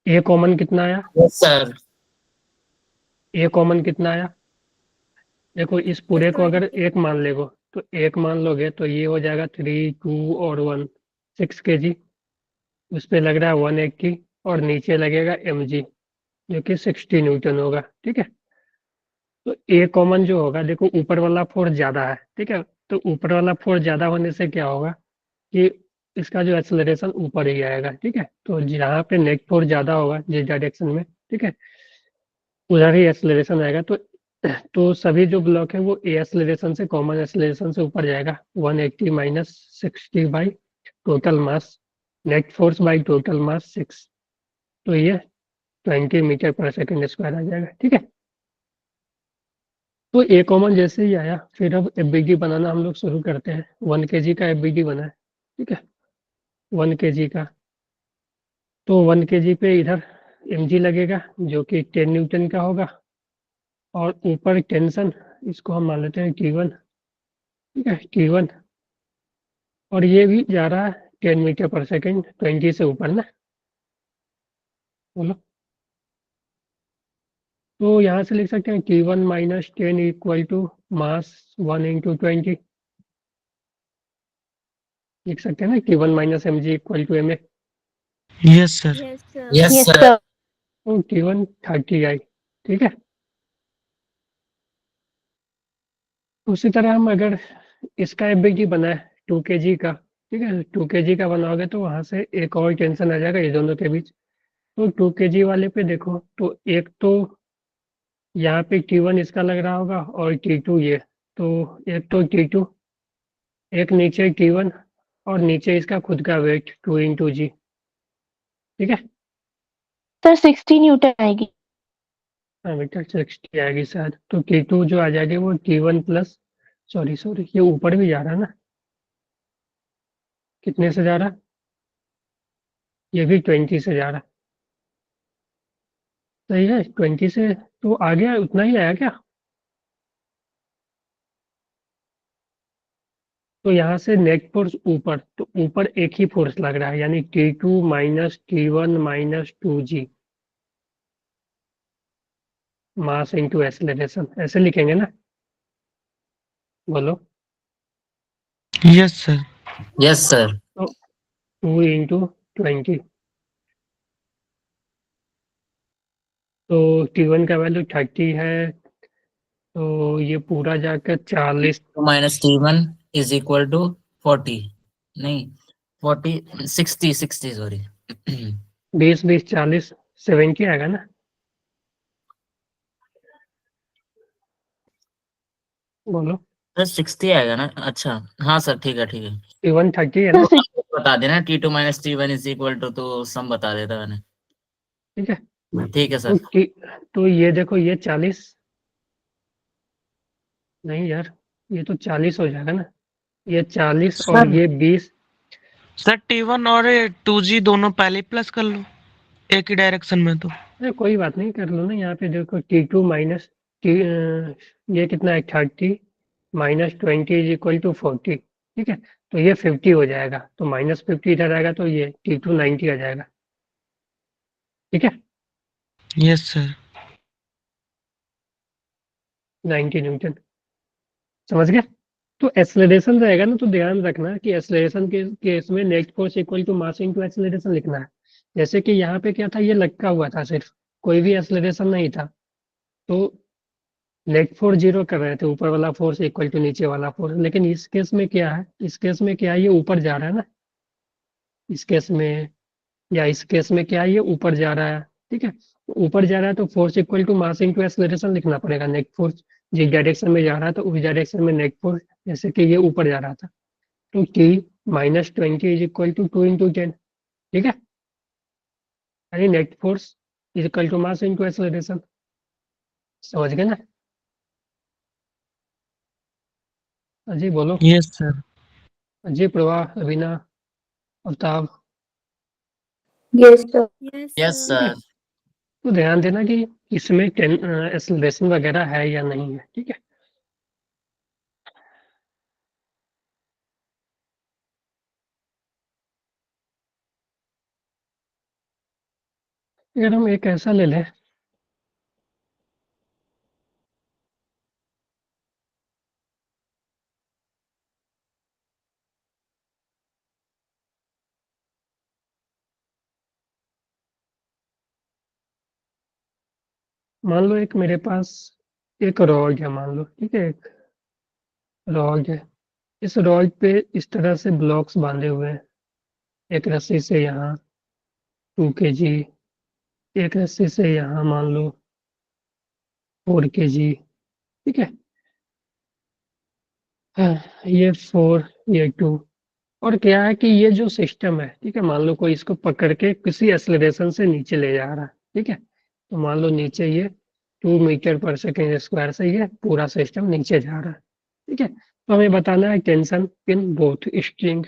है। ए कॉमन कितना आया? Yes sir. ए कॉमन कितना आया? देखो इस पूरे को अगर 20। एक मान लेगो तो एक मान लोगे तो ये हो जाएगा 3 2 और 1 6 kg। उस पे लग रहा है 180 और नीचे लगेगा mg जो कि 60 न्यूटन होगा। ठीक है, तो ए कॉमन जो होगा, देखो ऊपर वाला फोर्स ज्यादा है। ठीक है, तो ऊपर वाला फोर्स ज्यादा होने से क्या होगा कि इसका जो एक्सेलरेशन ऊपर ही आएगा। ठीक है, तो जहाँ पे नेट फोर्स ज्यादा होगा जिस डायरेक्शन में, ठीक है, उधर ही एक्सेलरेशन आएगा। तो सभी जो ब्लॉक है वो ए एक्सेलरेशन से, कॉमन एक्सेलरेशन से ऊपर जाएगा। 180 minus 60 by total mass, net force by total mass 6, तो ये 20 मीटर पर सेकेंड स्क्वायर आ जाएगा। ठीक है, तो ए कॉमन जैसे ही आया फिर अब एफबीडी बनाना हम लोग शुरू करते हैं। 1 kg का एफबीडी बना है। ठीक है, 1 kg का, तो 1 kg पे इधर mg लगेगा जो कि 10 न्यूटन का होगा, और ऊपर टेंशन इसको हम मान लेते हैं T1। ठीक है, T1, और ये भी जा रहा है 10 मीटर पर सेकेंड 20 से ऊपर ना। बोलो, तो यहाँ से लिख सकते हैं T1 minus 10 equal to mass 1 into 20। लिख सकते हैं ना T1 minus mg equal to ma। Yes sir. Yes sir. Yes yes sir. Sir. तो T1 30 आई। ठीक है, उसी तरह हम अगर इसका एफबीडी बनाए 2 kg का, ठीक है, 2 kg का बनाओगे तो वहां से एक और टेंशन आ जाएगा ये दोनों के बीच। तो 2 kg वाले पे देखो, तो एक तो यहाँ पे T1 इसका लग रहा होगा और T2 ये, तो एक तो T2, एक नीचे T1 और नीचे इसका खुद का वेट 2 इंटू जी। ठीक है, सर 60 न्यूटन आएगी। हाँ बेटा 60 आएगी शायद। तो T2 जो आ जाएगी वो T1 प्लस, सॉरी सॉरी ये ऊपर भी जा रहा है ना, कितने से जा रहा है? ये भी 20 से जा रहा है। सही है, 20 से तो आ गया, उतना ही आया क्या? तो यहाँ से नेट फोर्स ऊपर, तो ऊपर एक ही फोर्स लग रहा है, यानी T2 minus T1 minus 2G मास इंटू एक्सेलरेशन, ऐसे लिखेंगे ना। बोलो, यस सर। Yes sir. तो 2 इंटू 20, तो T1 का वैल्यू 30 है, तो ये पूरा जाकर 40, minus T1 is equal to 40, नहीं 40 60 सॉरी 20 20 40 70 आएगा ना। बोलो, सर 60 आएगा ना? अच्छा हाँ सर, ठीक है ठीक है। T1 30 है सर ना। बता देना T2 minus T1 is equal to, तो सम बता देता मैंने। ठीक है, ठीक है तो सर। तो ये देखो ये 40, नहीं यार ये तो 40 हो जाएगा ना, ये 40 और सर ये 20। सर T1 और 2G दोनों पहले प्लस कर लो एक ही डायरेक्शन में तो। कोई बात नहीं, कर लो ना। यहाँ पे देखो T2 माइनस ये कितना है 30 माइनस 20 इज इक्वल टू 40, ठीक है। तो ये 50 हो जाएगा, तो माइनस 50 इधर आएगा, तो ये T2 90 आ जाएगा, ठीक है। Yes sir. 90 न्यूटन, समझ गए। तो एक्सेलरेशन रहेगा ना, तो ध्यान रखना कि एक्सेलरेशन के केस में net force equal to mass into acceleration लिखना है। जैसे कि यहाँ पे क्या था, ये लटका हुआ था, सिर्फ कोई भी एक्सेलरेशन नहीं था, तो नेट फोर्स जीरो कर रहे थे, ऊपर वाला फोर्स इक्वल टू नीचे वाला फोर्स। लेकिन इस केस में क्या है, इस केस में क्या है, ये ऊपर जा रहा है ना, इस केस में या इस केस में क्या है, ये ऊपर जा रहा है, ठीक है। ऊपर जा रहा है तो force equal to mass into acceleration लिखना पड़ेगा। नेट फोर्स जिस डायरेक्शन में जा रहा है तो उस डायरेक्शन में नेट फोर्स, जैसे कि ये ऊपर जा रहा था, तो T minus 20 is equal to 2 × 10, ठीक है। यानी net force is equal to mass into acceleration, समझ गए ना। अजी बोलो। Yes sir. अजी, Pravah, Raveena, Aftab, yes sir. Yes, yes sir. ठीक है। सर। तो ध्यान देना कि इसमें एक्सेलरेशन वगैरह है या नहीं है, ठीक है। अगर हम एक ऐसा ले लें, मान लो एक मेरे पास एक रॉड है, मान लो, ठीक है, एक रॉड है। इस रॉड पे इस तरह से ब्लॉक्स बांधे हुए हैं, एक रस्सी से यहाँ 2 kg, एक रस्सी से यहाँ मान लो 4 kg, ठीक है। हाँ, ये 4, ये 2। और क्या है कि ये जो सिस्टम है, ठीक है, मान लो कोई इसको पकड़ के किसी एक्सेलरेशन से नीचे ले जा रहा है, ठीक है। तो मान लो नीचे ये 2 मीटर पर सेकेंड स्क्वायर से ये पूरा सिस्टम नीचे जा रहा है, ठीक है। तो हमें बताना है टेंशन इन बोथ स्ट्रिंग।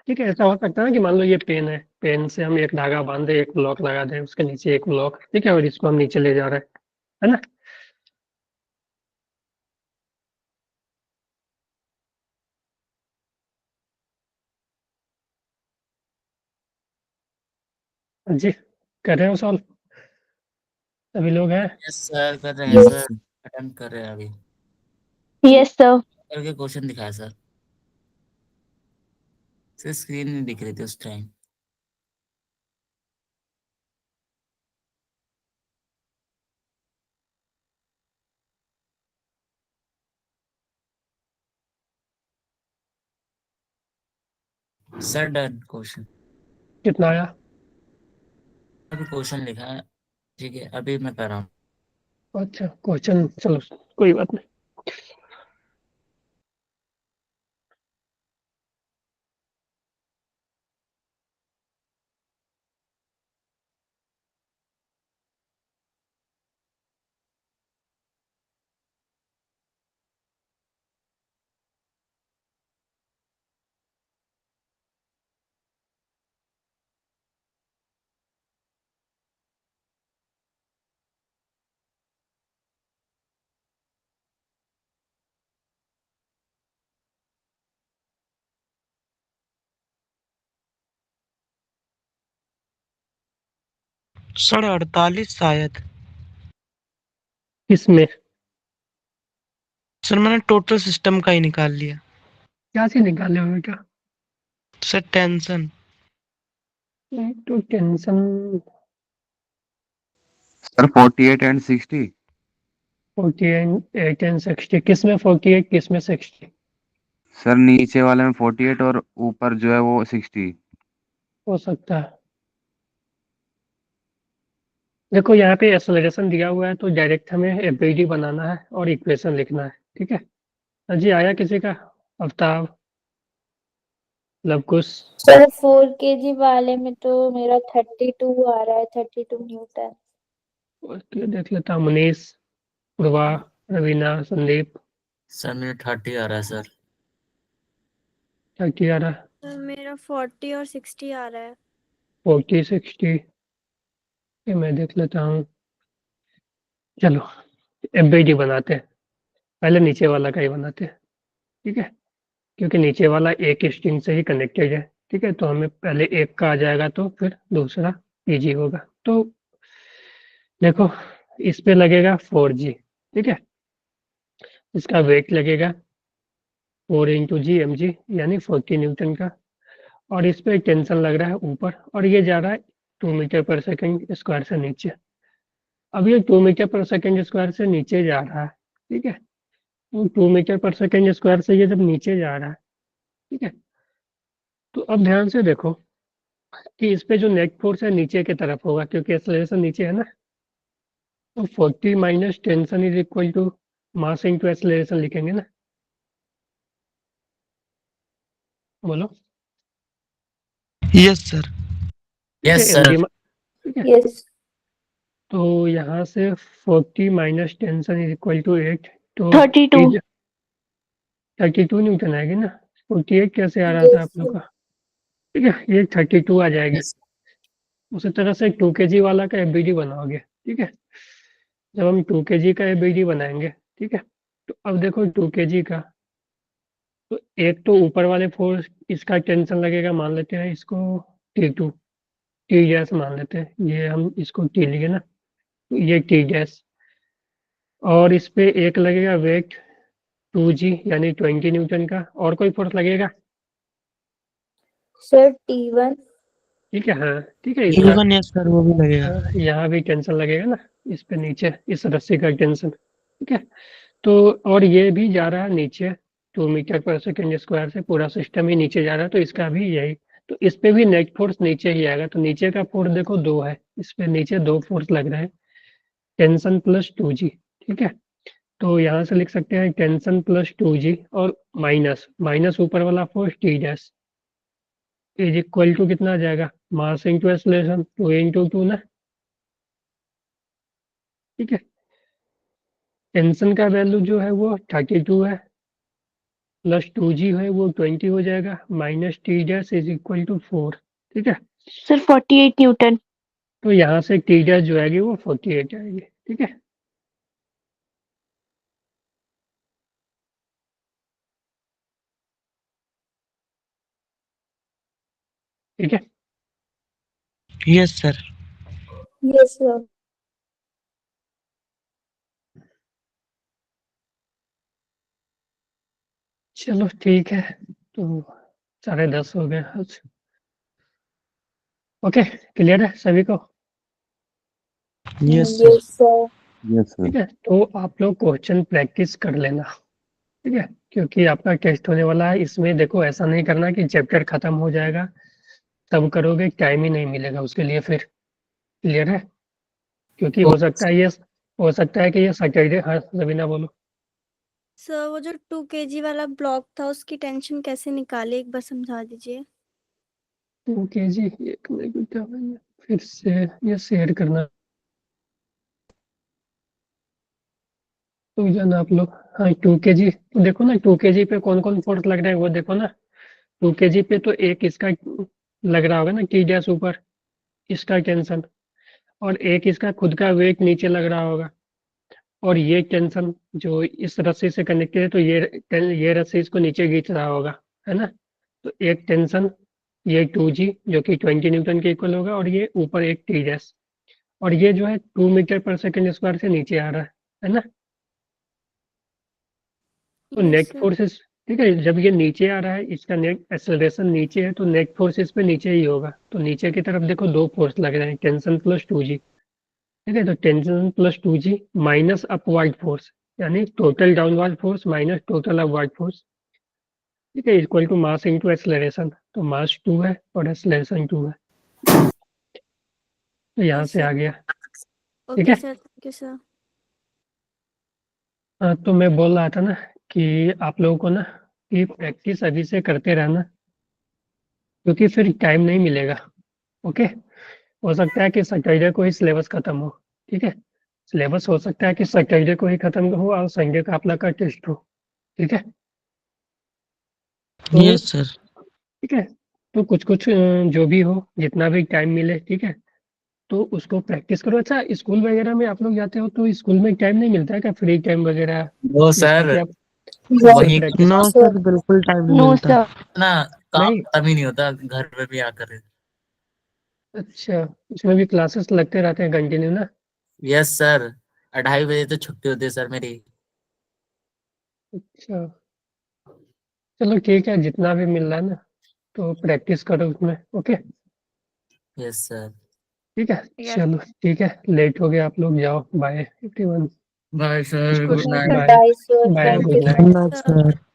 ठीक है, ऐसा हो सकता है ना कि मान लो ये पेन है, पेन से हम एक धागा बांधे, एक ब्लॉक लगा दें, उसके नीचे एक ब्लॉक, ठीक है, और इसको हम नीचे ले जा रहे हैं, है ना। जी, कर रहे हो सॉल्व सभी लोग हैं। यस सर, कर रहे हैं सर, अटेम्प्ट कर रहे हैं अभी। Yes sir. करके क्वेश्चन दिखाया सर, स्क्रीन नहीं दिख रही थी उस टाइम। Sir done question. कितना आया? अभी क्वेश्चन लिखा है, ठीक है, अभी मैं कर रहा हूँ। अच्छा, क्वेश्चन, चलो कोई बात नहीं। सर 48 शायद। इसमें सर मैंने टोटल सिस्टम का ही निकाल लिया। क्या चीज निकाले हो बेटा? Sir tension. तो टेंशन सर 48 एंड 60। 48 एंड 60, किस में 48, किस में 60? सर नीचे वाले में 48 और ऊपर जो है वो 60। हो सकता है। देखो यहाँ पे एक्सेलरेशन दिया हुआ है, तो डायरेक्ट हमें एफबीडी बनाना है और इक्वेशन लिखना है, ठीक है। हाँ जी, आया किसी का? अवताब, लवकुश, सर 4 kg वाले में तो मेरा 32 आ रहा है, 32 न्यूटन। देख लेता हूँ। मनीष, पूर्वा, रवीना, संदीप, सर मेरा 30 आ रहा है सर। 30 आ रहा है, सर मेरा 40 और 60 आ रहा है। 40 60। ये मैं देख लेता हूँ। चलो एफबीडी बनाते हैं, पहले नीचे वाला का ही बनाते हैं, ठीक है, क्योंकि नीचे वाला एक स्ट्रिंग से ही कनेक्टेड है, ठीक है, तो हमें पहले एक का आ जाएगा तो फिर दूसरा पीजी होगा। तो देखो इस पे लगेगा 4G, ठीक है, इसका वेट लगेगा 4 इंटू जी एम जी यानी 40 न्यूटन का, और इस पे टेंशन लग रहा है ऊपर, और ये जा रहा है 2 मीटर पर सेकंड स्क्वायर से नीचे। अब ये 2 मीटर पर सेकंड स्क्वायर से नीचे जा रहा है, ठीक है, तो 2 मीटर पर सेकंड स्क्वायर से ये जब नीचे जा रहा है, ठीक है, तो अब ध्यान से देखो कि इस पे जो नेट फोर्स है नीचे की तरफ होगा, क्योंकि एक्सेलरेशन नीचे है ना, तो 40 minus tension is equal to mass into acceleration लिखेंगे ना, बोलो। Yes sir. यस ठीक है, सर। ठीक है, यस तो यहाँ से 40 minus tension is equal to 8, तो 32 32 न्यूटन आएगी ना। 48 कैसे आ रहा था आप लोग का, ठीक है, ये 32 आ जाएगी। यस उसी तरह से 2 kg वाला का एफबीडी बनाओगे, ठीक है, जब हम 2 kg का एफबीडी बनाएंगे, ठीक है, तो अब देखो 2 kg का, तो एक तो ऊपर वाले फोर्स इसका टेंशन लगेगा, मान लेते हैं इसको T2, टी डैश मान लेते हैं, ये हम इसको टी लिए ना, तो ये टी डैश, और इस पे एक लगेगा वेट 2G यानी 20 न्यूटन का, और कोई फोर्स लगेगा, सर T1 ठीक है, हाँ ठीक है, इसका इवन यस सर वो भी लगेगा। यहाँ भी टेंशन लगेगा ना, इस पे नीचे इस रस्सी का टेंशन, ठीक है, तो और ये भी जा रहा है नीचे 2 मीटर पर सेकंड स्क्वायर से, पूरा सिस्टम ही नीचे जा रहा है, तो इसका भी यही, तो इस पे भी नेट फोर्स नीचे ही आएगा, तो नीचे का फोर्स देखो 2 है, इस पे नीचे 2 फोर्स लग रहे हैं, टेंशन प्लस 2G, ठीक है, तो यहाँ से लिख सकते हैं टेंशन प्लस 2G और माइनस माइनस ऊपर वाला force T dash is equal to कितना आ जाएगा, मास इंटू एक्सेलरेशन 2 इंटू 2 ना, ठीक है, टेंशन का वैल्यू जो है वो 32 है, प्लस 2G है वो 20 हो जाएगा, minus T dash is equal to 4, ठीक है, सर 48 न्यूटन। तो यहाँ से टी डैश जो आएगी वो 48 आएगी, ठीक है, ठीक है, यस सर। यस सर चलो ठीक है, तो 10:30 हो गए आज, ओके, क्लियर है सभी को, yes sir. Yes sir yes ठीक सर। है, तो आप लोग क्वेश्चन प्रैक्टिस कर लेना, ठीक है, क्योंकि आपका टेस्ट होने वाला है, इसमें देखो ऐसा नहीं करना कि चैप्टर खत्म हो जाएगा तब करोगे, टाइम ही नहीं मिलेगा उसके लिए फिर, क्लियर है, क्योंकि हो सकता है कि ये सैटरडे, हाँ रवीना बोलो। सर वो जो 2 kg वाला ब्लॉक था उसकी टेंशन कैसे निकाले, एक बार समझा दीजिए। 2 kg, एक मिनट बेटा, मैंने फिर से ये शेयर करना, तो जाना आप लोग, हाँ 2 kg, तो देखो ना 2 kg पे कौन कौन फोर्स लग रहे हैं वो देखो ना, 2 kg पे तो एक इसका लग रहा होगा ना टी डैश ऊपर, इसका टेंशन, और एक इसका खुद का वेट नीचे लग रहा होगा, और ये टेंशन जो इस रस्सी से कनेक्टेड है, तो ये रस्सी इसको नीचे खींच रहा होगा, है ना, तो एक टेंशन ये 2G जो कि 20 न्यूटन के इक्वल होगा, और ये ऊपर एक टी डैश, और ये जो है 2 मीटर पर सेकंड स्क्वायर से नीचे आ रहा है ना, तो यस नेट सर। फोर्सेस, ठीक है, जब ये नीचे आ रहा है, इसका नेट एक्सेलरेशन नीचे है, तो नेट फोर्सेस पे नीचे ही होगा, तो नीचे की तरफ देखो 2 फोर्स लग रहे हैं, टेंशन प्लस 2G, ठीक है, तो tension plus 2G minus upward force, यानी total downward force minus total upward force, ठीक है, equal to mass into acceleration, तो मास 2 है और एक्सेलरेशन 2 है, तो यहाँ यस से आ सर। गया, ठीक ओके है, सर, थैंक यू सर। हाँ, तो मैं बोल रहा था ना कि आप लोगों को ना कि प्रैक्टिस अभी से करते रहना, क्योंकि फिर टाइम नहीं मिलेगा, ओके, हो सकता है कि सैटरडे को ही सिलेबस खत्म हो, ठीक है, सिलेबस हो सकता है कि सैटरडे को ही खत्म हो और संडे का आप लोग का टेस्ट हो, ठीक है? तो यस सर। ठीक है, तो कुछ-कुछ जो भी हो, जितना भी टाइम मिले, ठीक है? तो उसको प्रैक्टिस करो। अच्छा, स्कूल वगैरह में आप लोग जाते हो तो स्कूल में टाइम नहीं मिलता है क्या, फ्री टाइम वगैरह, वो जिससे सर कि आप वही प्रैक्टिस नो सर, बिल्कुल टाइम नहीं नो मिलता। सर। ना, काम नहीं? खत्म ही नहीं होता घर पे भी आकर। अच्छा, उसमें भी क्लासेस लगते रहते हैं कंटिन्यू ना? यस सर, 2:30 बजे तो छुट्टी होती है सर मेरी। अच्छा, चलो ठीक है, जितना भी मिल रहा है ना, तो प्रैक्टिस करो उसमें, ओके? Yes sir. ठीक है, चलो ठीक है, लेट हो गया, आप लोग जाओ, bye everyone. Bye sir, good night. Bye bye sir, bye, thank good you night. Sir. Sir